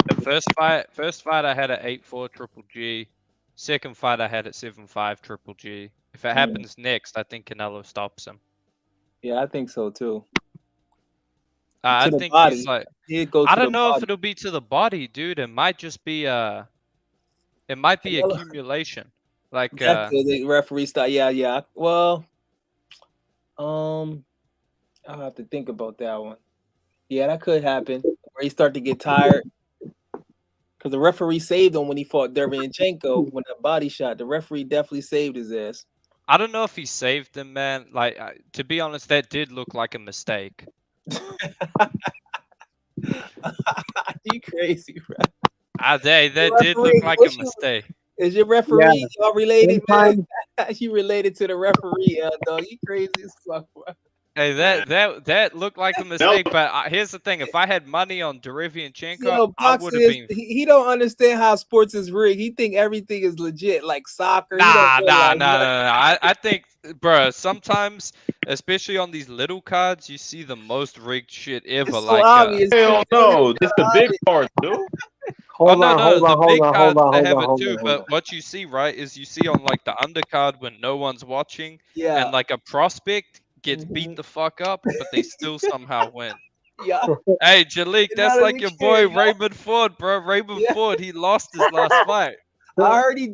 [SPEAKER 8] The first fight I had at 8-4 Triple G. Second fight I had at 7-5 Triple G. If it happens next, I think Canelo stops him.
[SPEAKER 6] Yeah, I think so too.
[SPEAKER 8] I think body. He's like. I don't know if it'll be to the body, dude. It might just be it might be accumulation. Like
[SPEAKER 6] the referee style. Yeah. Well, I'll have to think about that one. Yeah, that could happen. Where he start to get tired. Because the referee saved him when he fought Derevyanchenko when that body shot. The referee definitely saved his ass.
[SPEAKER 8] I don't know if he saved him, man. Like, to be honest, that did look like a mistake.
[SPEAKER 6] You crazy, bro.
[SPEAKER 8] That did look like a mistake.
[SPEAKER 6] Is your referee y'all related, man? You related to the referee, dog. You crazy as fuck, bro.
[SPEAKER 8] Hey, that looked like a mistake, but here's the thing: if I had money on Derevyanchenko, I would have been.
[SPEAKER 6] He don't understand how sports is rigged. He think everything is legit, like soccer.
[SPEAKER 8] Nah. I think, bro, sometimes, especially on these little cards, you see the most rigged shit ever.
[SPEAKER 6] It's so obvious.
[SPEAKER 7] Hell no, it's the big part, dude.
[SPEAKER 2] Hold on.
[SPEAKER 8] But what you see, right, is you see on like the undercard when no one's watching, and like a prospect gets beat the fuck up, but they still somehow win.
[SPEAKER 6] Yeah.
[SPEAKER 8] Hey, Jalik, that's like your boy Raymond Ford, bro. Raymond Ford, he lost his last fight.
[SPEAKER 6] I heard he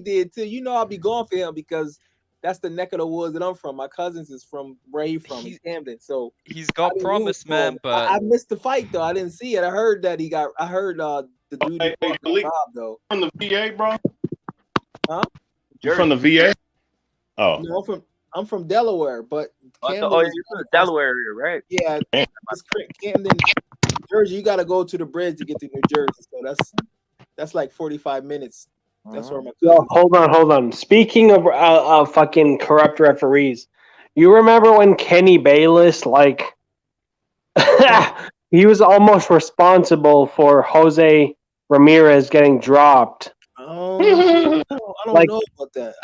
[SPEAKER 6] did too. I'll be going for him because that's the neck of the woods that I'm from. My cousins is from where he's from, Camden. So
[SPEAKER 8] he's got promise, man. But
[SPEAKER 6] I missed the fight though. I didn't see it. I heard that he got. I heard the dude
[SPEAKER 7] Jalik,
[SPEAKER 6] though.
[SPEAKER 7] From the VA, bro.
[SPEAKER 6] Huh?
[SPEAKER 7] You're from the VA? Oh.
[SPEAKER 6] No, I'm from Delaware, but
[SPEAKER 5] you're from the Delaware area, right?
[SPEAKER 6] Yeah, Camden, Jersey. You got to go to the bridge to get to New Jersey, so that's like 45 minutes. That's where my cousin.
[SPEAKER 2] Hold on. Speaking of fucking corrupt referees, you remember when Kenny Bayless he was almost responsible for Jose Ramirez getting dropped.
[SPEAKER 6] Oh, I don't know about that.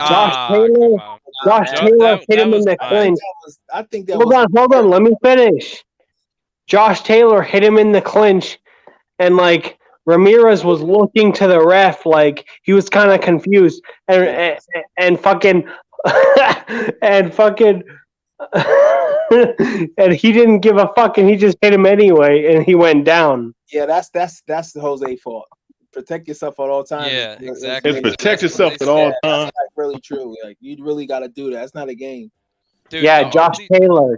[SPEAKER 2] Josh Taylor hit him in the clinch.
[SPEAKER 6] I think that
[SPEAKER 2] Hold on. Let me finish. Josh Taylor hit him in the clinch, and Ramirez was looking to the ref like he was kind of confused, and fucking and he didn't give a fuck, and he just hit him anyway, and he went down.
[SPEAKER 6] Yeah, that's the Jose fault. Protect yourself at all times.
[SPEAKER 8] Yeah, exactly.
[SPEAKER 7] It's protect yourself at all times.
[SPEAKER 6] That's really true. Like you really got to do that. It's not a game.
[SPEAKER 8] Dude,
[SPEAKER 2] yeah, Josh Taylor,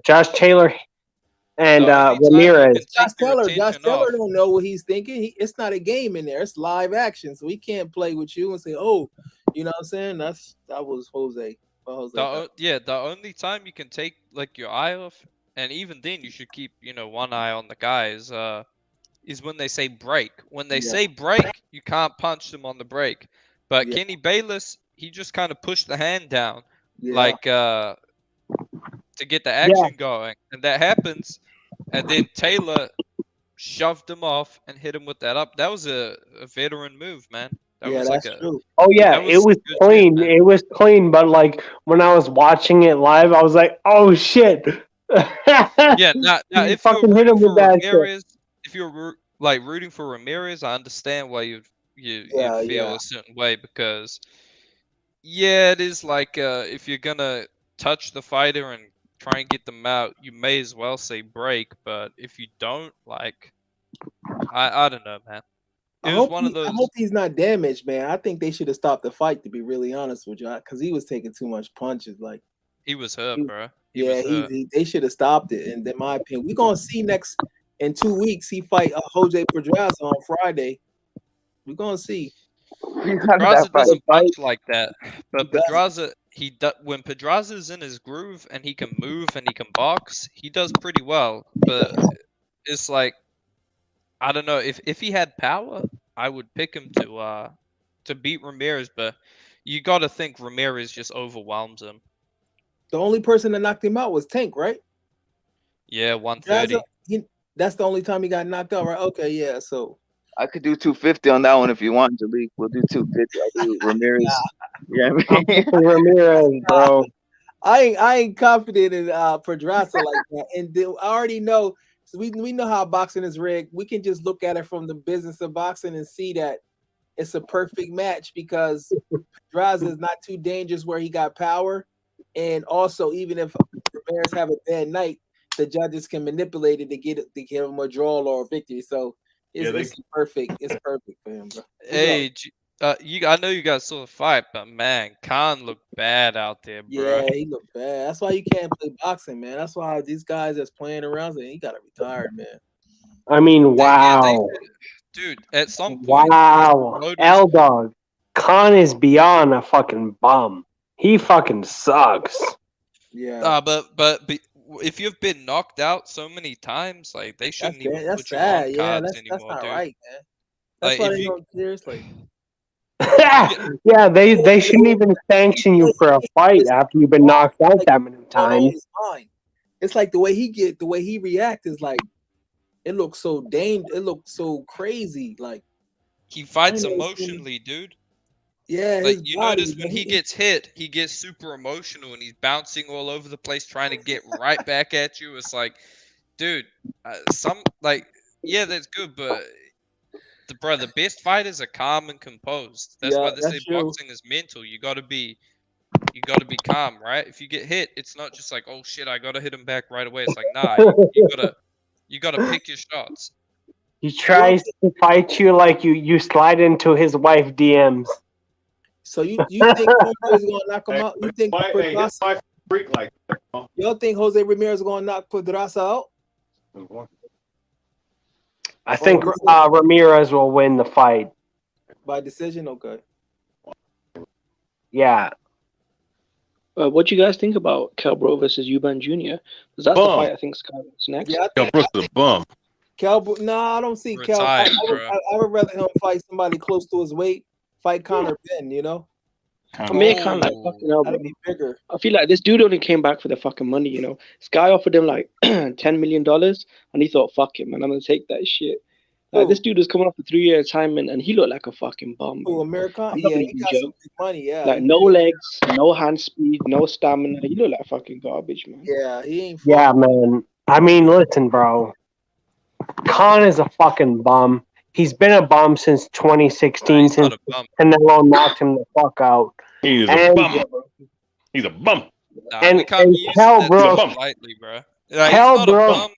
[SPEAKER 2] and Ramirez.
[SPEAKER 6] Josh Taylor don't know what he's thinking. It's not a game in there. It's live action, so he can't play with you and say, "Oh, you know what I'm saying?" That was Jose.
[SPEAKER 8] The only time you can take your eye off, and even then you should keep one eye on the guys. Is when they say break. When they say break, you can't punch them on the break. But Kenny Bayless, he just kind of pushed the hand down, to get the action going, and that happens. And then Taylor shoved him off and hit him with that up. That was a veteran move, man.
[SPEAKER 2] That's true. Oh yeah, it was clean. It was clean, but when I was watching it live, I was like, "Oh shit!"
[SPEAKER 8] Yeah, now
[SPEAKER 2] You
[SPEAKER 8] if you're
[SPEAKER 2] fucking hit him
[SPEAKER 8] rooting
[SPEAKER 2] with
[SPEAKER 8] for
[SPEAKER 2] that shit.
[SPEAKER 8] Ramirez, if you're like rooting for Ramirez, I understand why you
[SPEAKER 6] Yeah,
[SPEAKER 8] feel
[SPEAKER 6] yeah.
[SPEAKER 8] a certain way because yeah, it is like if you're gonna touch the fighter and try and get them out, you may as well say break. But if you don't, like, I don't know, man. It was one of
[SPEAKER 6] I
[SPEAKER 8] those.
[SPEAKER 6] hope he's not damaged, man. I think they should have stopped the fight, to be really honest with you, because he was taking too much punches. Like,
[SPEAKER 8] He was hurt,
[SPEAKER 6] he-
[SPEAKER 8] bro. He
[SPEAKER 6] yeah,
[SPEAKER 8] was hurt.
[SPEAKER 6] they should have stopped it. And in my opinion, we're gonna see next in 2 weeks. He fight Jose Pedraza on Friday. We're gonna see.
[SPEAKER 8] Pedraza doesn't punch like that, but
[SPEAKER 6] He doesn't.
[SPEAKER 8] Pedraza when Pedraza's in his groove and he can move and he can box, he does pretty well. But it's like I don't know if he had power, I would pick him to beat Ramirez. But you got to think Ramirez just overwhelms him.
[SPEAKER 6] The only person that knocked him out was Tank, right?
[SPEAKER 8] Yeah, 130.
[SPEAKER 6] That's the only time he got knocked out, right? Okay, yeah. So
[SPEAKER 5] I could do 250 on that one if you want, Jalik. We'll do 250. I'll do Ramirez. Yeah,
[SPEAKER 2] I'm picking Ramirez, bro.
[SPEAKER 6] I ain't confident in Pedraza like that. And I already know. So we know how boxing is rigged. We can just look at it from the business of boxing and see that it's a perfect match because Pedraza is not too dangerous where he got power, and also even if Ramirez have a bad night, the judges can manipulate it to give him a draw or a victory. So it's perfect. It's perfect for him, bro.
[SPEAKER 8] Hey, I know you guys saw the fight, but man, Khan looked bad out there, bro.
[SPEAKER 6] Yeah, he looked bad. That's why you can't play boxing, man. That's why these guys that's playing around, he got to retire, man.
[SPEAKER 2] I mean, wow.
[SPEAKER 8] Dude, at some point,
[SPEAKER 2] wow. L-Dog. Khan is beyond a fucking bum. He fucking sucks.
[SPEAKER 6] Yeah.
[SPEAKER 8] But if you've been knocked out so many times, like they shouldn't even put you on cards anymore,
[SPEAKER 6] that's not
[SPEAKER 8] dude.
[SPEAKER 6] right, man. That's why they don't seriously.
[SPEAKER 2] Yeah, they shouldn't even sanction you for a fight after you've been knocked out that many times.
[SPEAKER 6] It's like the way he reacts is like it looks so it looks so crazy. Like
[SPEAKER 8] he fights emotionally, dude.
[SPEAKER 6] Yeah,
[SPEAKER 8] like you notice when he gets hit, he gets super emotional and he's bouncing all over the place trying to get right back at you. It's like, dude, yeah, that's good, but the best fighters are calm and composed. That's why they say boxing is mental. You gotta be calm, right? If you get hit, it's not just like, oh shit, I gotta hit him back right away. It's like, nah, you gotta pick your shots.
[SPEAKER 2] He tries to fight you like you slide into his wife DMs.
[SPEAKER 6] So you think Ramirez is gonna knock him out? You think Pedraza? You don't think Jose Ramirez is gonna knock Pedraza out?
[SPEAKER 2] I think Ramirez will win the fight
[SPEAKER 6] by decision. Okay.
[SPEAKER 2] Yeah.
[SPEAKER 4] What do you guys think about Kelbro versus Eubank Jr.? Because that's the fight I think is coming next.
[SPEAKER 6] Yeah,
[SPEAKER 7] Kelbro's a bum.
[SPEAKER 6] I don't see Kel. I would rather him fight somebody close to his weight. Fight Conor Ben, you know.
[SPEAKER 4] I mean, kind of like fucking hell, bro.
[SPEAKER 6] Be bigger.
[SPEAKER 4] I feel like this dude only came back for the fucking money, you know. This guy offered him like $10 million, and he thought, "Fuck it, man, I'm gonna take that shit." Like, this dude was coming off a 3-year retirement, and he looked like a fucking bum.
[SPEAKER 6] Oh, American, yeah, he got some big money, yeah.
[SPEAKER 4] Like no legs, no hand speed, no stamina. He looked like fucking garbage, man.
[SPEAKER 6] Yeah, he ain't.
[SPEAKER 2] Yeah, man. I mean, listen, bro. Khan is a fucking bum. He's been a bum since 2016, since Canelo knocked him the fuck out.
[SPEAKER 7] He's a bum. He's a bum.
[SPEAKER 8] Nah,
[SPEAKER 2] and Kell Brook. Kell Brook.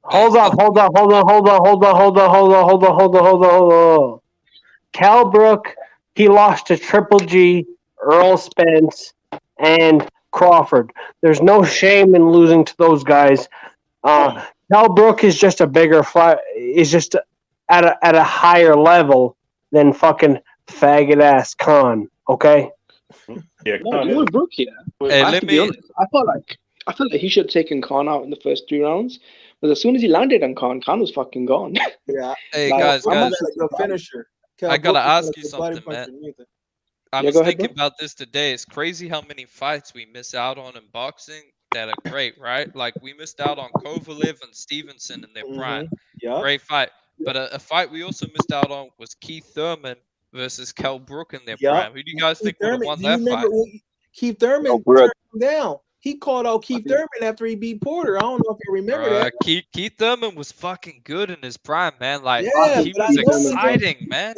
[SPEAKER 2] Hold on. Kell Brook, he lost to Triple G, Earl Spence, and Crawford. There's no shame in losing to those guys. Kell Brook is just a bigger fight. Is just at a higher level than fucking faggot ass Khan. Okay.
[SPEAKER 7] Yeah,
[SPEAKER 4] no, Brook here.
[SPEAKER 8] Hey,
[SPEAKER 4] I felt like he should have taken Khan out in the first 3 rounds. But as soon as he landed on Khan was fucking gone.
[SPEAKER 6] Yeah.
[SPEAKER 8] Hey, guys.
[SPEAKER 6] Finisher.
[SPEAKER 8] I gotta ask you something, man. I was thinking about this today. It's crazy how many fights we miss out on in boxing that are great, right? Like we missed out on Kovalev and Stevenson in their prime.
[SPEAKER 6] Yeah.
[SPEAKER 8] Great fight. But a fight we also missed out on was Keith Thurman versus Kell Brook in their prime. Who do you guys think would have won that fight?
[SPEAKER 6] Keith Thurman turned him down. he called out Keith Thurman after he beat Porter. I don't know if you remember that.
[SPEAKER 8] Keith Thurman was fucking good in his prime, man. Like
[SPEAKER 6] Yeah,
[SPEAKER 8] he
[SPEAKER 6] but
[SPEAKER 8] was exciting, man.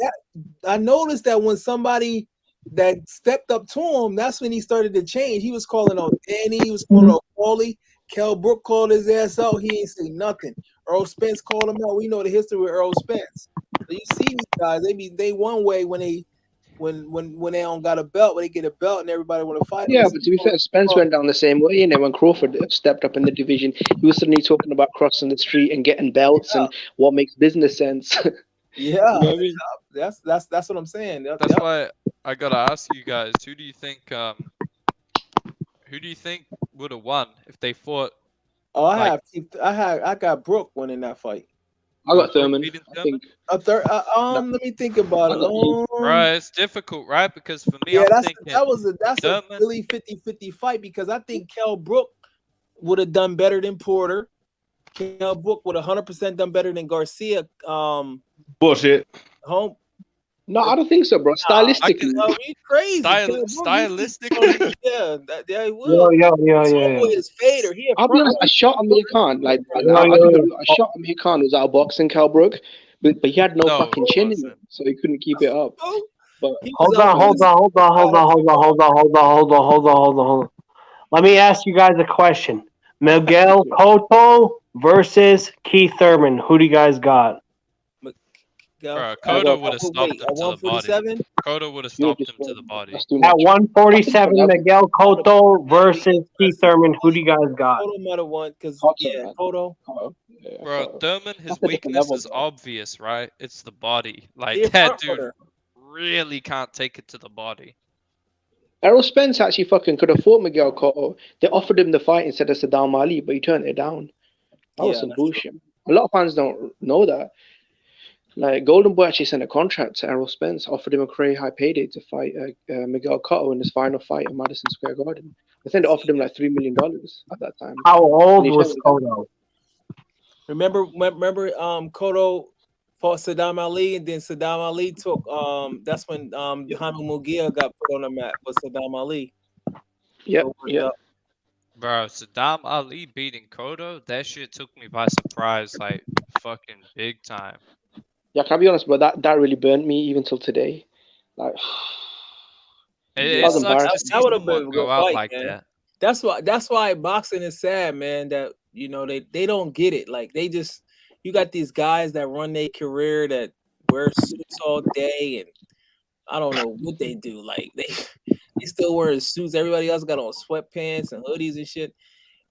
[SPEAKER 6] I noticed that when somebody that stepped up to him, that's when he started to change. He was calling out Danny, he was calling out Paulie. Kell Brook called his ass out. He ain't say nothing. Earl Spence called him out. We know the history with Earl Spence. So you see these guys, they one way when they don't got a belt, when they get a belt and everybody want to fight.
[SPEAKER 4] Yeah, but to be fair, Spence went down the same way, and then when Crawford stepped up in the division, he was suddenly talking about crossing the street and getting belts and what makes business sense.
[SPEAKER 6] Yeah,
[SPEAKER 4] You know what I mean?
[SPEAKER 6] that's what I'm saying.
[SPEAKER 8] That's why I gotta ask you guys, who do you think would have won if they fought?
[SPEAKER 6] Oh, I got Brook winning that fight.
[SPEAKER 4] I got Thurman. I think.
[SPEAKER 6] Let me think about it.
[SPEAKER 8] Right, it's difficult, right? Because for me,
[SPEAKER 6] yeah,
[SPEAKER 8] I'm thinking
[SPEAKER 6] that's a really 50-50 fight because I think Kell Brook would have done better than Porter. Kell Brook would 100% done better than Garcia.
[SPEAKER 7] Bullshit.
[SPEAKER 6] No,
[SPEAKER 4] I don't think so, bro. Stylistically,
[SPEAKER 6] he's crazy.
[SPEAKER 8] Stylistically,
[SPEAKER 6] yeah, he will.
[SPEAKER 2] Yeah.
[SPEAKER 6] His fader.
[SPEAKER 4] I'll be honest. I shot Amir Khan. Like, I shot Amir Khan. Was outboxing Kell Brook, but he had no fucking chin in him, so he couldn't keep it up. But
[SPEAKER 2] Hold on. Let me ask you guys a question. Miguel Cotto versus Keith Thurman. Who do you guys got?
[SPEAKER 8] Cotto would have stopped him to the body. Cotto would have stopped him to the body.
[SPEAKER 2] At 147, Miguel Cotto versus Keith Thurman. Who do you guys got?
[SPEAKER 6] Cotto might have won because Cotto.
[SPEAKER 8] Bro, Thurman, his weakness is obvious, right? It's the body. Like that dude really can't take it to the body.
[SPEAKER 4] Errol Spence actually fucking could have fought Miguel Cotto. They offered him the fight instead of Saddam Ali, but he turned it down. That was some bullshit. True. A lot of fans don't know that. Like, Golden Boy actually sent a contract to Errol Spence, offered him a very high payday to fight Miguel Cotto in his final fight in Madison Square Garden. I think they offered him like $3 million at that time.
[SPEAKER 2] How old was Cotto?
[SPEAKER 6] Remember, Cotto fought Saddam Ali, and then Saddam Ali took. That's when Jaime Mungia got put on the map with Saddam Ali.
[SPEAKER 4] Yep.
[SPEAKER 8] Bro, Saddam Ali beating Cotto, that shit took me by surprise, like fucking big time.
[SPEAKER 4] Yeah, can I be honest, bro? That really burnt me even till today. Like,
[SPEAKER 8] it sucks to see someone go out like
[SPEAKER 6] that. That's why boxing is sad, man. That they don't get it. Like you got these guys that run their career that wear suits all day, and I don't know what they do. Like they still wearing suits. Everybody else got on sweatpants and hoodies and shit,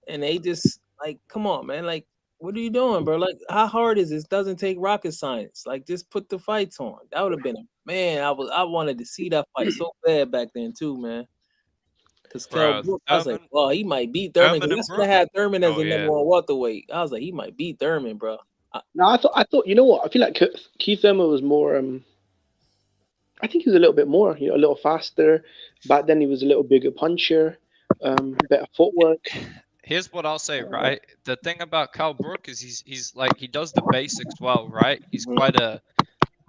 [SPEAKER 6] and they just like, come on, man. Like, what are you doing, bro? Like, how hard is this? Doesn't take rocket science. Like, just put the fights on. That would have been I wanted to see that fight so bad back then too, man. Because I was like, well, he might beat Thurman. That's when I had Thurman as the number one welterweight. I was like, he might beat Thurman, bro.
[SPEAKER 4] No, I thought. You know what? I feel like Keith Thurman was more. I think he was a little bit more. A little faster. Back then, he was a little bigger puncher. Better footwork.
[SPEAKER 8] Here's what I'll say, right? The thing about Kell Brook is he's like, he does the basics well, right? He's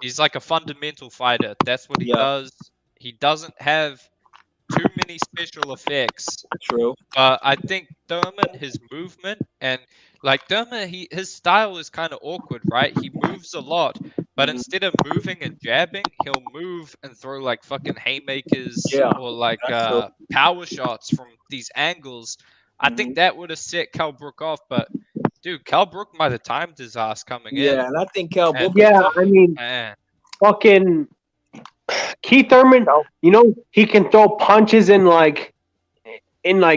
[SPEAKER 8] he's like a fundamental fighter. That's what he does. He doesn't have too many special effects.
[SPEAKER 6] True.
[SPEAKER 8] But I think Thurman, his movement, and like Thurman, his style is kind of awkward, right? He moves a lot, but instead of moving and jabbing, he'll move and throw like fucking haymakers or like power shots from these angles. I think that would have set Kell Brook off, but dude, Kell Brook might have timed his ass coming in.
[SPEAKER 6] Yeah, and I think Kell Brook.
[SPEAKER 2] Yeah, I mean, fucking Keith Thurman. He can throw punches in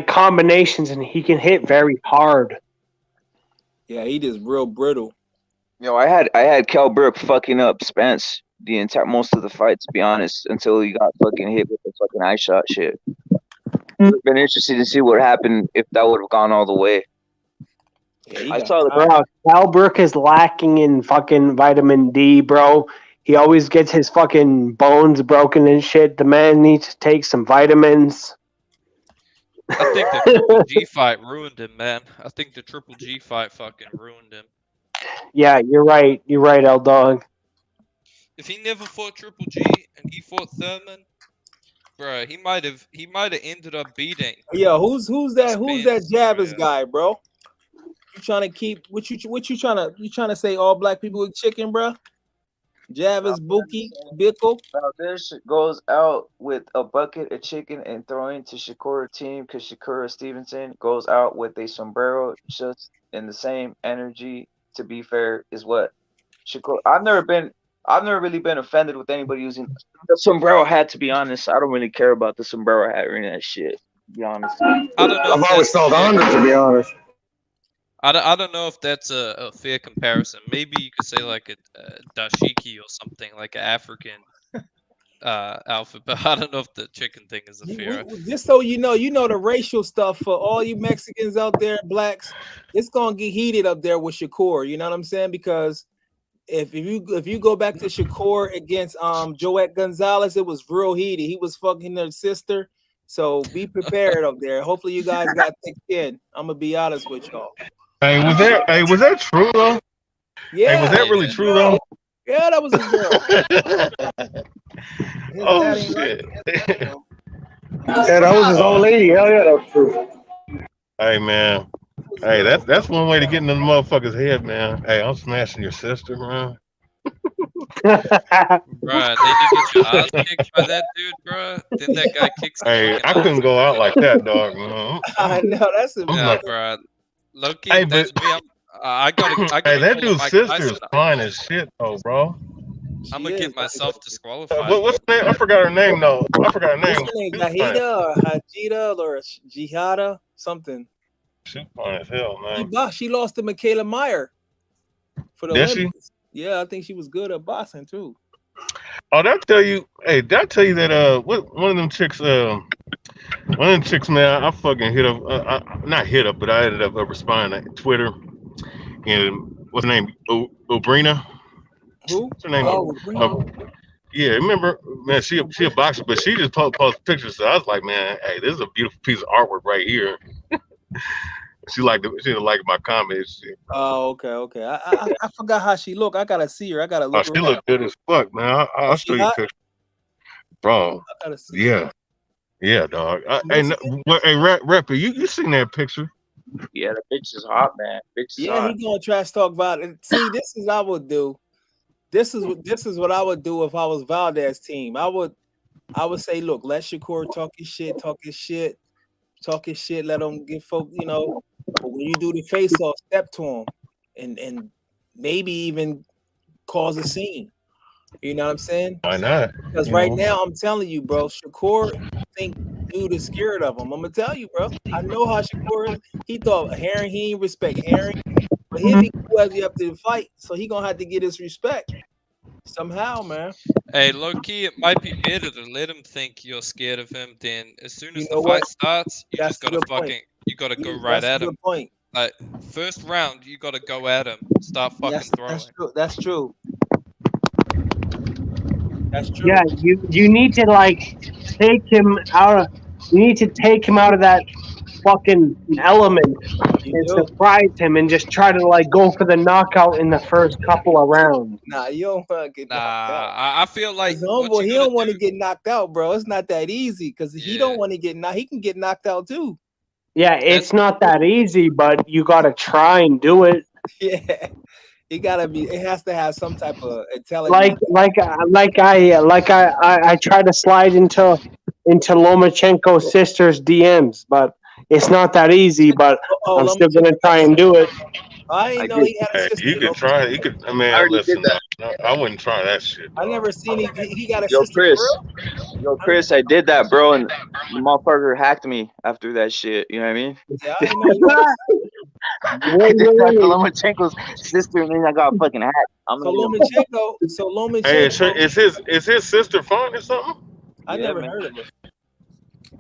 [SPEAKER 2] combinations, and he can hit very hard.
[SPEAKER 6] Yeah, he just real brittle.
[SPEAKER 5] I had Kell Brook fucking up Spence most of the fight, to be honest, until he got fucking hit with the fucking eye shot shit. It's been interesting to see what happened if that would have gone all the way.
[SPEAKER 2] Yeah, I saw Kell Brook is lacking in fucking vitamin D, bro. He always gets his fucking bones broken and shit. The man needs to take some vitamins.
[SPEAKER 8] I think the Triple G fight ruined him, man. I think the Triple G fight fucking ruined him.
[SPEAKER 2] Yeah, you're right. You're right, L-Dog.
[SPEAKER 8] If he never fought Triple G and he fought Thurman, bro, he might have ended up beating.
[SPEAKER 6] Yeah, who's that
[SPEAKER 8] Spence,
[SPEAKER 6] Javis
[SPEAKER 8] yeah.
[SPEAKER 6] guy, bro? You trying to keep what you trying to say all black people with chicken, bro? Javis, Buki, Bickle.
[SPEAKER 5] Now this goes out with a bucket of chicken and throwing to Shakur team because Shakur Stevenson goes out with a sombrero just in the same energy. To be fair, is what Shakur. I've never really been offended with anybody using the sombrero hat. To be honest, I don't really care about the sombrero hat or any of that shit. To be honest,
[SPEAKER 8] I don't know.
[SPEAKER 3] I've always felt honored, to be honest.
[SPEAKER 8] I don't know if that's a fair comparison. Maybe you could say like a dashiki or something, like an African outfit, but I don't know if the chicken thing is a fair.
[SPEAKER 6] Just so you know the racial stuff for all you Mexicans out there, blacks. It's gonna get heated up there with Shakur. You know what I'm saying? Because if you go back to Shakur against Joette Gonzalez, it was real heated. He was fucking their sister. So be prepared up there. Hopefully you guys got thick skin. I'm gonna be honest with y'all.
[SPEAKER 7] Hey, was that true though?
[SPEAKER 6] Yeah.
[SPEAKER 7] Hey, was that really true though?
[SPEAKER 6] Yeah, that was his girl.
[SPEAKER 7] Oh shit.
[SPEAKER 3] Yeah, that was his old lady. Hell yeah, that was true.
[SPEAKER 7] Hey man. Hey, that's one way to get in the motherfucker's head, man. Hey, I'm smashing your sister, man.
[SPEAKER 8] Bruh, then you get your ass kicked by that dude, bruh. Then that guy kicks.
[SPEAKER 7] Hey, I couldn't go out like that, dog. Man.
[SPEAKER 6] I know that's a
[SPEAKER 8] bruh. Low-key,
[SPEAKER 7] Hey,
[SPEAKER 8] that's me. I gotta
[SPEAKER 7] Hey, that
[SPEAKER 8] pull
[SPEAKER 7] dude's
[SPEAKER 8] Mike
[SPEAKER 7] sister
[SPEAKER 8] Tyson
[SPEAKER 7] is
[SPEAKER 8] out.
[SPEAKER 7] fine as shit, though, bro.
[SPEAKER 8] I'm gonna get myself disqualified.
[SPEAKER 7] What's her name? I forgot her name, though. I forgot her name.
[SPEAKER 6] What's her name? Jahida or Hajida or Jihada? Something.
[SPEAKER 7] She's fine as hell, man.
[SPEAKER 6] She lost to Michaela Meyer for the
[SPEAKER 7] Did she?
[SPEAKER 6] Olympics. Yeah, I think she was good at boxing too.
[SPEAKER 7] Oh, did I tell you that one of them chicks, man, I fucking hit up, not hit up, but I ended up responding to Twitter. And what's her name? Obrina.
[SPEAKER 6] Who?
[SPEAKER 7] What's her name?
[SPEAKER 6] Oh,
[SPEAKER 7] yeah, remember, man, she a boxer, but she just posted pictures. So I was like, man, hey, this is a beautiful piece of artwork right here. She didn't like my comments.
[SPEAKER 6] Oh, okay. I forgot how she looked. I gotta see her. I gotta look.
[SPEAKER 7] Oh, she look good as fuck, man. I'll show you a picture, bro.
[SPEAKER 6] I gotta see
[SPEAKER 7] yeah, dog. Hey, rapper, you seen that picture?
[SPEAKER 5] Yeah, the bitch is hot, man. Bitch is hot.
[SPEAKER 6] He gonna trash talk about it. See, this is what I would do. This is what I would do if I was Valdez's team. I would say, look, let Shakur talk his shit. Let him get folk, you know. But when you do the face off, step to him, and maybe even cause a scene. You know what I'm saying?
[SPEAKER 7] Why not?
[SPEAKER 6] Because right now, I'm telling you, bro, Shakur think dude is scared of him. I'm gonna tell you, bro. I know how Shakur is. He thought Herring, he ain't respect Herring, but he'll be cool as you have to fight, so he gonna have to get his respect somehow, man.
[SPEAKER 8] Hey, low key, it might be better to let him think you're scared of him. Then, as soon as the fight starts, you just gotta go right at him.
[SPEAKER 6] Point.
[SPEAKER 8] Like first round, you gotta go at him. Start fucking throwing.
[SPEAKER 6] That's true.
[SPEAKER 2] Yeah, you need to take him out of. You need to take him out of that fucking element and surprise him and just try to go for the knockout in the first couple of rounds.
[SPEAKER 6] Nah, you don't want to get knocked out.
[SPEAKER 8] I feel like
[SPEAKER 6] he don't want to get knocked out, bro. It's not that easy because he don't want to get knocked. He can get knocked out too.
[SPEAKER 2] Yeah, it's not that easy, but you got to try and do it.
[SPEAKER 6] Yeah. It has to have some type of intelligence.
[SPEAKER 2] I try to slide into Lomachenko's sister's DMs, but it's not that easy. But I'm still gonna try and do it.
[SPEAKER 6] I didn't know he had a sister.
[SPEAKER 7] You could try it. You could. I mean, listen, I wouldn't try that shit.
[SPEAKER 6] I never seen he got a sister.
[SPEAKER 5] Chris, I did that, bro, and the motherfucker hacked me after that shit. You know what I mean?
[SPEAKER 6] Yeah, I didn't know.
[SPEAKER 5] I did that to Lomachenko's sister, and then I got fucking hacked.
[SPEAKER 6] Lomachenko.
[SPEAKER 7] Hey, is his sister fine or something?
[SPEAKER 6] I never heard of it.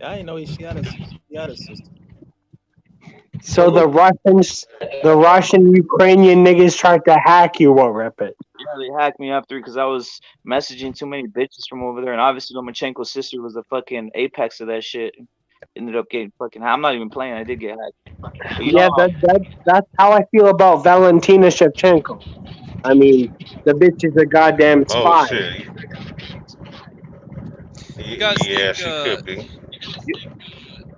[SPEAKER 6] I didn't know she had a sister.
[SPEAKER 2] So the Russian Ukrainian niggas tried to hack you, what, rep it?
[SPEAKER 5] Yeah, they hacked me after because I was messaging too many bitches from over there, and obviously Lomachenko's sister was the fucking apex of that shit. Ended up getting fucking hacked. I'm not even playing. I did get hacked.
[SPEAKER 2] Yeah, that's how I feel about Valentina Shevchenko. I mean, the bitch is a goddamn spy.
[SPEAKER 7] Oh shit.
[SPEAKER 8] You guys
[SPEAKER 7] Yeah,
[SPEAKER 8] think
[SPEAKER 7] she could be.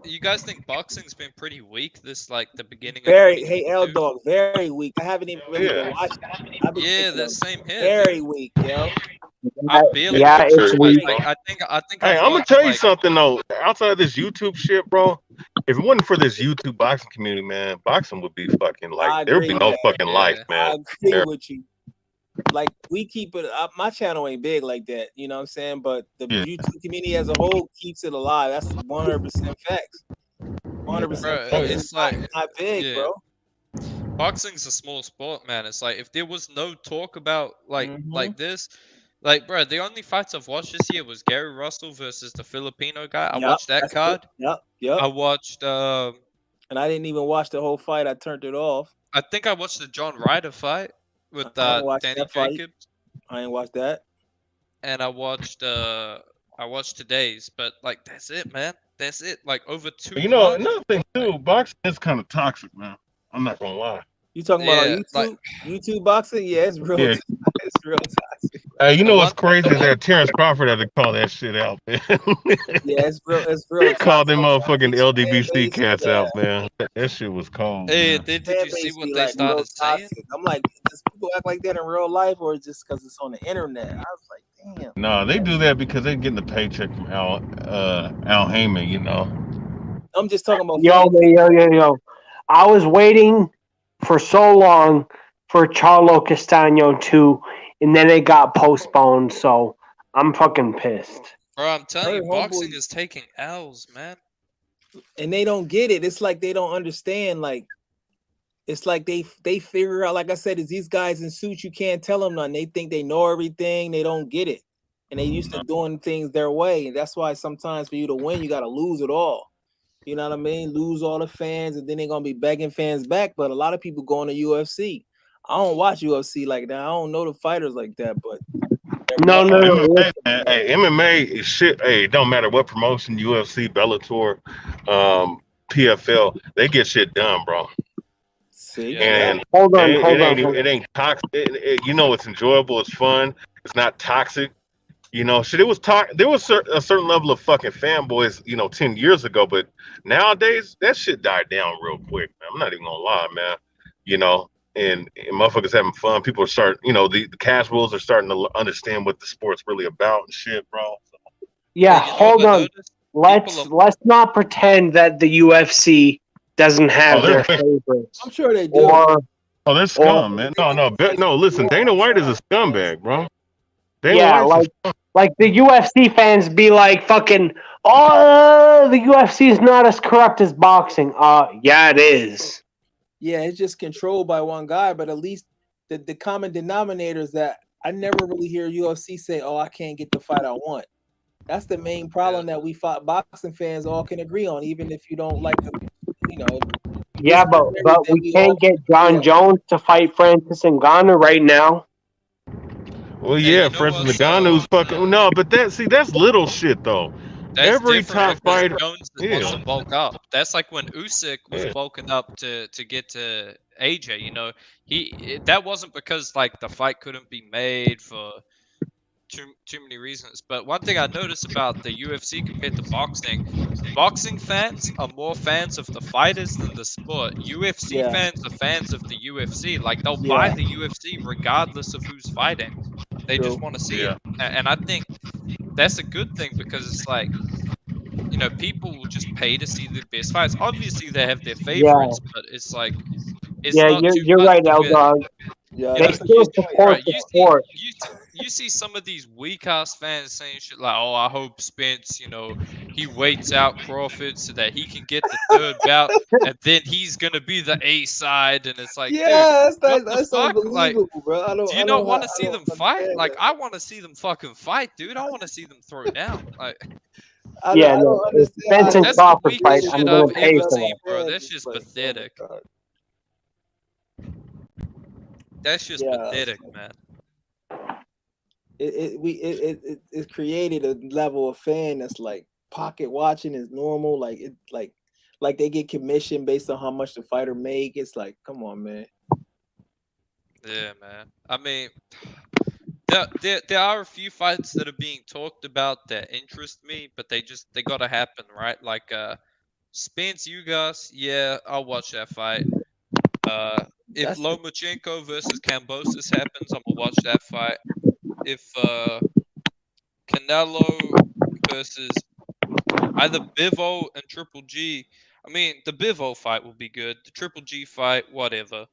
[SPEAKER 8] you guys think boxing's been pretty weak this like the beginning of
[SPEAKER 6] Very, hey L
[SPEAKER 8] 2022?
[SPEAKER 6] Dog, very weak. I haven't even really been
[SPEAKER 7] Yeah.
[SPEAKER 6] watching. I've been
[SPEAKER 8] Yeah,
[SPEAKER 6] taking
[SPEAKER 8] the
[SPEAKER 6] them
[SPEAKER 8] same here,
[SPEAKER 6] very
[SPEAKER 8] dude.
[SPEAKER 6] weak, yo.
[SPEAKER 8] I barely
[SPEAKER 2] Yeah,
[SPEAKER 8] watch
[SPEAKER 2] it's
[SPEAKER 8] it.
[SPEAKER 2] weak.
[SPEAKER 8] Like I think
[SPEAKER 7] Hey,
[SPEAKER 8] I've
[SPEAKER 7] I'm gonna
[SPEAKER 8] watched
[SPEAKER 7] tell you
[SPEAKER 8] like
[SPEAKER 7] something though. Outside of this YouTube shit, bro, if it wasn't for this YouTube boxing community, man, boxing would be fucking like
[SPEAKER 6] I
[SPEAKER 7] there would be
[SPEAKER 6] agree,
[SPEAKER 7] no
[SPEAKER 6] man.
[SPEAKER 7] fucking life,
[SPEAKER 8] yeah.
[SPEAKER 7] man.
[SPEAKER 6] I agree
[SPEAKER 7] There-
[SPEAKER 6] with you. Like we keep it up. My channel ain't big like that, you know what I'm saying? But the
[SPEAKER 7] Yeah.
[SPEAKER 6] YouTube community as a whole keeps it alive. That's 100% facts. 100%
[SPEAKER 8] Bro,
[SPEAKER 6] facts.
[SPEAKER 8] it's like
[SPEAKER 6] It's not big,
[SPEAKER 8] yeah.
[SPEAKER 6] bro.
[SPEAKER 8] Boxing's a small sport, man. It's like if there was no talk about
[SPEAKER 6] Mhm.
[SPEAKER 8] like this, like bro, the only fights I've watched this year was Gary Russell versus the Filipino guy. I
[SPEAKER 6] Yep,
[SPEAKER 8] watched that
[SPEAKER 6] that's it.
[SPEAKER 8] card.
[SPEAKER 6] Yep.
[SPEAKER 8] I watched
[SPEAKER 6] And I didn't even watch the whole fight. I turned it off.
[SPEAKER 8] I think I watched the John Ryder fight with
[SPEAKER 6] I ain't watched
[SPEAKER 8] Danny
[SPEAKER 6] that fight.
[SPEAKER 8] Jacobs,
[SPEAKER 6] I ain't watched that.
[SPEAKER 8] and I watched today's, but like that's it, man. That's it. Like over 2
[SPEAKER 7] You know,
[SPEAKER 8] months.
[SPEAKER 7] another thing too, boxing is kind of toxic, man. I'm not gonna lie.
[SPEAKER 6] You talking about
[SPEAKER 8] Yeah,
[SPEAKER 6] on
[SPEAKER 8] like
[SPEAKER 6] YouTube? YouTube boxing? Yeah, it's real.
[SPEAKER 7] Yeah.
[SPEAKER 6] It's real toxic.
[SPEAKER 7] Hey, you
[SPEAKER 8] the
[SPEAKER 7] know what's
[SPEAKER 8] one
[SPEAKER 7] crazy is that Terrence Crawford had to call that shit out, man.
[SPEAKER 6] Yeah, it's real
[SPEAKER 7] Called them
[SPEAKER 6] toxic.
[SPEAKER 7] motherfucking
[SPEAKER 6] Each fan
[SPEAKER 7] LDBC
[SPEAKER 6] base,
[SPEAKER 7] cats
[SPEAKER 6] yeah,
[SPEAKER 7] out, man. That shit was cold,
[SPEAKER 8] Hey,
[SPEAKER 7] man.
[SPEAKER 8] did
[SPEAKER 6] fan
[SPEAKER 8] you see
[SPEAKER 6] base
[SPEAKER 8] what
[SPEAKER 6] be
[SPEAKER 8] they
[SPEAKER 6] like real
[SPEAKER 8] started saying?
[SPEAKER 6] toxic. I'm like, does people act like that in real life or just because it's on the internet? I was like, damn.
[SPEAKER 7] No, they do that because they're getting the paycheck from Al Heyman, you know.
[SPEAKER 6] I'm just talking about
[SPEAKER 2] Yo,
[SPEAKER 6] fan.
[SPEAKER 2] yo. I was waiting for so long for Charlo Castano 2, and then it got postponed, so I'm fucking pissed.
[SPEAKER 8] Bro, I'm telling you,
[SPEAKER 6] Her
[SPEAKER 8] boxing
[SPEAKER 6] homeboy-
[SPEAKER 8] is taking L's, man.
[SPEAKER 6] And they don't get it. It's like they don't understand. Like it's like they figure out. Like I said, is these guys in suits? You can't tell them nothing. They think they know everything. They don't get it, and they used to doing things their way. And that's why sometimes for you to win, you got to lose it all. You know what I mean? Lose all the fans, and then they're gonna be begging fans back. But a lot of people going to UFC. I don't watch UFC like that. I don't know the fighters like that, but
[SPEAKER 2] No.
[SPEAKER 7] MMA, man, hey, MMA is shit. Hey, it don't matter what promotion, UFC, Bellator, PFL, they get shit done, bro.
[SPEAKER 6] See,
[SPEAKER 7] And
[SPEAKER 2] Hold on.
[SPEAKER 7] it ain't toxic. You know, it's enjoyable. It's fun. It's not toxic. You know, shit. There was a certain level of fucking fanboys, you know, 10 years ago, but nowadays that shit died down real quick, man. I'm not even gonna lie, man. You know, and motherfuckers having fun. People are starting, you know, the casuals are starting to understand what the sport's really about and shit, bro.
[SPEAKER 2] Yeah,
[SPEAKER 8] Hey, you know
[SPEAKER 2] hold
[SPEAKER 8] what I
[SPEAKER 2] on.
[SPEAKER 8] noticed?
[SPEAKER 2] Let's not pretend that the UFC doesn't have
[SPEAKER 7] they're
[SPEAKER 2] their favorites.
[SPEAKER 6] I'm sure they do.
[SPEAKER 2] Or
[SPEAKER 7] Oh, they're scum, man. No. Listen, Dana White is a scumbag, bro. Dana
[SPEAKER 2] yeah,
[SPEAKER 7] White's a
[SPEAKER 2] like the UFC fans be like fucking, oh, the UFC is not as corrupt as boxing. Yeah, it is.
[SPEAKER 6] Yeah, it's just controlled by one guy, but at least the common denominator is that I never really hear UFC say, "Oh, I can't get the fight I want." That's the main problem that we fought boxing fans all can agree on, even if you don't like the, you know.
[SPEAKER 2] Yeah, but we can't get John Jones to fight Francis Ngannou right now.
[SPEAKER 7] Well,
[SPEAKER 8] Hey,
[SPEAKER 7] yeah,
[SPEAKER 8] you know
[SPEAKER 7] Francis
[SPEAKER 8] what's,
[SPEAKER 7] Ngannou's fucking no, but that's little shit though.
[SPEAKER 8] That's
[SPEAKER 7] Every
[SPEAKER 8] different
[SPEAKER 7] top
[SPEAKER 8] because
[SPEAKER 7] fighter,
[SPEAKER 8] Jones
[SPEAKER 7] yeah.
[SPEAKER 8] wants to bulk up. That's like when Usyk was
[SPEAKER 7] Yeah.
[SPEAKER 8] bulking up to get to AJ. You know, that wasn't because like the fight couldn't be made for too many reasons. But one thing I noticed about the UFC compared to boxing fans are more fans of the fighters than the sport. UFC
[SPEAKER 6] Yeah.
[SPEAKER 8] fans are fans of the UFC. Like they'll
[SPEAKER 6] Yeah.
[SPEAKER 8] buy the UFC regardless of who's fighting. They just
[SPEAKER 6] True.
[SPEAKER 8] want to see
[SPEAKER 7] Yeah.
[SPEAKER 8] it, and I think that's a good thing because it's like, you know, people will just pay to see the best fights. Obviously, they have their favorites, but it's like it's
[SPEAKER 2] Yeah,
[SPEAKER 8] not too
[SPEAKER 2] you're
[SPEAKER 8] much
[SPEAKER 2] right,
[SPEAKER 8] to
[SPEAKER 2] L
[SPEAKER 8] where,
[SPEAKER 2] Dog.
[SPEAKER 6] Yeah,
[SPEAKER 2] They
[SPEAKER 8] you know,
[SPEAKER 6] that's a
[SPEAKER 2] still
[SPEAKER 6] good point.
[SPEAKER 8] bro,
[SPEAKER 2] support the sport.
[SPEAKER 8] you see some of these weak ass fans saying shit like, "Oh, I hope Spence, you know, he waits out Crawford so that he can get the third bout, and then he's gonna be the A side." And it's like, dude,
[SPEAKER 6] Yeah,
[SPEAKER 8] what the
[SPEAKER 6] that's
[SPEAKER 8] fuck? Like,
[SPEAKER 6] unbelievable, bro. I
[SPEAKER 8] do you
[SPEAKER 6] don't
[SPEAKER 8] not want to see
[SPEAKER 6] I
[SPEAKER 8] them
[SPEAKER 6] don't
[SPEAKER 8] fight?
[SPEAKER 6] understand
[SPEAKER 8] Like,
[SPEAKER 6] that.
[SPEAKER 8] I want to see them fucking fight, dude. I want to see them throw down. Like,
[SPEAKER 6] I
[SPEAKER 2] Yeah,
[SPEAKER 6] don't
[SPEAKER 2] no, if
[SPEAKER 6] understand.
[SPEAKER 2] Spence and
[SPEAKER 8] that's the
[SPEAKER 2] Crawford fight,
[SPEAKER 8] weakest
[SPEAKER 2] I'm
[SPEAKER 8] shit
[SPEAKER 2] gonna
[SPEAKER 8] I've
[SPEAKER 2] pay
[SPEAKER 8] ever
[SPEAKER 2] for
[SPEAKER 8] seen,
[SPEAKER 2] that.
[SPEAKER 8] bro.
[SPEAKER 6] Yeah,
[SPEAKER 8] That's
[SPEAKER 6] it's
[SPEAKER 8] just
[SPEAKER 6] like, oh my
[SPEAKER 8] pathetic.
[SPEAKER 6] God.
[SPEAKER 8] That's just
[SPEAKER 6] Yeah,
[SPEAKER 8] pathetic, man.
[SPEAKER 6] it created a level of fan that's like pocket watching is normal. Like they get commission based on how much the fighter make. It's like, come on, man.
[SPEAKER 8] Yeah, man. I mean, There are a few fights that are being talked about that interest me, but they gotta happen, right? Like Spence Ugas, yeah, I'll watch that fight. If
[SPEAKER 6] That's
[SPEAKER 8] Lomachenko versus Kambosos happens, I'm gonna watch that fight. If Canelo versus either Bivol and Triple G, I mean the Bivol fight will be good. The Triple G fight, whatever.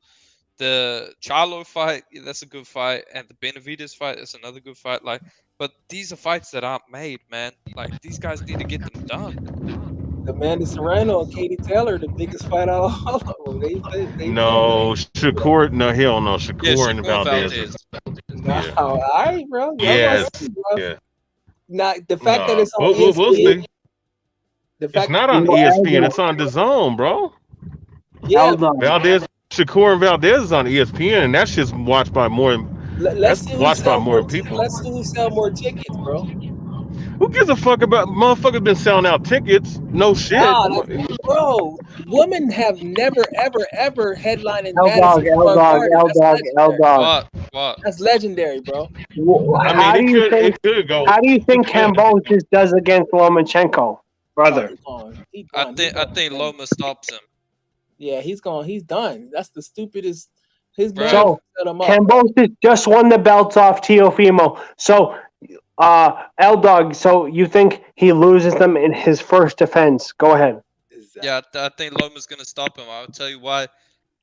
[SPEAKER 8] The Charlo fight, yeah, that's a good fight, and the Benavides fight, that's another good fight. Like, but these are fights that aren't made, man. Like, these guys need to get them done.
[SPEAKER 6] Amanda Serrano and Katie Taylor, the biggest fight out of all of them. They
[SPEAKER 7] No, Shakur. No, hell no.
[SPEAKER 8] Yeah,
[SPEAKER 7] Shakur and
[SPEAKER 8] Shakur
[SPEAKER 7] Valdez.
[SPEAKER 6] No,
[SPEAKER 7] Yeah.
[SPEAKER 6] all right, bro. Y'all
[SPEAKER 7] Yes.
[SPEAKER 6] gonna see, bro.
[SPEAKER 7] Yeah.
[SPEAKER 6] Now the fact that
[SPEAKER 7] No.
[SPEAKER 6] it's on
[SPEAKER 7] We'll
[SPEAKER 6] ESPN,
[SPEAKER 7] see.
[SPEAKER 6] the
[SPEAKER 7] It's
[SPEAKER 6] fact
[SPEAKER 7] not on
[SPEAKER 2] You know,
[SPEAKER 7] ESPN.
[SPEAKER 2] Elder,
[SPEAKER 7] It's on the Zone, bro.
[SPEAKER 6] yeah,
[SPEAKER 2] Elder,
[SPEAKER 7] Valdez, Shakur and Valdez is on ESPN, and that's just watched by more.
[SPEAKER 6] let's
[SPEAKER 7] That's
[SPEAKER 6] see who
[SPEAKER 7] watched by
[SPEAKER 6] sell
[SPEAKER 7] more
[SPEAKER 6] more.
[SPEAKER 7] people.
[SPEAKER 6] Let's see who sell more tickets, bro.
[SPEAKER 7] Who gives a fuck about motherfuckers been selling out tickets? No shit.
[SPEAKER 6] Nah, bro. Women have never, ever headlined in
[SPEAKER 2] L Dog,
[SPEAKER 6] Madison
[SPEAKER 2] L
[SPEAKER 6] Square
[SPEAKER 2] Dog,
[SPEAKER 6] Garden.
[SPEAKER 2] L
[SPEAKER 6] That's
[SPEAKER 2] Dog, L
[SPEAKER 6] legendary.
[SPEAKER 2] Dog.
[SPEAKER 8] What?
[SPEAKER 6] That's legendary, bro.
[SPEAKER 7] I
[SPEAKER 2] How
[SPEAKER 7] mean,
[SPEAKER 2] do you think?
[SPEAKER 7] it could go.
[SPEAKER 2] How do you think
[SPEAKER 7] It could.
[SPEAKER 2] Kambosos does against Lomachenko,
[SPEAKER 6] Oh,
[SPEAKER 2] brother?
[SPEAKER 6] he's gone. He
[SPEAKER 8] I
[SPEAKER 6] done.
[SPEAKER 8] think Loma stops him.
[SPEAKER 6] Yeah, he's gone. He's done. That's the stupidest. His
[SPEAKER 8] Bro.
[SPEAKER 6] manager
[SPEAKER 2] So
[SPEAKER 6] set him up. Bro.
[SPEAKER 2] Kambosos just won the belts off Teofimo. So, L Dog. So you think he loses them in his first defense? Go ahead.
[SPEAKER 8] Yeah, I think Loma's gonna stop him. I'll tell you why.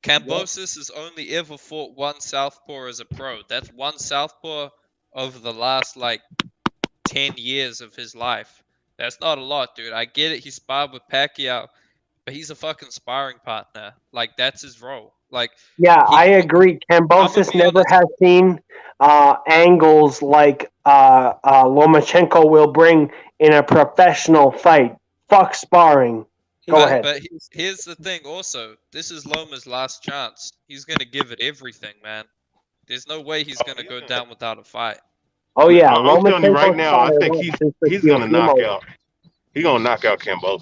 [SPEAKER 8] Kambosos has only ever fought one southpaw as a pro. That's one southpaw over the last like 10 years of his life. That's not a lot, dude. I get it. He sparred with Pacquiao, but he's a fucking sparring partner. Like, that's his role. Like,
[SPEAKER 2] Yeah, I
[SPEAKER 8] he,
[SPEAKER 2] agree. Kambosos
[SPEAKER 8] be
[SPEAKER 2] never
[SPEAKER 8] honest.
[SPEAKER 2] has seen angles like Lomachenko will bring in a professional fight. Fuck sparring. Go ahead.
[SPEAKER 8] But here's the thing also. This is Loma's last chance. He's going to give it everything, man. There's no way he's going to go down without a fight.
[SPEAKER 2] Oh yeah,
[SPEAKER 7] I'm telling you right
[SPEAKER 2] Lomachenko's
[SPEAKER 7] now. I
[SPEAKER 2] fired
[SPEAKER 7] think
[SPEAKER 2] up since the
[SPEAKER 7] he's gonna knock
[SPEAKER 2] Teofimo.
[SPEAKER 7] out. He's gonna knock out Kambosos.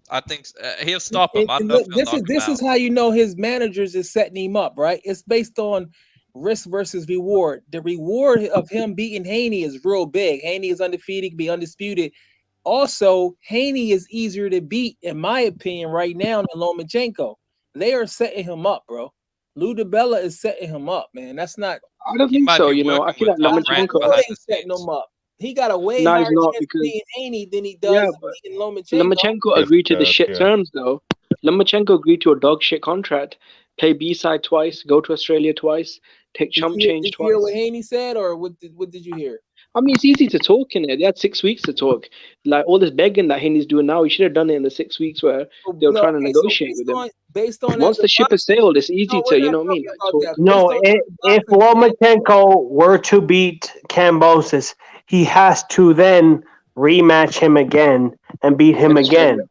[SPEAKER 8] I think he'll stop him.
[SPEAKER 6] And
[SPEAKER 8] I know
[SPEAKER 6] look,
[SPEAKER 8] he'll knock him
[SPEAKER 6] this
[SPEAKER 8] out.
[SPEAKER 6] is how you know his managers is setting him up, right? It's based on risk versus reward. The reward of him beating Haney is real big. Haney is undefeated, can be undisputed. Also, Haney is easier to beat, in my opinion, right now than Lomachenko. They are setting him up, bro. Lou DiBella is setting him up, man. That's not.
[SPEAKER 4] I don't think so. You know, I feel like Lomachenko.
[SPEAKER 6] He's setting him up. He got a way
[SPEAKER 4] No,
[SPEAKER 6] higher
[SPEAKER 4] he's not,
[SPEAKER 6] chance
[SPEAKER 4] because-
[SPEAKER 6] of beating Haney than he does
[SPEAKER 4] Yeah,
[SPEAKER 6] of
[SPEAKER 4] but
[SPEAKER 6] beating Lomachenko.
[SPEAKER 4] Lomachenko agreed to the shit terms, though. Lomachenko agreed to a dog shit contract. Play B-side twice, go to Australia twice, take chump change
[SPEAKER 6] Did you
[SPEAKER 4] twice.
[SPEAKER 6] hear what Haney said, or what did you hear?
[SPEAKER 4] I mean, it's easy to talk in it. They had 6 weeks to talk. Like all this begging that Haney's doing now, he should have done it in the 6 weeks where they were trying to negotiate with him.
[SPEAKER 6] Based on
[SPEAKER 4] Once the ship has sailed, it's easy to, you know what I mean? Like,
[SPEAKER 2] No, if Lomachenko were to beat Kambosos, he has to then rematch him again and beat him again.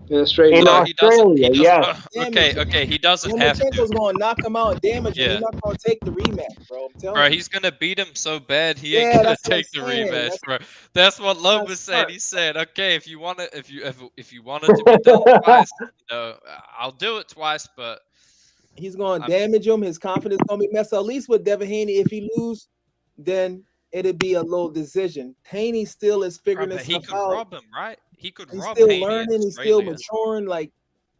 [SPEAKER 4] In Australia.
[SPEAKER 2] In Australia, yes.
[SPEAKER 8] Okay, he doesn't have to.
[SPEAKER 6] Lomachenko's going to knock him out and damage him.
[SPEAKER 8] Yeah.
[SPEAKER 6] He's not going to take the rematch, bro. I'm telling
[SPEAKER 8] Bro,
[SPEAKER 6] you.
[SPEAKER 8] he's gonna beat him so bad he
[SPEAKER 6] Yeah,
[SPEAKER 8] ain't gonna
[SPEAKER 6] that's what I'm
[SPEAKER 8] take the
[SPEAKER 6] saying.
[SPEAKER 8] rematch, bro. That's what Loma
[SPEAKER 6] That's
[SPEAKER 8] said.
[SPEAKER 6] smart.
[SPEAKER 8] He said, "Okay, if you want it, if you wanted to be done twice, you know, I'll do it twice." But
[SPEAKER 6] He's going to damage him. His confidence going to be messed up. At least with Devin Haney, if he lose, then it'd be a little decision. Haney still is figuring
[SPEAKER 8] but
[SPEAKER 6] this
[SPEAKER 8] he
[SPEAKER 6] stuff
[SPEAKER 8] could
[SPEAKER 6] out.
[SPEAKER 8] rob him, right? He could
[SPEAKER 6] He's
[SPEAKER 8] rob
[SPEAKER 6] still
[SPEAKER 8] Haney in
[SPEAKER 6] learning. He's still
[SPEAKER 8] Australia.
[SPEAKER 6] maturing. Like,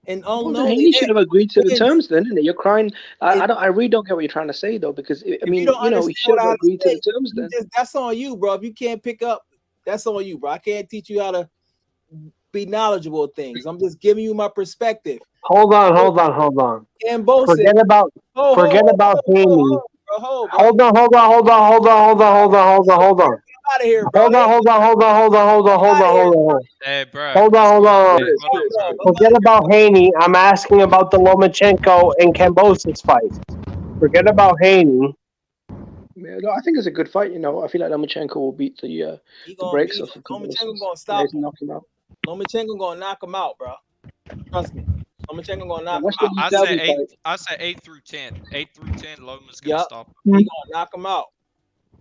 [SPEAKER 6] and
[SPEAKER 4] Well,
[SPEAKER 6] oh
[SPEAKER 4] then
[SPEAKER 6] no,
[SPEAKER 4] Haney should have agreed to the terms then, innit? You're crying. I really don't get what you're trying to say, though, because, I mean, you know, he should have agreed to the terms then.
[SPEAKER 6] That's on you, bro. If you can't pick up, that's on you, bro. I can't teach you how to be knowledgeable of things. I'm just giving you my perspective.
[SPEAKER 2] Hold on.
[SPEAKER 6] Kambosos.
[SPEAKER 2] Forget about Haney.
[SPEAKER 6] Hold
[SPEAKER 2] on.
[SPEAKER 6] out of here, bro.
[SPEAKER 2] Hold on.
[SPEAKER 8] Hey, bro.
[SPEAKER 2] Hold on.
[SPEAKER 8] Bro.
[SPEAKER 2] Forget about Haney. I'm asking about the Lomachenko and Kambosos fight. Forget about Haney.
[SPEAKER 4] Yeah, no, I think it's a good fight, you know. I feel like Lomachenko will beat the brakes off of
[SPEAKER 6] Lomachenko gonna stop him.
[SPEAKER 4] Knock him out.
[SPEAKER 6] Lomachenko gonna knock him out, bro. Trust me. Lomachenko gonna knock him
[SPEAKER 4] Watch
[SPEAKER 6] out.
[SPEAKER 4] the
[SPEAKER 8] I
[SPEAKER 4] Selby
[SPEAKER 8] say
[SPEAKER 4] fight.
[SPEAKER 8] 8 through 10. 8 through 10, Loma's gonna
[SPEAKER 6] Yep.
[SPEAKER 8] stop him.
[SPEAKER 6] He gonna knock him out.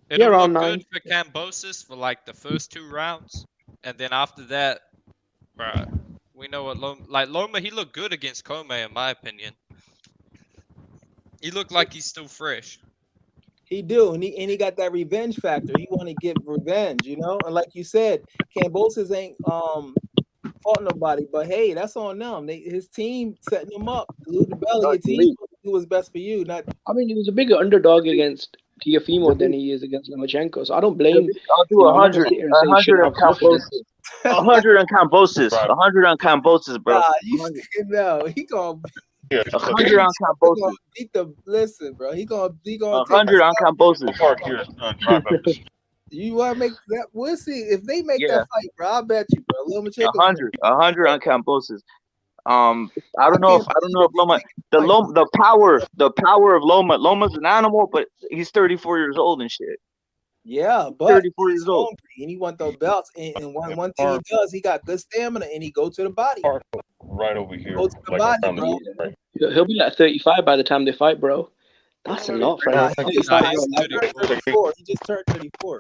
[SPEAKER 8] It'll
[SPEAKER 4] around
[SPEAKER 8] look
[SPEAKER 4] 9.
[SPEAKER 8] good for Kambosos for like the first 2 rounds, and then after that, bro, we know what Loma. He looked good against Kome, in my opinion. He looked like he's still fresh.
[SPEAKER 6] He do, and he got that revenge factor. He want to get revenge, you know. And like you said, Cambosis ain't fought nobody, but hey, that's on them. His team setting him up. Lose the belly. Your team do what's best for you. Not.
[SPEAKER 4] I mean, he was a bigger underdog against Teofimo than he is against Lomachenko. So I don't blame.
[SPEAKER 5] I'll do 100. 100 on Cambosis. 100 on Cambosis. 100 on Cambosis, bro.
[SPEAKER 6] Nah, you no, he gonna.
[SPEAKER 5] 100 on Cambosis.
[SPEAKER 6] Beat the listen, bro. He gonna
[SPEAKER 5] 100 on Cambosis.
[SPEAKER 6] You want to make that? We'll see if they make that fight, bro. I bet you, bro.
[SPEAKER 5] 100 on Cambosis. I don't know if Loma the power of Loma's an animal, but he's 34 years old and shit.
[SPEAKER 6] Yeah, but
[SPEAKER 5] 34 years old,
[SPEAKER 6] and he want those belts. And one thing he does, he got good stamina, and he go to the body.
[SPEAKER 7] Right over here.
[SPEAKER 6] Go to the body, bro.
[SPEAKER 4] He'll be like 35 by the time they fight, bro. That's a lot for him.
[SPEAKER 6] He just turned 34.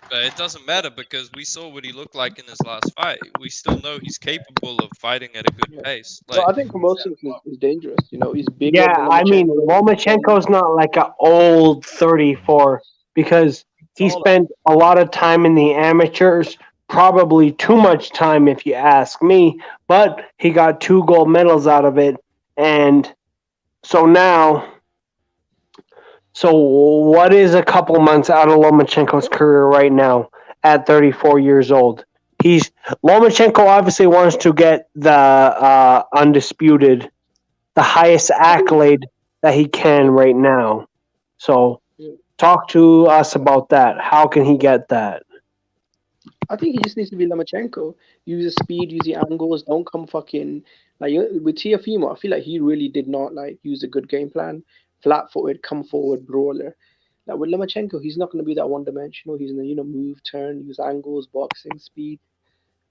[SPEAKER 8] But it doesn't matter because we saw what he looked like in his last fight. We still know he's capable of fighting at a good pace. Like,
[SPEAKER 4] well, I think Cambosis is dangerous. You know, he's big.
[SPEAKER 2] Yeah, I mean, Lomachenko's not like an old 34 because he spent a lot of time in the amateurs, probably too much time if you ask me, but he got 2 gold medals out of it. And so now, what is a couple months out of Lomachenko's career right now at 34 years old? Lomachenko obviously wants to get the undisputed, the highest accolade that he can right now. So talk to us about that. How can he get that?
[SPEAKER 4] I think he just needs to be Lomachenko. Use his speed, use the angles. Don't come fucking like with Teofimo. I feel like he really did not like use a good game plan. Flat-footed, come forward brawler. Like with Lomachenko, he's not going to be that one-dimensional. He's going to move, turn, use angles, boxing, speed.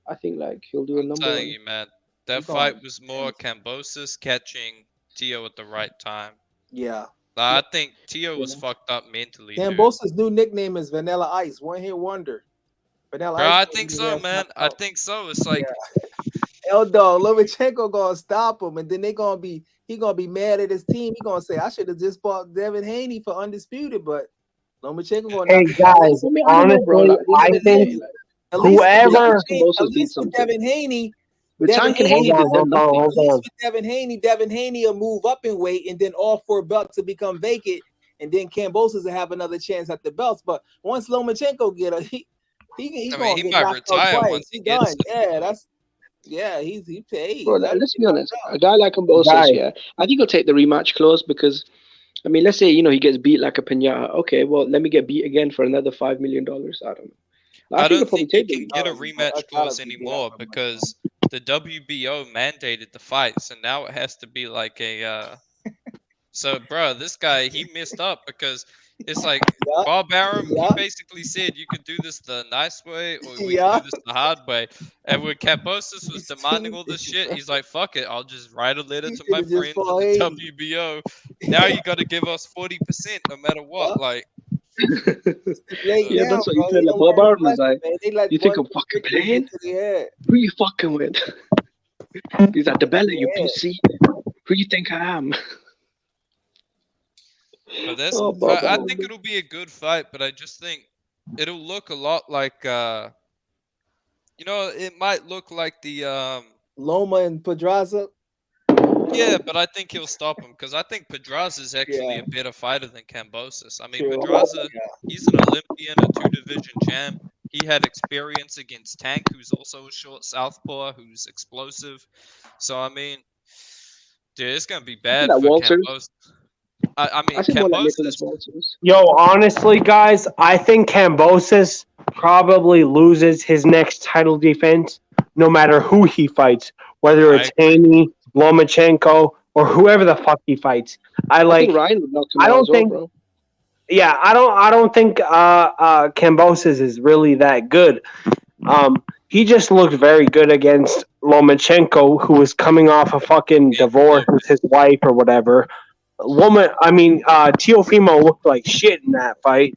[SPEAKER 4] I think like he'll do a number.
[SPEAKER 8] I'm telling you, man, that fight was more Cambosis catching Tio at the right time.
[SPEAKER 6] Yeah.
[SPEAKER 8] I think Tio was fucked up mentally.
[SPEAKER 6] Cambosis' new nickname is Vanilla Ice. One hit wonder. Vanilla
[SPEAKER 8] Bro,
[SPEAKER 6] Ice.
[SPEAKER 8] I think so, man. I think so. It's like
[SPEAKER 6] Dog, Lomachenko gonna stop him, and then he gonna be mad at his team. He gonna say, "I should have just bought Devin Haney for undisputed," but Lomachenko gonna.
[SPEAKER 2] Hey guys, honestly, I think whoever
[SPEAKER 6] at least with Devin Haney. Devin Haney will move up in weight, and then all 4 belts will become vacant, and then Cambosis will have another chance at the belts. But once Lomachenko get he
[SPEAKER 8] might retire once he gets.
[SPEAKER 6] He paid.
[SPEAKER 4] Bro, let's be honest. A guy like Cambosis, I think he'll take the rematch clause because, I mean, let's say he gets beat like a piñata. Okay, well, let me get beat again for another $5 million. I don't know.
[SPEAKER 8] I don't think he can get a rematch clause anymore because the WBO mandated the fight, so now it has to be like a. So, bro, this guy he messed up because it's like Bob Arum. He basically said you could do this the nice way or we can do this the hard way. And when Cambosis was demanding all this shit, he's like, "Fuck it, I'll just write a letter to my friend at the WBO. Now you got to give us 40% no matter what." Like.
[SPEAKER 4] That's what you said. Like Bob Arum is like, you think I'm fucking playing? Who you fucking with? He's at the belly, you pussy. Who you think I am?
[SPEAKER 8] But I think it'll be a good fight, but I just think it'll look a lot like it might look like the
[SPEAKER 6] Loma and Pedraza.
[SPEAKER 8] Yeah, but I think he'll stop him because I think Pedraza is actually a better fighter than Cambosis. I mean, Pedraza, he's an Olympian, a 2-division champ. He had experience against Tank, who's also a short southpaw, who's explosive. So, I mean, dude, it's going to be bad for Cambosis. I mean, Cambosis.
[SPEAKER 2] Yo, honestly, guys, I think Cambosis probably loses his next title defense no matter who he fights, whether it's Haney, Lomachenko, or whoever the fuck he fights. I think Ryan would knock him out as well, bro. Yeah, I don't think Cambosis is really that good. He just looked very good against Lomachenko, who was coming off a fucking divorce with his wife or whatever. Teofimo looked like shit in that fight.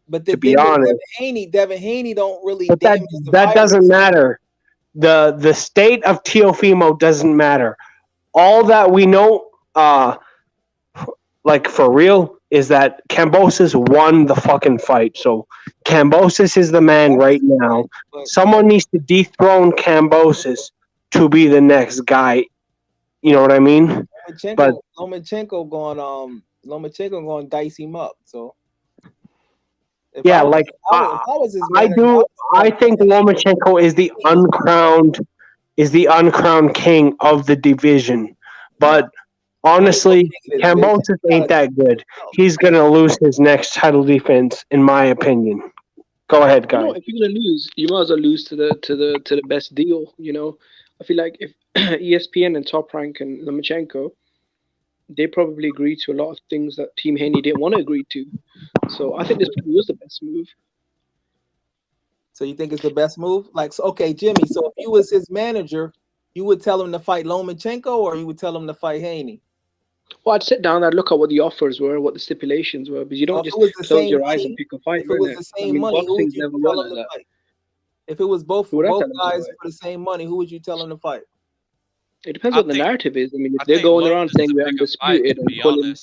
[SPEAKER 6] But
[SPEAKER 2] to be honest,
[SPEAKER 6] Devin Haney don't really.
[SPEAKER 2] But that doesn't matter. The state of Teofimo doesn't matter. All that we know, like for real, is that Kambosos won the fucking fight. So Kambosos is the man right now. Someone needs to dethrone Kambosos to be the next guy. You know what I mean? But
[SPEAKER 6] Lomachenko going to dice him up. So
[SPEAKER 2] yeah, like I think Lomachenko is the uncrowned king of the division. But honestly, Kambosos ain't that good. He's gonna lose his next title defense, in my opinion. Go ahead, guys.
[SPEAKER 4] You know, if you're gonna lose, you might as well lose to the best deal. You know, I feel like if ESPN and Top Rank and Lomachenko, they probably agreed to a lot of things that Team Haney didn't want to agree to. So I think this probably was the best move.
[SPEAKER 6] So you think it's the best move? Like, so, okay, Jimmy. So if you was his manager, you would tell him to fight Lomachenko, or you would tell him to fight Haney?
[SPEAKER 4] Well, I'd sit down, I'd look at what the offers were, what the stipulations were, because you don't just close your eyes and pick a fight.
[SPEAKER 6] If it was the same money, who would you tell him to fight? If it was both guys for the same money, who would you tell him to fight?
[SPEAKER 4] It depends what the narrative is. I mean, if they're going around saying we're undisputed and pulling...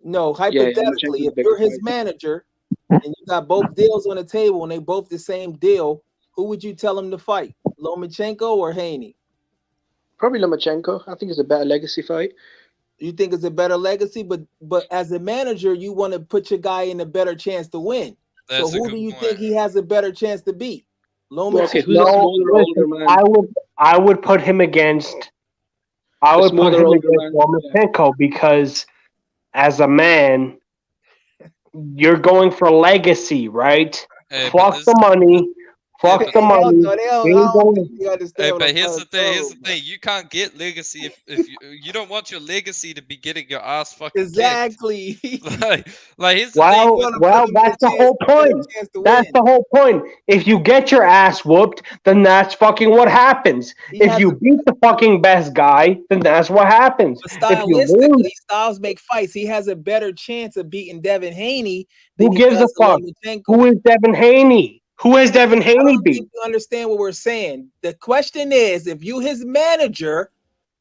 [SPEAKER 6] No, hypothetically, if you're his manager and you got both deals on the table and they both the same deal, who would you tell him to fight? Lomachenko or Haney?
[SPEAKER 4] Probably Lomachenko. I think it's a better legacy fight.
[SPEAKER 6] You think it's a better legacy, but as a manager, you want to put your guy in a better chance to win. So who do you think he has a better chance to beat? Lomachenko.
[SPEAKER 4] Okay, who's a smaller, older man?
[SPEAKER 2] I would put him against. I would put him against Lomachenko because, as a man, you're going for legacy, right?
[SPEAKER 8] Hey,
[SPEAKER 2] Fuck the money. Fuck the money.
[SPEAKER 8] Hey, but here's the thing. You can't get legacy if you don't want your legacy to be getting your ass fucking
[SPEAKER 6] exactly.
[SPEAKER 8] like here's the
[SPEAKER 2] thing. Well, that's the whole point. That's the whole point. If you get your ass whooped, then that's fucking what happens. If you beat the fucking best guy, then that's what happens.
[SPEAKER 6] But stylistically, Styles make fights. He has a better chance of beating Devin Haney.
[SPEAKER 2] Who gives a fuck? Who is Devin Haney? Who has Devin Haney beat?
[SPEAKER 6] You understand what we're saying? The question is, if you his manager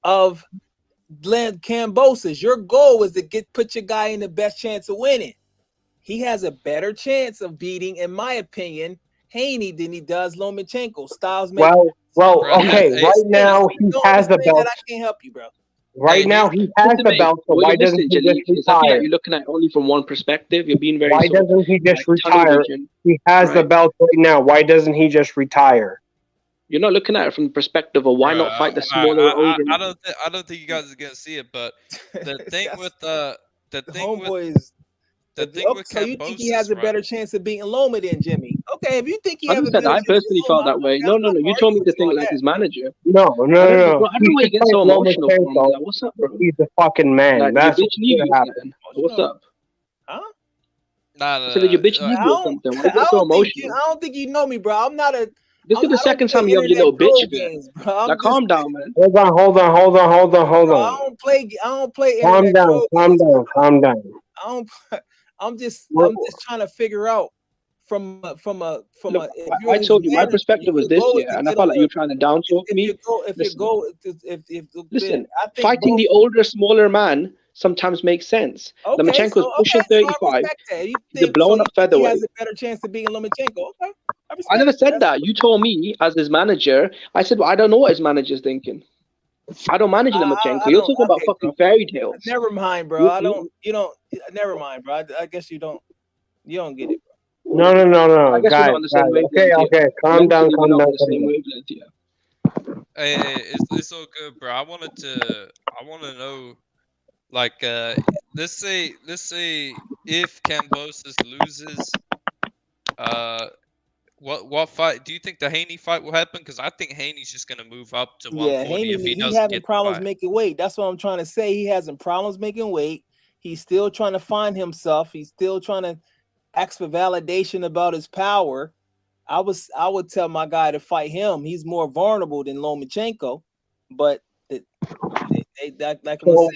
[SPEAKER 6] of Kambosos, your goal is to put your guy in the best chance of winning. He has a better chance of beating, in my opinion, Haney than he does Lomachenko. Styles.
[SPEAKER 2] Well, okay. Right now he has the belt.
[SPEAKER 6] I can't help you, bro.
[SPEAKER 2] Right now he has the belt, so why doesn't he just retire?
[SPEAKER 4] You're looking at it only from one perspective. You're being very.
[SPEAKER 2] Why doesn't he just retire? He has the belt right now. Why doesn't he just retire?
[SPEAKER 4] You're not looking at it from the perspective of why not fight the smaller, older.
[SPEAKER 8] I don't think you guys are gonna see it, but the thing with
[SPEAKER 6] so you think he has a better chance of beating Loma than Jimmy? Okay, if you think he has a better
[SPEAKER 4] I personally felt that way. No. You told me to think like his manager.
[SPEAKER 2] No.
[SPEAKER 4] I don't know why you get so emotional. What's up, bro?
[SPEAKER 2] He's a fucking man.
[SPEAKER 4] Like,
[SPEAKER 2] that's
[SPEAKER 4] what's happening. What's up?
[SPEAKER 6] Huh?
[SPEAKER 4] Nah. So your bitch needs or something. Why you get so emotional?
[SPEAKER 6] I don't think you know me, bro. I'm not a.
[SPEAKER 4] This is the second time you have your little bitch games, bro. Like, calm down, man.
[SPEAKER 2] Hold on.
[SPEAKER 6] I don't play.
[SPEAKER 2] Calm down.
[SPEAKER 6] I'm just trying to figure out from a.
[SPEAKER 4] I told you my perspective was this, and I felt like you were trying to down talk me. Listen, fighting the older, smaller man sometimes makes sense. Okay, Lomachenko is pushing 35. He's a blown up featherweight.
[SPEAKER 6] He has a better chance of beating Lomachenko. Okay.
[SPEAKER 4] I never said that. You told me as his manager. I said, well, I don't know what his manager's thinking. I don't manage Lomachenko. You're talking about fucking fairy tales.
[SPEAKER 6] Never mind, bro. Never mind, bro. I guess you don't get it,
[SPEAKER 2] bro. No.
[SPEAKER 4] I guess we're not on the same wavelength.
[SPEAKER 2] Okay. Calm down.
[SPEAKER 8] Hey, it's all good, bro. I want to know, like, let's say if Kambosos loses, what fight do you think the Haney fight will happen? Because I think Haney's just gonna move up to 140 if he doesn't
[SPEAKER 6] having
[SPEAKER 8] get
[SPEAKER 6] problems making weight. That's what I'm trying to say. He having problems making weight. He's still trying to find himself. He's still trying to ask for validation about his power. I would tell my guy to fight him. He's more vulnerable than Lomachenko, but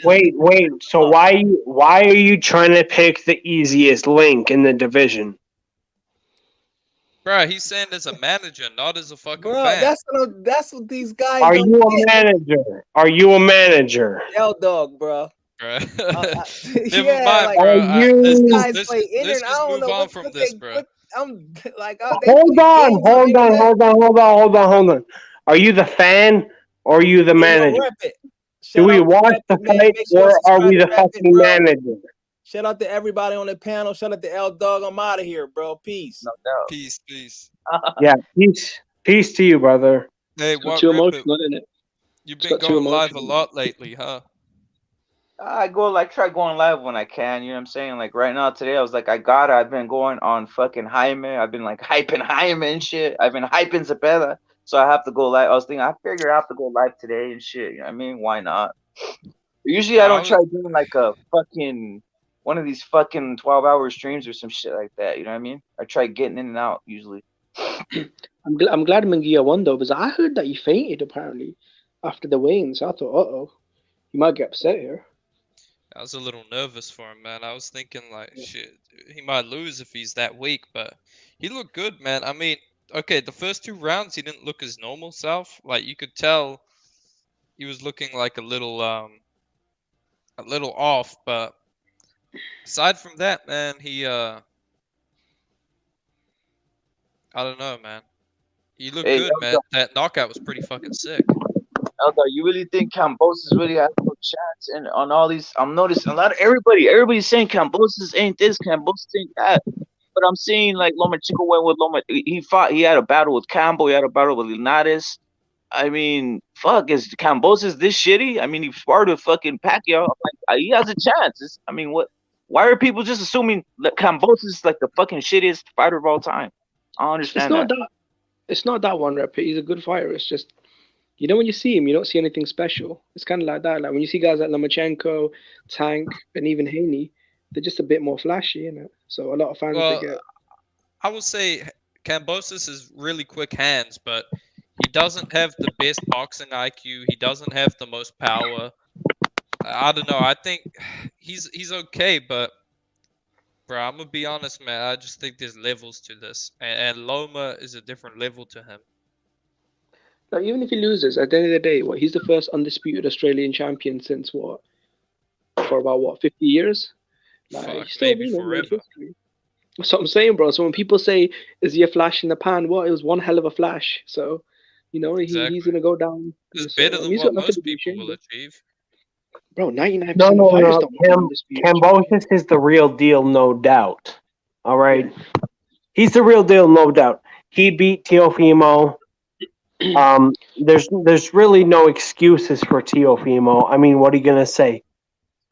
[SPEAKER 2] wait. So why are you trying to pick the easiest link in the division?
[SPEAKER 8] Bro, he's saying as a manager, not as a fucking fan.
[SPEAKER 6] That's what these guys.
[SPEAKER 2] Are you a manager?
[SPEAKER 6] L dog, bro.
[SPEAKER 8] bro.
[SPEAKER 6] Uh,
[SPEAKER 8] Never
[SPEAKER 6] yeah,
[SPEAKER 8] mind,
[SPEAKER 6] like
[SPEAKER 8] bro.
[SPEAKER 6] these
[SPEAKER 2] you
[SPEAKER 6] guys
[SPEAKER 8] Let's
[SPEAKER 6] play in
[SPEAKER 8] let's
[SPEAKER 6] and I
[SPEAKER 8] just
[SPEAKER 6] don't
[SPEAKER 8] move
[SPEAKER 6] know
[SPEAKER 8] on from this, bro.
[SPEAKER 6] I'm like, oh, they
[SPEAKER 2] hold
[SPEAKER 6] play
[SPEAKER 2] on,
[SPEAKER 6] games on
[SPEAKER 2] hold on,
[SPEAKER 6] internet.
[SPEAKER 2] hold on. Are you the fan or are you the
[SPEAKER 6] Hey, yo,
[SPEAKER 2] manager?
[SPEAKER 6] rep it.
[SPEAKER 2] Do
[SPEAKER 6] Shout
[SPEAKER 2] we
[SPEAKER 6] out to
[SPEAKER 2] watch
[SPEAKER 6] Rep
[SPEAKER 2] the
[SPEAKER 6] It, man.
[SPEAKER 2] fight
[SPEAKER 6] Make sure you
[SPEAKER 2] or are
[SPEAKER 6] subscribe
[SPEAKER 2] we
[SPEAKER 6] to
[SPEAKER 2] the
[SPEAKER 6] Rep It,
[SPEAKER 2] fucking
[SPEAKER 6] bro.
[SPEAKER 2] manager?
[SPEAKER 6] Shout out to everybody on the panel. Shout out to L Dog. I'm out of here, bro. Peace.
[SPEAKER 5] No doubt.
[SPEAKER 8] Peace, peace.
[SPEAKER 2] Yeah, peace to you, brother.
[SPEAKER 8] Hey,
[SPEAKER 4] It's got
[SPEAKER 8] what
[SPEAKER 4] too
[SPEAKER 8] rip it?
[SPEAKER 4] emotional, isn't it?
[SPEAKER 8] You've
[SPEAKER 4] It's
[SPEAKER 8] been
[SPEAKER 4] got too
[SPEAKER 8] going live a
[SPEAKER 4] emotional.
[SPEAKER 8] lot lately, huh?
[SPEAKER 5] I try going live when I can, you know what I'm saying? Like right now, today, I was like, I've been going on fucking Jaime. I've been like hyping Jaime and shit. I've been hyping Zapata. So I have to go live. I was thinking, I figure I have to go live today and shit. You know what I mean? Why not? Usually I
[SPEAKER 8] I
[SPEAKER 5] don't
[SPEAKER 8] was
[SPEAKER 5] try doing like a fucking one of these fucking 12-hour streams or some shit like that. You know what I mean? I try getting in and out usually.
[SPEAKER 4] I'm glad Mungia won though, because I heard that he fainted apparently after the weigh-in. So I thought, he might get upset here.
[SPEAKER 8] I was a little nervous for him, man. I was thinking like, shit, he might lose if he's that weak, but he looked good, man. I mean, okay, the first 2 rounds he didn't look his normal self. Like you could tell he was looking like a little off, but aside from that, man, he I don't know, man. He looked
[SPEAKER 5] Hey,
[SPEAKER 8] good, man. That knockout was pretty fucking sick.
[SPEAKER 5] Elder, you really think Cambosis really has no chance? And on all these, I'm noticing a lot of everybody's saying Cambosis ain't this, Cambosis ain't that. But I'm seeing like Lomachenko went with Loma. He had a battle with Cambo. He had a battle with Linares. I mean, fuck, is Cambosis this shitty? I mean, he sparred with fucking Pacquiao. Like, he has a chance. I mean, what? Why are people just assuming that Cambosis is like the fucking shittiest fighter of all time? I don't
[SPEAKER 4] It's
[SPEAKER 5] understand
[SPEAKER 4] not
[SPEAKER 5] that.
[SPEAKER 4] that. It's not that one rep. He's a good fighter. It's just when you see him, you don't see anything special. It's kind of like that. Like when you see guys like Lomachenko, Tank, and even Haney, they're just a bit more flashy, So a lot of fans they
[SPEAKER 8] Well,
[SPEAKER 4] get.
[SPEAKER 8] I would say Cambosis is really quick hands, but he doesn't have the best boxing IQ. He doesn't have the most power. I don't know. I think he's okay, but bro, I'm gonna be honest, man. I just think there's levels to this, and Loma is a different level to him.
[SPEAKER 4] Like even if he loses, at the end of the day, he's the first undisputed Australian champion since for about 50 years. Like
[SPEAKER 8] Fuck,
[SPEAKER 4] he's still
[SPEAKER 8] maybe
[SPEAKER 4] made
[SPEAKER 8] forever.
[SPEAKER 4] history. That's what I'm saying, bro. So when people say, "Is he a flash in the pan?" Well, it was one hell of a flash. So, he's
[SPEAKER 8] Exactly.
[SPEAKER 4] gonna go down.
[SPEAKER 8] It's
[SPEAKER 4] So,
[SPEAKER 8] better than
[SPEAKER 4] he's
[SPEAKER 8] what
[SPEAKER 4] got nothing to
[SPEAKER 8] most
[SPEAKER 4] be
[SPEAKER 8] people
[SPEAKER 4] ashamed
[SPEAKER 8] will
[SPEAKER 4] of.
[SPEAKER 8] achieve.
[SPEAKER 4] Bro, 99%
[SPEAKER 2] No,
[SPEAKER 4] of fighters don't become undisputed champion.
[SPEAKER 2] Cambosis is the real deal, no doubt. All right,
[SPEAKER 4] Yeah.
[SPEAKER 2] he's the real deal, no doubt. He beat Teofimo. There's really no excuses for Teofimo. I mean, what are you gonna say?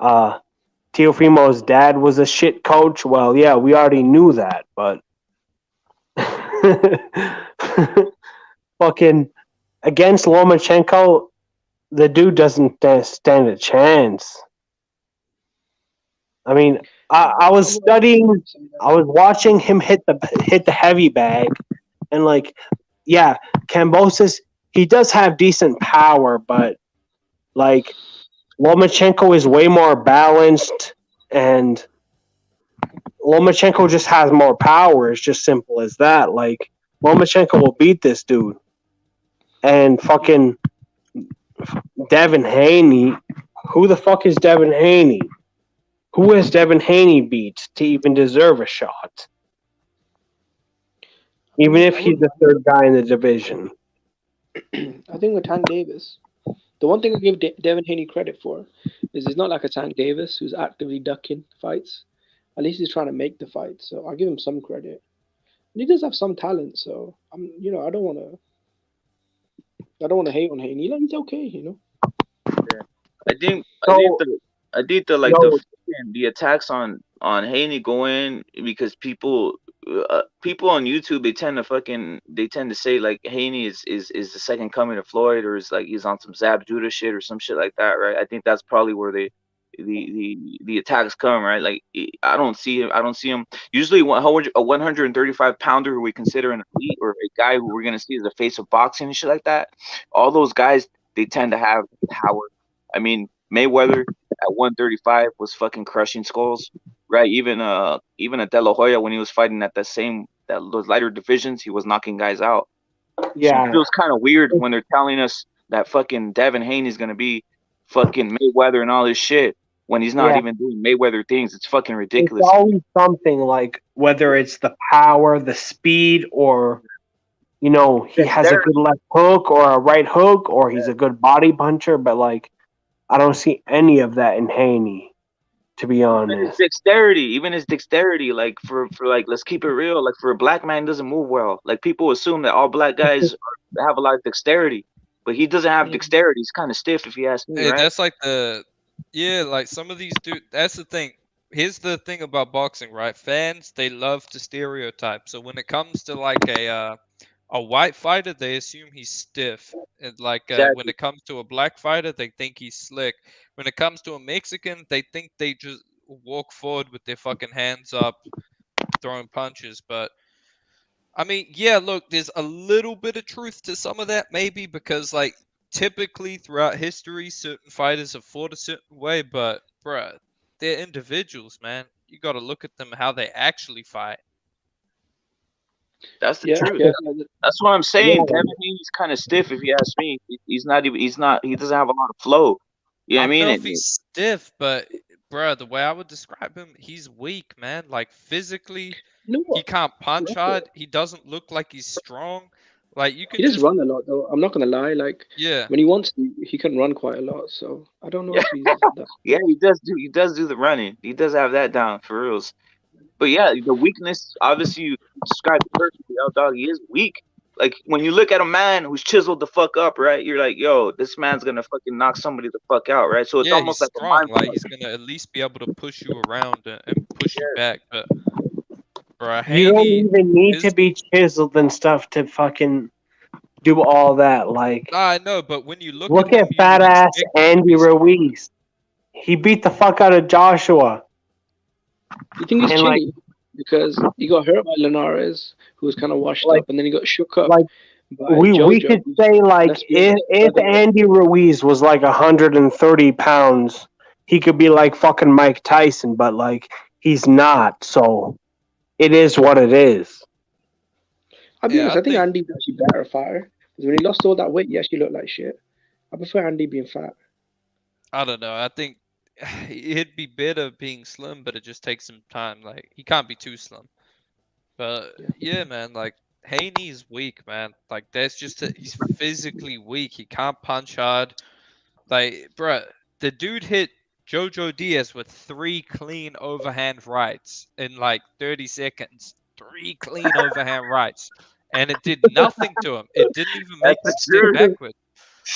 [SPEAKER 2] Teofimo's dad was a shit coach. Well, yeah, we already knew that, but fucking against Lomachenko, the dude doesn't stand a chance. I mean, I was studying, I was watching him hit the heavy bag, and like, yeah, Cambosis, he does have decent power, but like Lomachenko is way more balanced, and Lomachenko just has more power. It's just simple as that. Like Lomachenko will beat this dude, and fucking Devin Haney. Who the fuck is Devin Haney? Who has Devin Haney beat to even deserve a shot? Even if he's the third guy in the division.
[SPEAKER 4] I think with Tank Davis, the one thing I give Devin Haney credit for is he's not like a Tank Davis who's actively ducking fights. At least he's trying to make the fight. So I'll give him some credit. And he does have some talent. So I don't want to hate on Haney. He's okay.
[SPEAKER 5] Yeah. I think the attacks on Haney go in because people on YouTube they tend to say like Haney is the second coming of Floyd, or is like he's on some Zab Judah shit or some shit like that, right? I think that's probably where the attacks come, right? Like I don't see him usually. A 135 pounder who we consider an elite, or a guy who we're gonna see as the face of boxing and shit like that. All those guys, they tend to have power. I mean, Mayweather at 135 was fucking crushing skulls, right? Even a De La Hoya, when he was fighting at those lighter divisions, he was knocking guys out.
[SPEAKER 2] Yeah,
[SPEAKER 5] so it feels kind of weird when they're telling us that fucking Devin Haney's gonna be fucking Mayweather and all this shit, when he's not even doing Mayweather things. It's fucking ridiculous.
[SPEAKER 2] It's always something like whether it's the power, the speed, or he has a good left hook or a right hook, or he's a good body puncher. But like, I don't see any of that in Haney, to be honest.
[SPEAKER 5] Even his dexterity, like for like, let's keep it real. Like for a black man, doesn't move well. Like people assume that all black guys have a lot of dexterity, but he doesn't have dexterity. He's kind of stiff, if you ask me.
[SPEAKER 8] Hey,
[SPEAKER 5] Right?
[SPEAKER 8] that's like like some of these dudes. That's the thing. Here's the thing about boxing, right? Fans, they love to stereotype. So when it comes to like a white fighter, they assume he's stiff. And like when it comes to a black fighter, they think he's slick. When it comes to a Mexican, they think they just walk forward with their fucking hands up, throwing punches. But I mean, yeah, look, there's a little bit of truth to some of that, maybe, because like typically throughout history, certain fighters have fought a certain way, but bruh, they're individuals, man. You got to look at them how they actually fight.
[SPEAKER 5] That's the truth. Yeah. That's what I'm saying. Devin Haney's kind of stiff, if you ask me. He's not even. He doesn't have a lot of flow. You know what I mean?
[SPEAKER 8] I don't know if he's stiff, but bruh, the way I would describe him, he's weak, man. Like physically, he can't punch hard. He doesn't look like he's strong. Like you can.
[SPEAKER 4] He does run a lot, though. I'm not gonna lie. Like
[SPEAKER 8] yeah,
[SPEAKER 4] when he wants to, he can run quite a lot. So I don't know if he's.
[SPEAKER 5] Yeah, he does do the running. He does have that down for reals. But yeah, the weakness, obviously, you described it perfectly. Dog, he is weak. Like when you look at a man who's chiseled the fuck up, right? You're like, yo, this man's gonna fucking knock somebody the fuck out, right? So it's almost like
[SPEAKER 8] strong. Like he's gonna at least be able to push you around and push you back. But bro,
[SPEAKER 2] you don't even need to be chiseled and stuff to fucking do all that. Like,
[SPEAKER 8] I know, but when you
[SPEAKER 2] look at fat ass Andy Ruiz, he beat the fuck out of Joshua.
[SPEAKER 4] You think he's chilly because he got hurt by Linares, who was kind of washed up, and then he got shook up.
[SPEAKER 2] Like we could say, like if Andy Ruiz was like 130 pounds, he could be like fucking Mike Tyson, but like he's not. So it is what it is.
[SPEAKER 4] I'll be honest, I think Andy's actually better fighter because when he lost all that weight, he actually looked like shit. I prefer Andy being fat.
[SPEAKER 8] I don't know. I think it'd be better being slim, but it just takes some time. Like he can't be too slim. But yeah, man, like Haney's weak, man. Like that's just he's physically weak. He can't punch hard. Like, bruh, the dude hit Jojo Diaz with 3 clean overhand rights in like 30 seconds. 3 clean overhand rights, and it did nothing to him. It didn't even make him step backwards.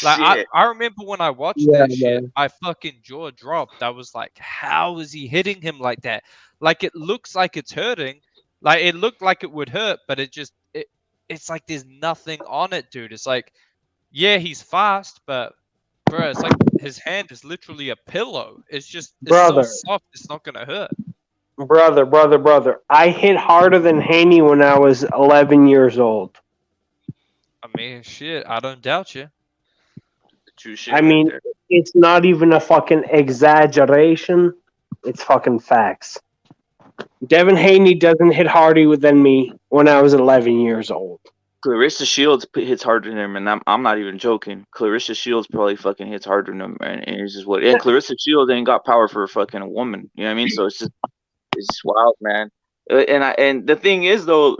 [SPEAKER 8] Like I remember when I watched that shit, my fucking jaw dropped. I was like, how is he hitting him like that? Like it looks like it's hurting. Like it looked like it would hurt, but it's like there's nothing on it, dude. It's like, yeah, he's fast, but bro, it's like his hand is literally a pillow. It's just so soft, it's not gonna hurt.
[SPEAKER 2] Brother. I hit harder than Haney when I was 11 years old.
[SPEAKER 8] I mean, shit, I don't doubt you.
[SPEAKER 2] I mean, it's not even a fucking exaggeration. It's fucking facts. Devin Haney doesn't hit harder than me when I was 11 years old.
[SPEAKER 5] Clarissa Shields hits harder than him, and I'm not even joking. Clarissa Shields probably fucking hits harder than him, and it's just what. And Clarissa Shields ain't got power for a fucking woman. You know what I mean? So it's just wild, man. And the thing is, though,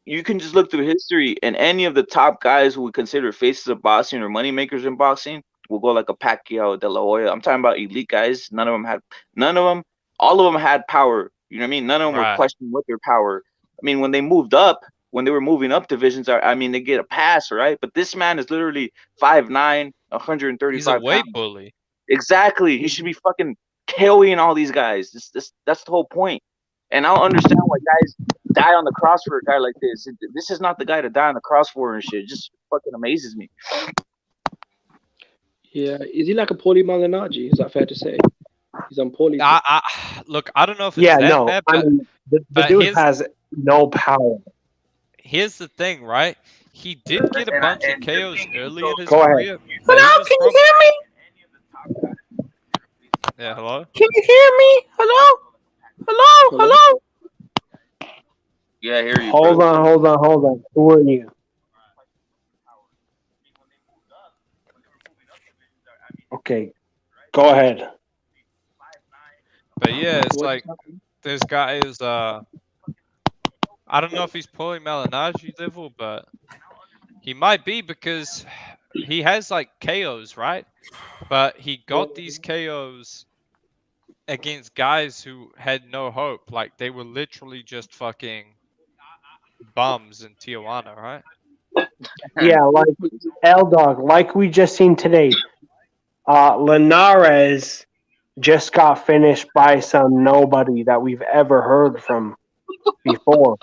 [SPEAKER 5] you can just look through history, and any of the top guys who we consider faces of boxing or moneymakers in boxing will go like a Pacquiao, De La Hoya. I'm talking about elite guys. All of them had power. You know what I mean? None of them were questioning with their power. I mean, when they were moving up divisions, I mean, they get a pass, right? But this man is literally 5'9", 135
[SPEAKER 8] He's a weight
[SPEAKER 5] pounds.
[SPEAKER 8] bully.
[SPEAKER 5] Exactly. He should be fucking KOing all these guys. That's the whole point. And I don't understand why guys die on the cross for a guy like this. This is not the guy to die on the cross for and shit. It just fucking amazes me.
[SPEAKER 4] Yeah. Is he like a Paulie Malignaggi? Is that fair to say? He's on Paulie.
[SPEAKER 8] Look, I don't know if it's that bad, but,
[SPEAKER 2] I mean, the dude has no power.
[SPEAKER 8] Here's the thing, right? He did get a bunch of KOs early in his
[SPEAKER 2] Go
[SPEAKER 8] career.
[SPEAKER 2] ahead.
[SPEAKER 8] Hello,
[SPEAKER 9] can you hear me?
[SPEAKER 8] Yeah, hello?
[SPEAKER 9] Can you hear me? Hello?
[SPEAKER 5] Yeah, I hear you.
[SPEAKER 2] Hold on. Who are you? Okay, go ahead.
[SPEAKER 8] But yeah, it's
[SPEAKER 4] What
[SPEAKER 8] like
[SPEAKER 4] just happened?
[SPEAKER 8] this guy is I don't know if he's pulling Malignaggi level, but he might be because he has like KOs, right? But he got these KOs against guys who had no hope. Like they were literally just fucking bums in Tijuana, right?
[SPEAKER 2] Yeah, like L-Dog, like we just seen today. Linares just got finished by some nobody that we've ever heard from before.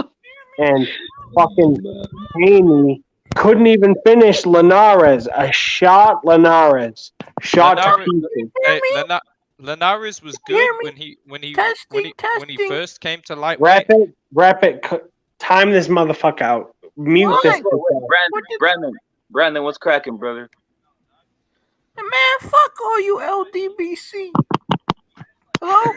[SPEAKER 2] And fucking Haney couldn't even finish Linares. A shot Linares. Shot to
[SPEAKER 8] Linares,
[SPEAKER 2] pieces.
[SPEAKER 8] hey, Linares was good
[SPEAKER 9] Hear me?
[SPEAKER 8] when he
[SPEAKER 9] Testing,
[SPEAKER 8] when he
[SPEAKER 9] testing.
[SPEAKER 8] first came to lightweight.
[SPEAKER 2] Rep it. Time this motherfucker out. Mute
[SPEAKER 9] What?
[SPEAKER 2] this.
[SPEAKER 5] Brandon, what's cracking, brother?
[SPEAKER 9] Man, fuck all you LDBC. Hello?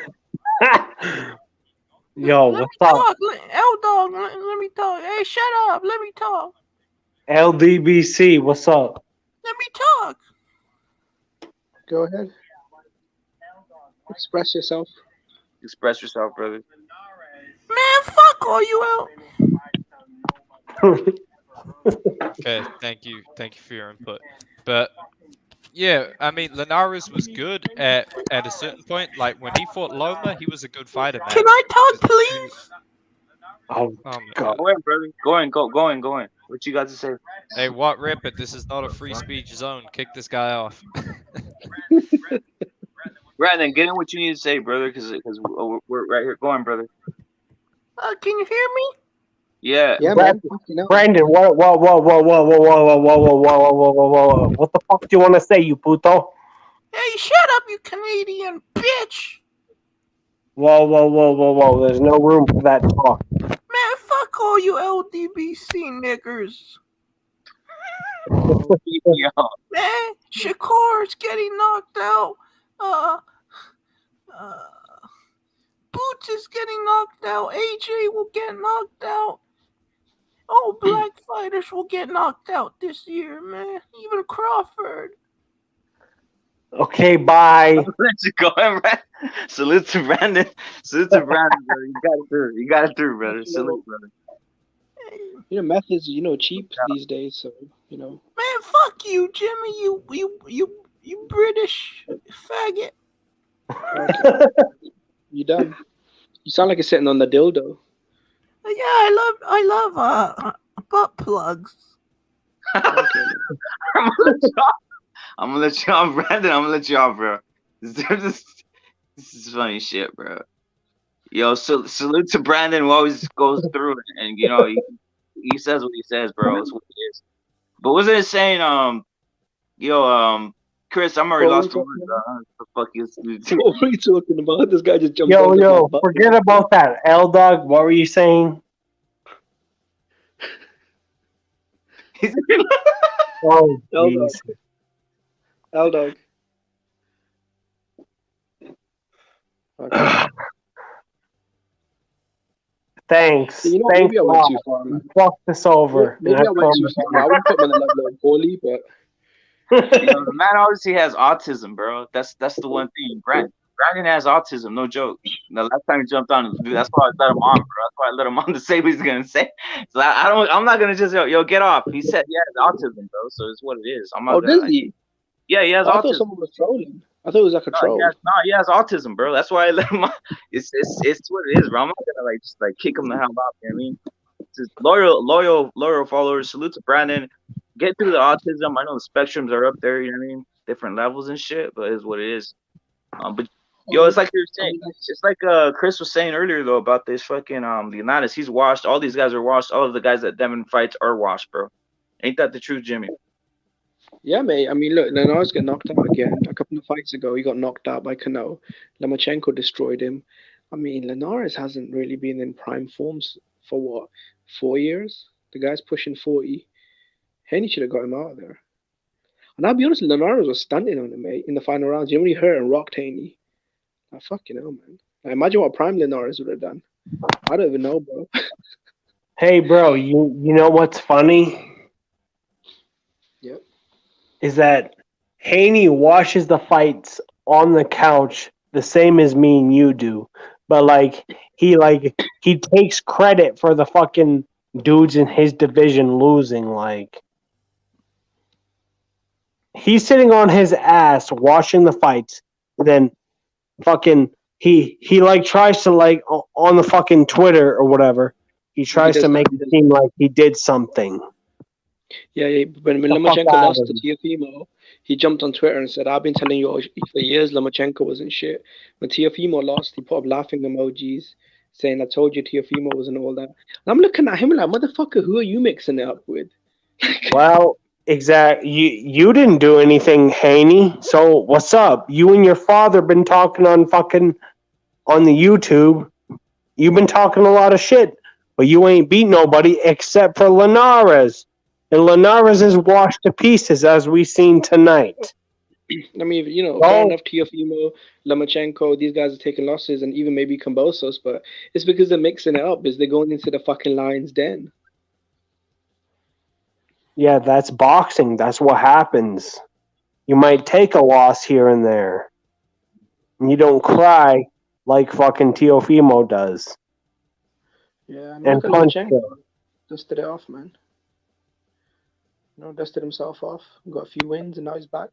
[SPEAKER 2] Yo,
[SPEAKER 9] Let
[SPEAKER 2] what's
[SPEAKER 9] me
[SPEAKER 2] up?
[SPEAKER 9] talk. L-Dog, let me talk. Hey, shut up. Let me talk.
[SPEAKER 2] LDBC, what's up?
[SPEAKER 9] Let me talk.
[SPEAKER 4] Go ahead. Express yourself.
[SPEAKER 5] Express yourself, brother.
[SPEAKER 9] Man, fuck all you
[SPEAKER 8] Okay, thank you for your input. But yeah, I mean Linares was good at a certain point. Like when he fought Loma, he was a good fighter, man.
[SPEAKER 9] Can I talk, please?
[SPEAKER 2] Oh,
[SPEAKER 8] my
[SPEAKER 2] God.
[SPEAKER 5] Go in, brother. Go in. What you got to say?
[SPEAKER 8] Hey, what rip it? This is not a free speech zone. Kick this guy off.
[SPEAKER 5] Brandon, get in what you need to say, brother, because we're right here. Go on, brother.
[SPEAKER 9] Can you hear me?
[SPEAKER 5] Yeah.
[SPEAKER 4] Yeah,
[SPEAKER 2] Brandon,
[SPEAKER 4] man. Fucking hell.
[SPEAKER 2] Brandon, whoa. What the fuck do you want to say, you puto?
[SPEAKER 9] Hey, shut up, you Canadian bitch.
[SPEAKER 2] Whoa. There's no room for that talk.
[SPEAKER 9] Man, fuck all you LDBC niggers. Man, Shakur's getting knocked out. Boots is getting knocked out. AJ will get knocked out. All black fighters will get knocked out this year, man. Even Crawford.
[SPEAKER 2] Okay, bye.
[SPEAKER 5] I'll let you go, Brandon. Salute to Brandon. Brother. You got it through, brother. Salute, brother.
[SPEAKER 4] You know, meth is cheap these days, so
[SPEAKER 9] Man, fuck you, Jimmy. You British faggot.
[SPEAKER 4] Okay. You done? You sound like you're sitting on the dildo.
[SPEAKER 9] Yeah, I love butt plugs.
[SPEAKER 4] Okay.
[SPEAKER 5] I'm gonna let you off, Brandon. I'm gonna let you off, bro. This is funny shit, bro. Yo, salute to Brandon who always goes through it, and he says what he says, bro. It's what it is. But wasn't it saying, Chris, I'm already lost the words. The fuck is
[SPEAKER 4] What were you talking about? This guy just jumped
[SPEAKER 2] Yo,
[SPEAKER 4] on the butt.
[SPEAKER 2] forget about that. L-Dog, what were you saying? Oh,
[SPEAKER 4] L-Dog.
[SPEAKER 2] jeez.
[SPEAKER 4] L-Dog. Okay.
[SPEAKER 2] Thanks.
[SPEAKER 4] You know,
[SPEAKER 2] Thanks
[SPEAKER 4] maybe I
[SPEAKER 2] a
[SPEAKER 4] went
[SPEAKER 2] lot.
[SPEAKER 4] too far, man.
[SPEAKER 2] Fuck this over.
[SPEAKER 4] Maybe I went too far. I wouldn't put him on the level of Paulie, but
[SPEAKER 5] the man obviously has autism, bro. That's the one thing. Brandon has autism, no joke. The last time he jumped on, that's why I let him on, bro. That's why I let him on to say what he's gonna say. So I'm not gonna just get off. He said he has autism, bro. So it's what it is. I'm not
[SPEAKER 4] does he?
[SPEAKER 5] Yeah, he has
[SPEAKER 4] I thought
[SPEAKER 5] autism.
[SPEAKER 4] someone was trolling. I thought it was like a troll.
[SPEAKER 5] He has autism, bro. That's why I let him on. It's what it is, bro. I'm not gonna just kick him the hell off. You know what I mean? Just loyal followers. Salute to Brandon. Get through the autism. I know the spectrums are up there. You know what I mean? Different levels and shit, but it's what it is. But it's like you're saying. It's like Chris was saying earlier though about this fucking Leonidas. He's washed. All these guys are washed. All of the guys that Devin fights are washed, bro. Ain't that the truth, Jimmy?
[SPEAKER 4] Yeah, mate. I mean, look, Linares got knocked out again. A couple of fights ago, he got knocked out by Cano. Lomachenko destroyed him. I mean, Linares hasn't really been in prime forms for what, 4 years? The guy's pushing 40. Haney should have got him out of there. And I'll be honest, Linares was standing on him, mate, in the final rounds. You know when he hurt and rocked Haney? Like, fucking hell, man. Like, imagine what prime Linares would have done. I don't even know, bro.
[SPEAKER 2] Hey, bro, you know what's funny?
[SPEAKER 4] Yep.
[SPEAKER 2] Is that Haney watches the fights on the couch the the same as me and you do, but he takes credit for the fucking dudes in his division losing. Like, he's sitting on his ass watching the fights, and then fucking he like tries to like on the fucking Twitter or whatever. He tries to make it seem like he did something.
[SPEAKER 4] Yeah. When Lomachenko lost to Teofimo, he jumped on Twitter and said, "I've been telling you for years Lomachenko wasn't shit." When Teofimo lost, he put up laughing emojis saying, "I told you Teofimo wasn't all that." And I'm looking at him like, "Motherfucker, who are you mixing it up with?"
[SPEAKER 2] Well, exactly. You didn't do anything, Haney. So what's up? You and your father been talking on fucking on the YouTube. You've been talking a lot of shit, but you ain't beat nobody except for Linares. And Linares is washed to pieces, as we seen tonight.
[SPEAKER 4] I mean, fair enough, Teofimo, Lomachenko, these guys are taking losses, and even maybe Kambosos, but it's because they're mixing it up. Is they're going into the fucking lion's den.
[SPEAKER 2] Yeah, that's boxing. That's what happens. You might take a loss here and there. And you don't cry like fucking Teofimo does.
[SPEAKER 4] Yeah, I mean,
[SPEAKER 2] And
[SPEAKER 4] look at Lomachenko. Dusted it off, man. Dusted himself off. Got a few wins, and now he's back.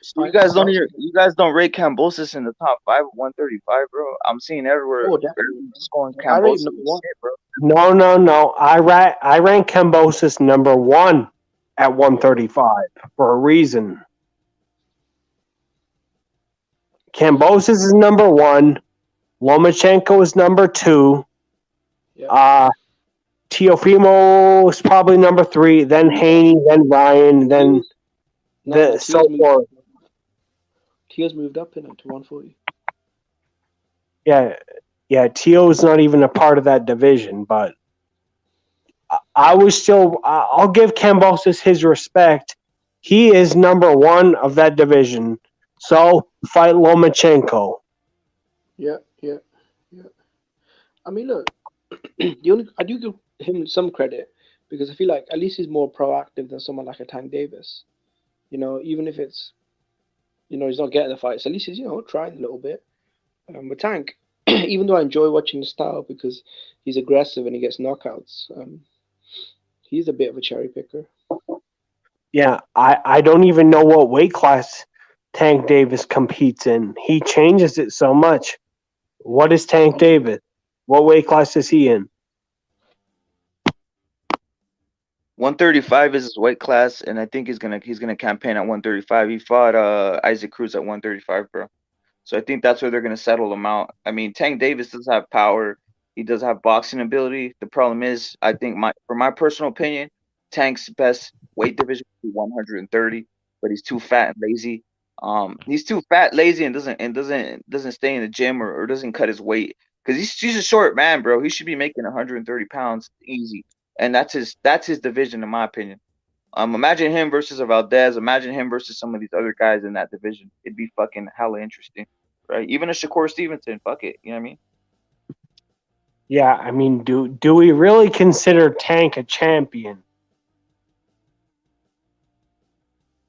[SPEAKER 5] So you guys don't rate Kambosos in the top 5 of 135, bro. I'm seeing everywhere.
[SPEAKER 4] Oh, definitely.
[SPEAKER 5] Just going Kambosos, bro.
[SPEAKER 2] No. I rank Kambosos number 1 at 135 for a reason. Kambosos is number 1. Lomachenko is number 2.
[SPEAKER 4] Yeah.
[SPEAKER 2] Teofimo is probably number 3. Then Haney. Then Ryan. Then so forth.
[SPEAKER 4] Teo's moved up in it to 140.
[SPEAKER 2] Yeah. Teo's not even a part of that division, but I'll give Kambosos his respect. He is number 1 of that division. So fight Lomachenko.
[SPEAKER 4] Yeah. I mean, look, I do give him some credit because I feel like at least he's more proactive than someone like a Tank Davis. Even if it's, he's not getting the fights, at least he's, trying a little bit. But Tank, even though I enjoy watching the style because he's aggressive and he gets knockouts, he's a bit of a cherry picker.
[SPEAKER 2] Yeah, I don't even know what weight class Tank Davis competes in. He changes it so much. What is Tank Davis? What weight class is he in?
[SPEAKER 5] 135 is his weight class, and I think he's gonna campaign at 135. He fought Isaac Cruz at 135, bro. So I think that's where they're gonna settle him out. I mean, Tank Davis does have power. He does have boxing ability. The problem is, I think for my personal opinion, Tank's best weight division is 130, but he's too fat and lazy. He's too fat, lazy, and doesn't stay in the gym or doesn't cut his weight because he's a short man, bro. He should be making 130 pounds easy, and that's his division, in my opinion. Imagine him versus a Valdez. Imagine him versus some of these other guys in that division. It'd be fucking hella interesting, right? Even a Shakur Stevenson, fuck it, you know what I mean?
[SPEAKER 2] Yeah, I mean, do we really consider Tank a champion?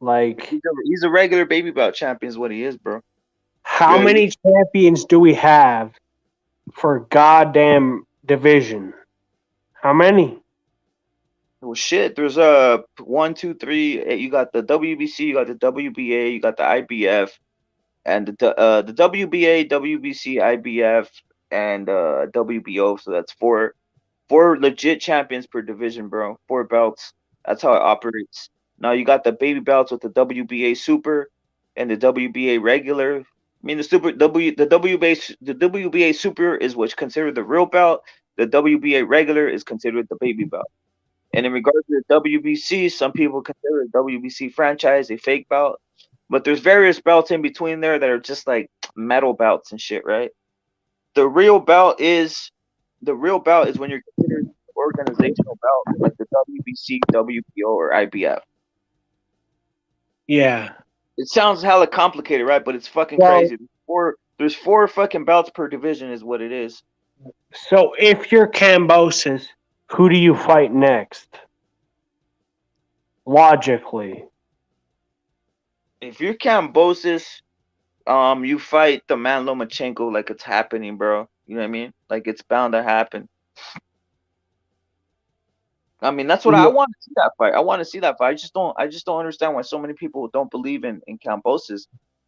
[SPEAKER 2] Like,
[SPEAKER 5] he's a regular baby belt champion, is what he is, bro.
[SPEAKER 2] How many champions do we have for goddamn division? How many?
[SPEAKER 5] Well, shit. There's 1, 2, 3. You got the WBC, you got the WBA, you got the IBF, and the WBA, WBC, IBF, and WBO. So that's four legit champions per division, bro. 4 belts. That's how it operates. Now you got the baby belts with the WBA Super and the WBA Regular. I mean, the WBA Super is what's considered the real belt. The WBA Regular is considered the baby belt. And in regards to the WBC, some people consider the WBC franchise a fake belt, but there's various belts in between there that are just like metal belts and shit, right? The real belt is when you're considered an organizational belt like the WBC, WBO, or IBF.
[SPEAKER 2] Yeah.
[SPEAKER 5] It sounds hella complicated, right? But it's fucking crazy. There's 4 fucking belts per division is what it is.
[SPEAKER 2] So if you're Kambosos, who do you fight next? Logically.
[SPEAKER 5] If you're Kambosos, you fight the man Lomachenko like it's happening, bro. You know what I mean? Like it's bound to happen. I mean, that's what I want to see that fight. I want to see that fight. I just don't understand why so many people don't believe in Kambosos.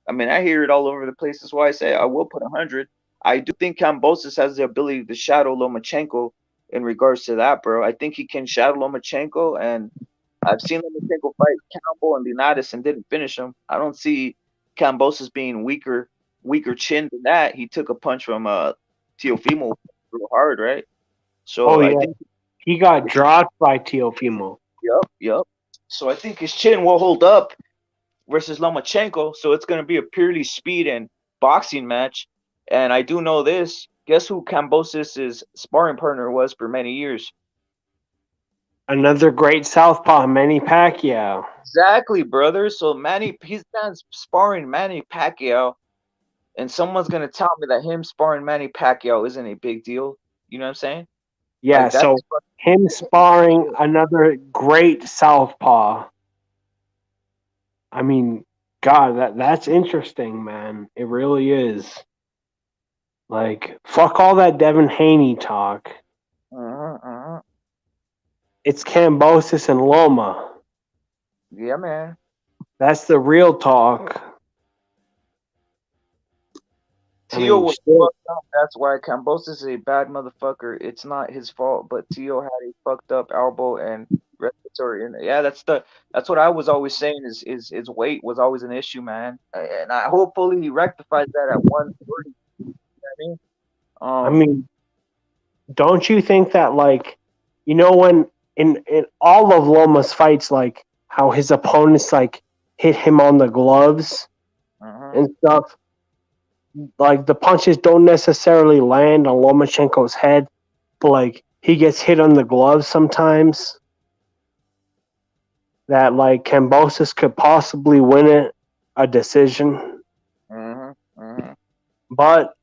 [SPEAKER 5] I mean, I hear it all over the place. That's why I say I will put 100. I do think Kambosos has the ability to shadow Lomachenko in regards to that, bro. I think he can shadow Lomachenko, and I've seen Lomachenko fight Campbell and Leonidas and didn't finish him. I don't see Kambosos being weaker chin than that. He took a punch from Teofimo real hard, right? So I think
[SPEAKER 2] he got dropped by Teofimo.
[SPEAKER 5] Yep. So I think his chin will hold up versus Lomachenko. So it's going to be a purely speed and boxing match. And I do know this. Guess who Kambosos' sparring partner was for many years?
[SPEAKER 2] Another great southpaw, Manny Pacquiao.
[SPEAKER 5] Exactly, brother. So he's done sparring Manny Pacquiao. And someone's going to tell me that him sparring Manny Pacquiao isn't a big deal. You know what I'm saying?
[SPEAKER 2] Yeah, like so him sparring another great southpaw. I mean, God, that's interesting, man. It really is. Like, fuck all that Devin Haney talk. It's Kambosos and Loma.
[SPEAKER 5] Yeah, man.
[SPEAKER 2] That's the real talk.
[SPEAKER 5] Tio was fucked up. That's why Kambosos is a bad motherfucker. It's not his fault, but Tio had a fucked up elbow and respiratory. And yeah, that's what I was always saying is his weight was always an issue, man. And I hopefully he rectifies that at 130. You know what
[SPEAKER 2] I mean, don't you think that, like, you know, when in all of Loma's fights, like how his opponents like hit him on the gloves and stuff, like the punches don't necessarily land on Lomachenko's head, but like he gets hit on the gloves sometimes. That like Kambosos could possibly win it a decision. But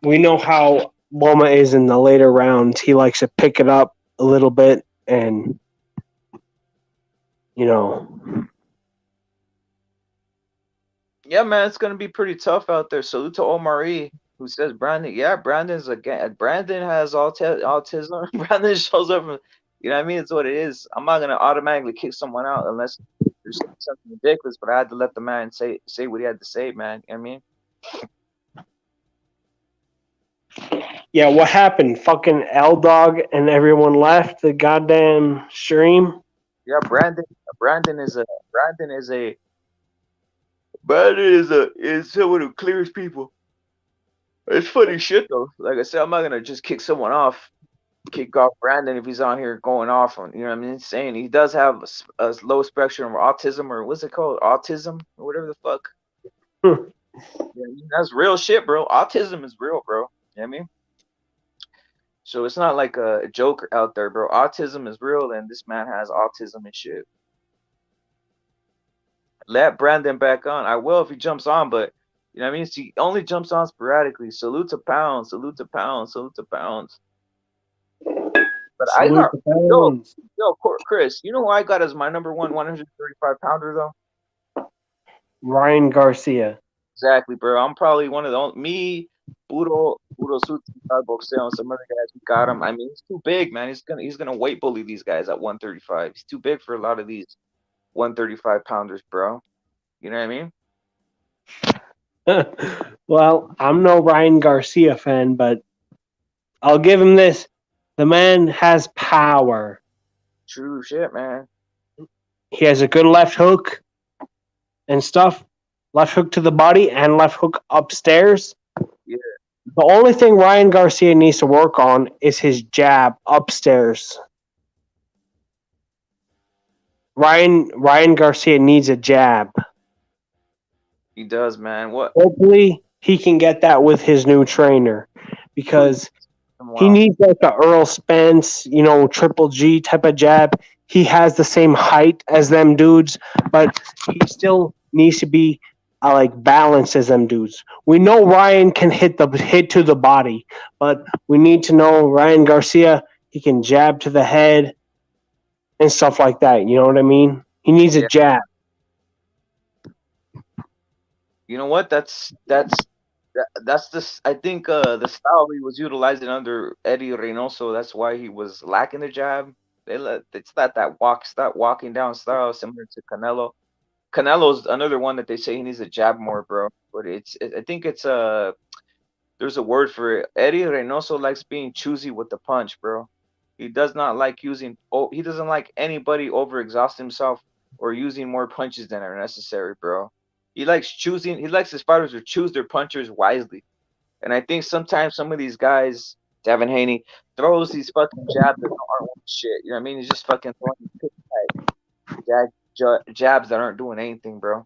[SPEAKER 2] we know how Loma is in the later rounds. He likes to pick it up a little bit and, you know.
[SPEAKER 5] Yeah, man, it's gonna be pretty tough out there. Salute to Omari, who says Brandon. Yeah, Brandon has autism. Brandon shows up. You know what I mean? It's what it is. I'm not gonna automatically kick someone out unless there's something ridiculous. But I had to let the man say what he had to say, man. You know what
[SPEAKER 2] I mean? Yeah, what happened? Fucking L-Dog and everyone left the goddamn stream.
[SPEAKER 5] Yeah, Brandon is someone who clears people. It's funny shit though. Like I said, I'm not gonna just kick someone off. Kick off Brandon if he's on here going off on, you know what I mean? Saying he does have a low spectrum of autism, or what's it called? Autism or whatever the fuck. Yeah, that's real shit, bro. Autism is real, bro. You know what I mean? So it's not like a joke out there, bro. Autism is real, and this man has autism and shit. Let Brandon back on. I will if he jumps on, but you know what I mean? He only jumps on sporadically. Salute to Pounds. Salute to Pounds. Salute to Pounds. But I got yo, Chris. You know who I got as my number one 135 pounder though?
[SPEAKER 2] Ryan Garcia.
[SPEAKER 5] Exactly, bro. I'm probably one of the me, Budo Suits, boxeo, and some other guys who got him. I mean, he's too big, man. He's gonna weight bully these guys at 135. He's too big for a lot of these 135 pounders, bro. You know what I
[SPEAKER 2] mean? Well, I'm no Ryan Garcia fan, but I'll give him this. The man has power.
[SPEAKER 5] True shit, man.
[SPEAKER 2] He has a good left hook and stuff. Left hook to the body and left hook upstairs.
[SPEAKER 5] Yeah.
[SPEAKER 2] The only thing Ryan Garcia needs to work on is his jab upstairs. Ryan Garcia needs a jab.
[SPEAKER 5] He does, man. What?
[SPEAKER 2] Hopefully he can get that with his new trainer, because he needs like a Earl Spence, you know, Triple G type of jab. He has the same height as them dudes, but he still needs to be like balanced as them dudes. We know Ryan can hit to the body, but we need to know Ryan Garcia, he can jab to the head and stuff like that. You know what I mean? He needs a jab.
[SPEAKER 5] You know what? That's this. I think the style he was utilizing under Eddie Reynoso. That's why he was lacking the jab. It's not that walking down style similar to Canelo. Canelo's another one that they say he needs to jab more, bro. But I think it's there's a word for it. Eddie Reynoso likes being choosy with the punch, bro. He does not like using. Oh, he doesn't like anybody overexhaust himself or using more punches than are necessary, bro. He likes choosing. He likes his fighters to choose their punchers wisely. And I think sometimes some of these guys, Devin Haney, throws these fucking jabs that aren't worth shit. You know what I mean? He's just fucking throwing jabs that aren't doing anything, bro.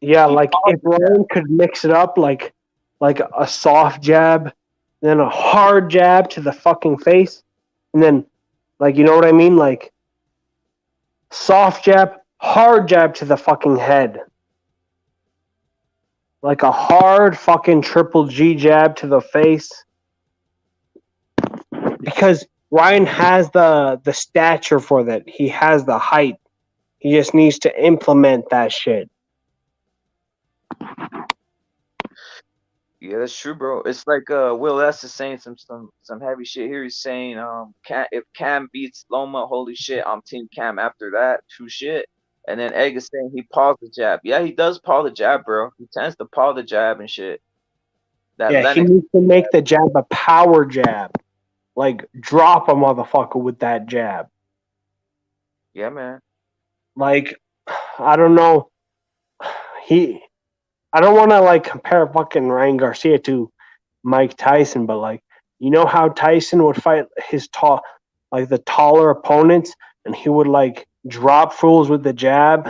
[SPEAKER 2] Yeah, like if Ryan could mix it up, like a soft jab, then a hard jab to the fucking face, and then, like, you know what I mean? Like, soft jab, hard jab to the fucking head. Like a hard fucking triple G jab to the face. Because Ryan has the stature for that. He has the height. He just needs to implement that shit.
[SPEAKER 5] Yeah, that's true, bro. It's like Will S is saying some heavy shit here. He's saying if Cam beats Loma, holy shit, I'm Team Cam after that. True shit. And then Egg is saying he paused the jab. Yeah, he does paw the jab, bro. He tends to paw the jab and shit. That
[SPEAKER 2] Yeah,
[SPEAKER 5] Lennox.
[SPEAKER 2] he needs to make the jab a power jab. Like, drop a motherfucker with that jab.
[SPEAKER 5] Yeah, man.
[SPEAKER 2] Like, I don't know. I don't want to, like, compare fucking Ryan Garcia to Mike Tyson, but, like, you know how Tyson would fight his the taller opponents, and he would, like, drop fools with the jab?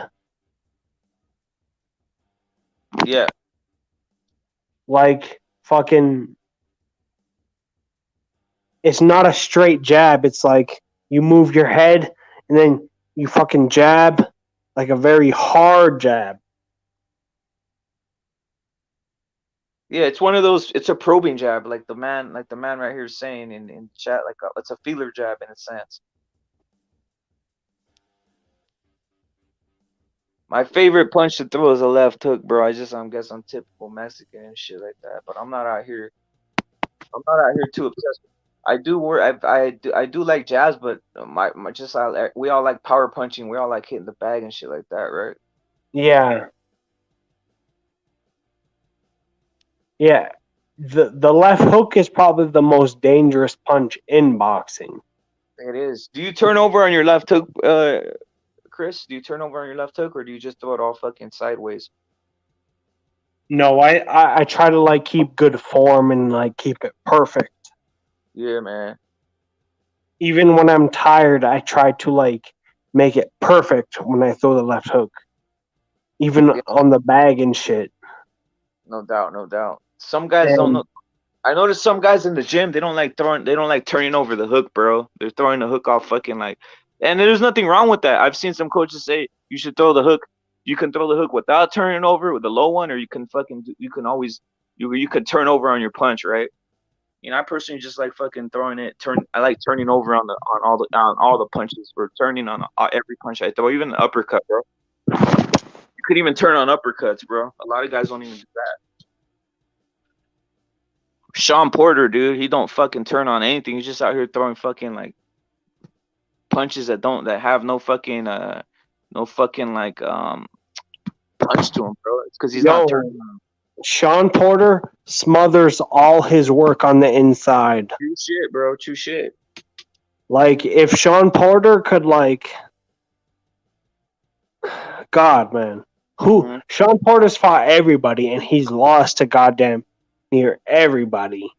[SPEAKER 5] Yeah.
[SPEAKER 2] Like, fucking, it's not a straight jab. It's like you move your head, and then you fucking jab, like a very hard jab.
[SPEAKER 5] Yeah, it's one of those. It's a probing jab, like the man right here is saying in chat. Like it's a feeler jab in a sense. My favorite punch to throw is a left hook, bro. I guess I'm typical Mexican and shit like that. But I'm not out here. I'm not out here too obsessed. I do work. I do like jazz, but we all like power punching. We all like hitting the bag and shit like that, right?
[SPEAKER 2] Yeah. Yeah. The left hook is probably the most dangerous punch in boxing.
[SPEAKER 5] It is. Do you turn over on your left hook, Chris? Do you turn over on your left hook, or do you just throw it all fucking sideways?
[SPEAKER 2] No, I try to, like, keep good form and, like, keep it perfect.
[SPEAKER 5] Yeah, man.
[SPEAKER 2] Even when I'm tired, I try to, like, make it perfect when I throw the left hook. Even on the bag and shit.
[SPEAKER 5] No doubt, no doubt. Some guys don't know. I noticed some guys in the gym, they don't like turning over the hook, bro. They're throwing the hook off fucking like, and there's nothing wrong with that. I've seen some coaches say you should throw the hook. You can throw the hook without turning over with the low one, or you can turn over on your punch, right? You know, I personally just like fucking throwing it. I like turning over on all the punches. Or turning on every punch I throw, even the uppercut, bro. You could even turn on uppercuts, bro. A lot of guys don't even do that. Sean Porter, dude, he don't fucking turn on anything. He's just out here throwing fucking like punches that have no fucking punch to him, bro. It's because he's not turning on.
[SPEAKER 2] Sean Porter smothers all his work on the inside.
[SPEAKER 5] True shit, bro. True shit.
[SPEAKER 2] Like, if Sean Porter could, like, God, man, Sean Porter's fought everybody, and he's lost to goddamn near everybody.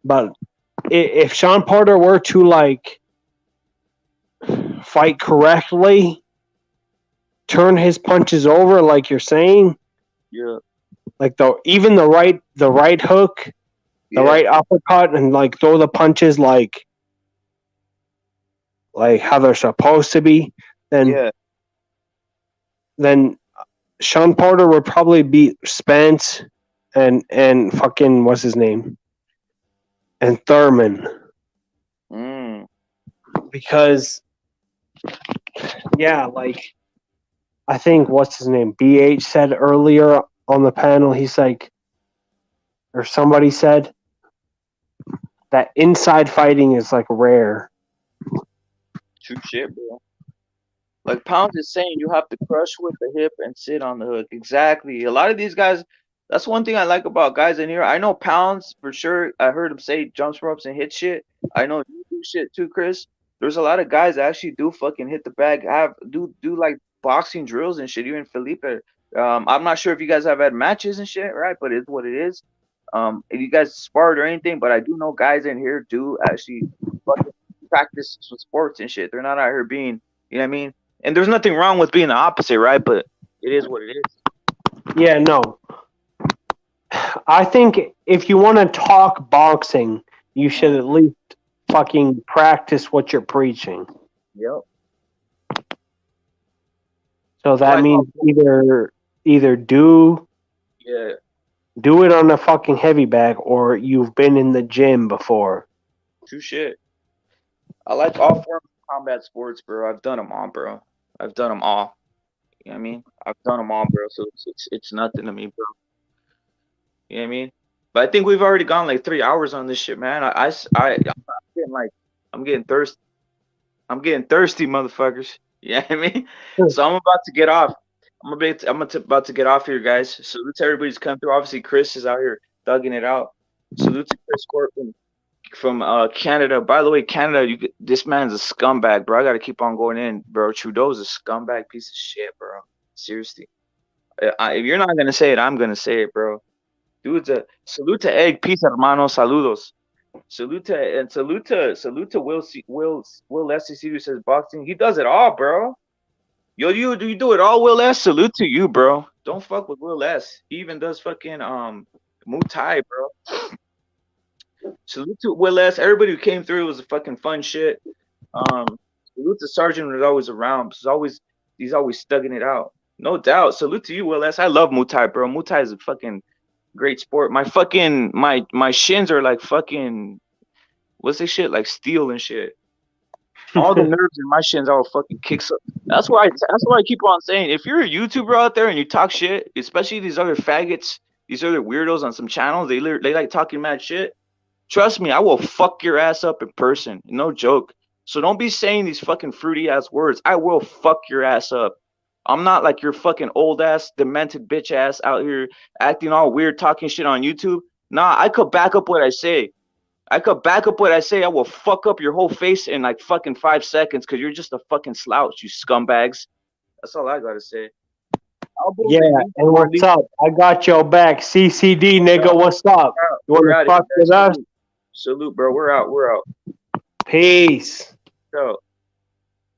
[SPEAKER 2] But if Sean Porter were to, like, fight correctly, turn his punches over, like you're saying,
[SPEAKER 5] yeah,
[SPEAKER 2] like even the right hook, the right uppercut, and, like, throw the punches like how they're supposed to be, then Sean Porter would probably beat Spence and fucking what's his name, and Thurman. Because like, I think what's his name, BH said earlier on the panel, he's like, or somebody said that inside fighting is like rare.
[SPEAKER 5] True shit, bro. Like Pounds is saying, you have to crush with the hip and sit on the hook. Exactly. A lot of these guys. That's one thing I like about guys in here. I know Pounds for sure. I heard him say jumps ropes and hit shit. I know you do shit too, Chris. There's a lot of guys that actually do fucking hit the bag. Do like boxing drills and shit. Even Felipe. I'm not sure if you guys have had matches and shit, right? But it's what it is. If you guys sparred or anything, but I do know guys in here do actually fucking practice some sports and shit. They're not out here being, you know what I mean? And there's nothing wrong with being the opposite, right? But it is what it is.
[SPEAKER 2] Yeah, no. I think if you want to talk boxing, you should at least fucking practice what you're preaching.
[SPEAKER 5] Yep.
[SPEAKER 2] So that means either do it on a fucking heavy bag, or you've been in the gym before.
[SPEAKER 5] True shit. I like all forms of combat sports, bro. I've done them all, bro. I've done them all. You know what I mean? I've done them all, bro. So it's nothing to me, bro. You know what I mean? But I think we've already gone like 3 hours on this shit, man. I'm getting thirsty. I'm getting thirsty, motherfuckers. You know what I mean? So I'm about to get off. I'm about to get off here, guys. Salute to everybody who's come through. Obviously, Chris is out here thugging it out. Salute to Chris Corbin from Canada. By the way, Canada, this man's a scumbag, bro. I gotta keep on going in, bro. Trudeau's a scumbag piece of shit, bro. Seriously. If you're not gonna say it, I'm gonna say it, bro. Dude's a salute to Egg, peace, hermano, saludos. Salute to Will SCC who says boxing. He does it all, bro. Yo, you do it all, Will S. Salute to you, bro. Don't fuck with Will S. He even does fucking Muay Thai, bro. Salute to Will S. Everybody who came through was a fucking fun shit. Salute to Sergeant who's always around. He's always stugging it out. No doubt. Salute to you, Will S. I love Muay Thai, bro. Muay Thai is a fucking great sport. My fucking my shins are like fucking what's this shit? Like steel and shit. All the nerves in my shins all fucking kicks up. That's why I keep on saying, if you're a YouTuber out there and you talk shit, especially these other faggots, these other weirdos on some channels, they like talking mad shit. Trust me, I will fuck your ass up in person. No joke. So don't be saying these fucking fruity ass words. I will fuck your ass up. I'm not like your fucking old ass, demented bitch ass out here acting all weird, talking shit on YouTube. Nah, I could back up what I say. I will fuck up your whole face in like fucking 5 seconds because you're just a fucking slouch, you scumbags. That's all I gotta say.
[SPEAKER 2] Yeah, and what's up? I got your back. CCD, nigga, what's up? You want to fuck with us?
[SPEAKER 5] Salute, bro. We're out.
[SPEAKER 2] Peace.
[SPEAKER 5] So.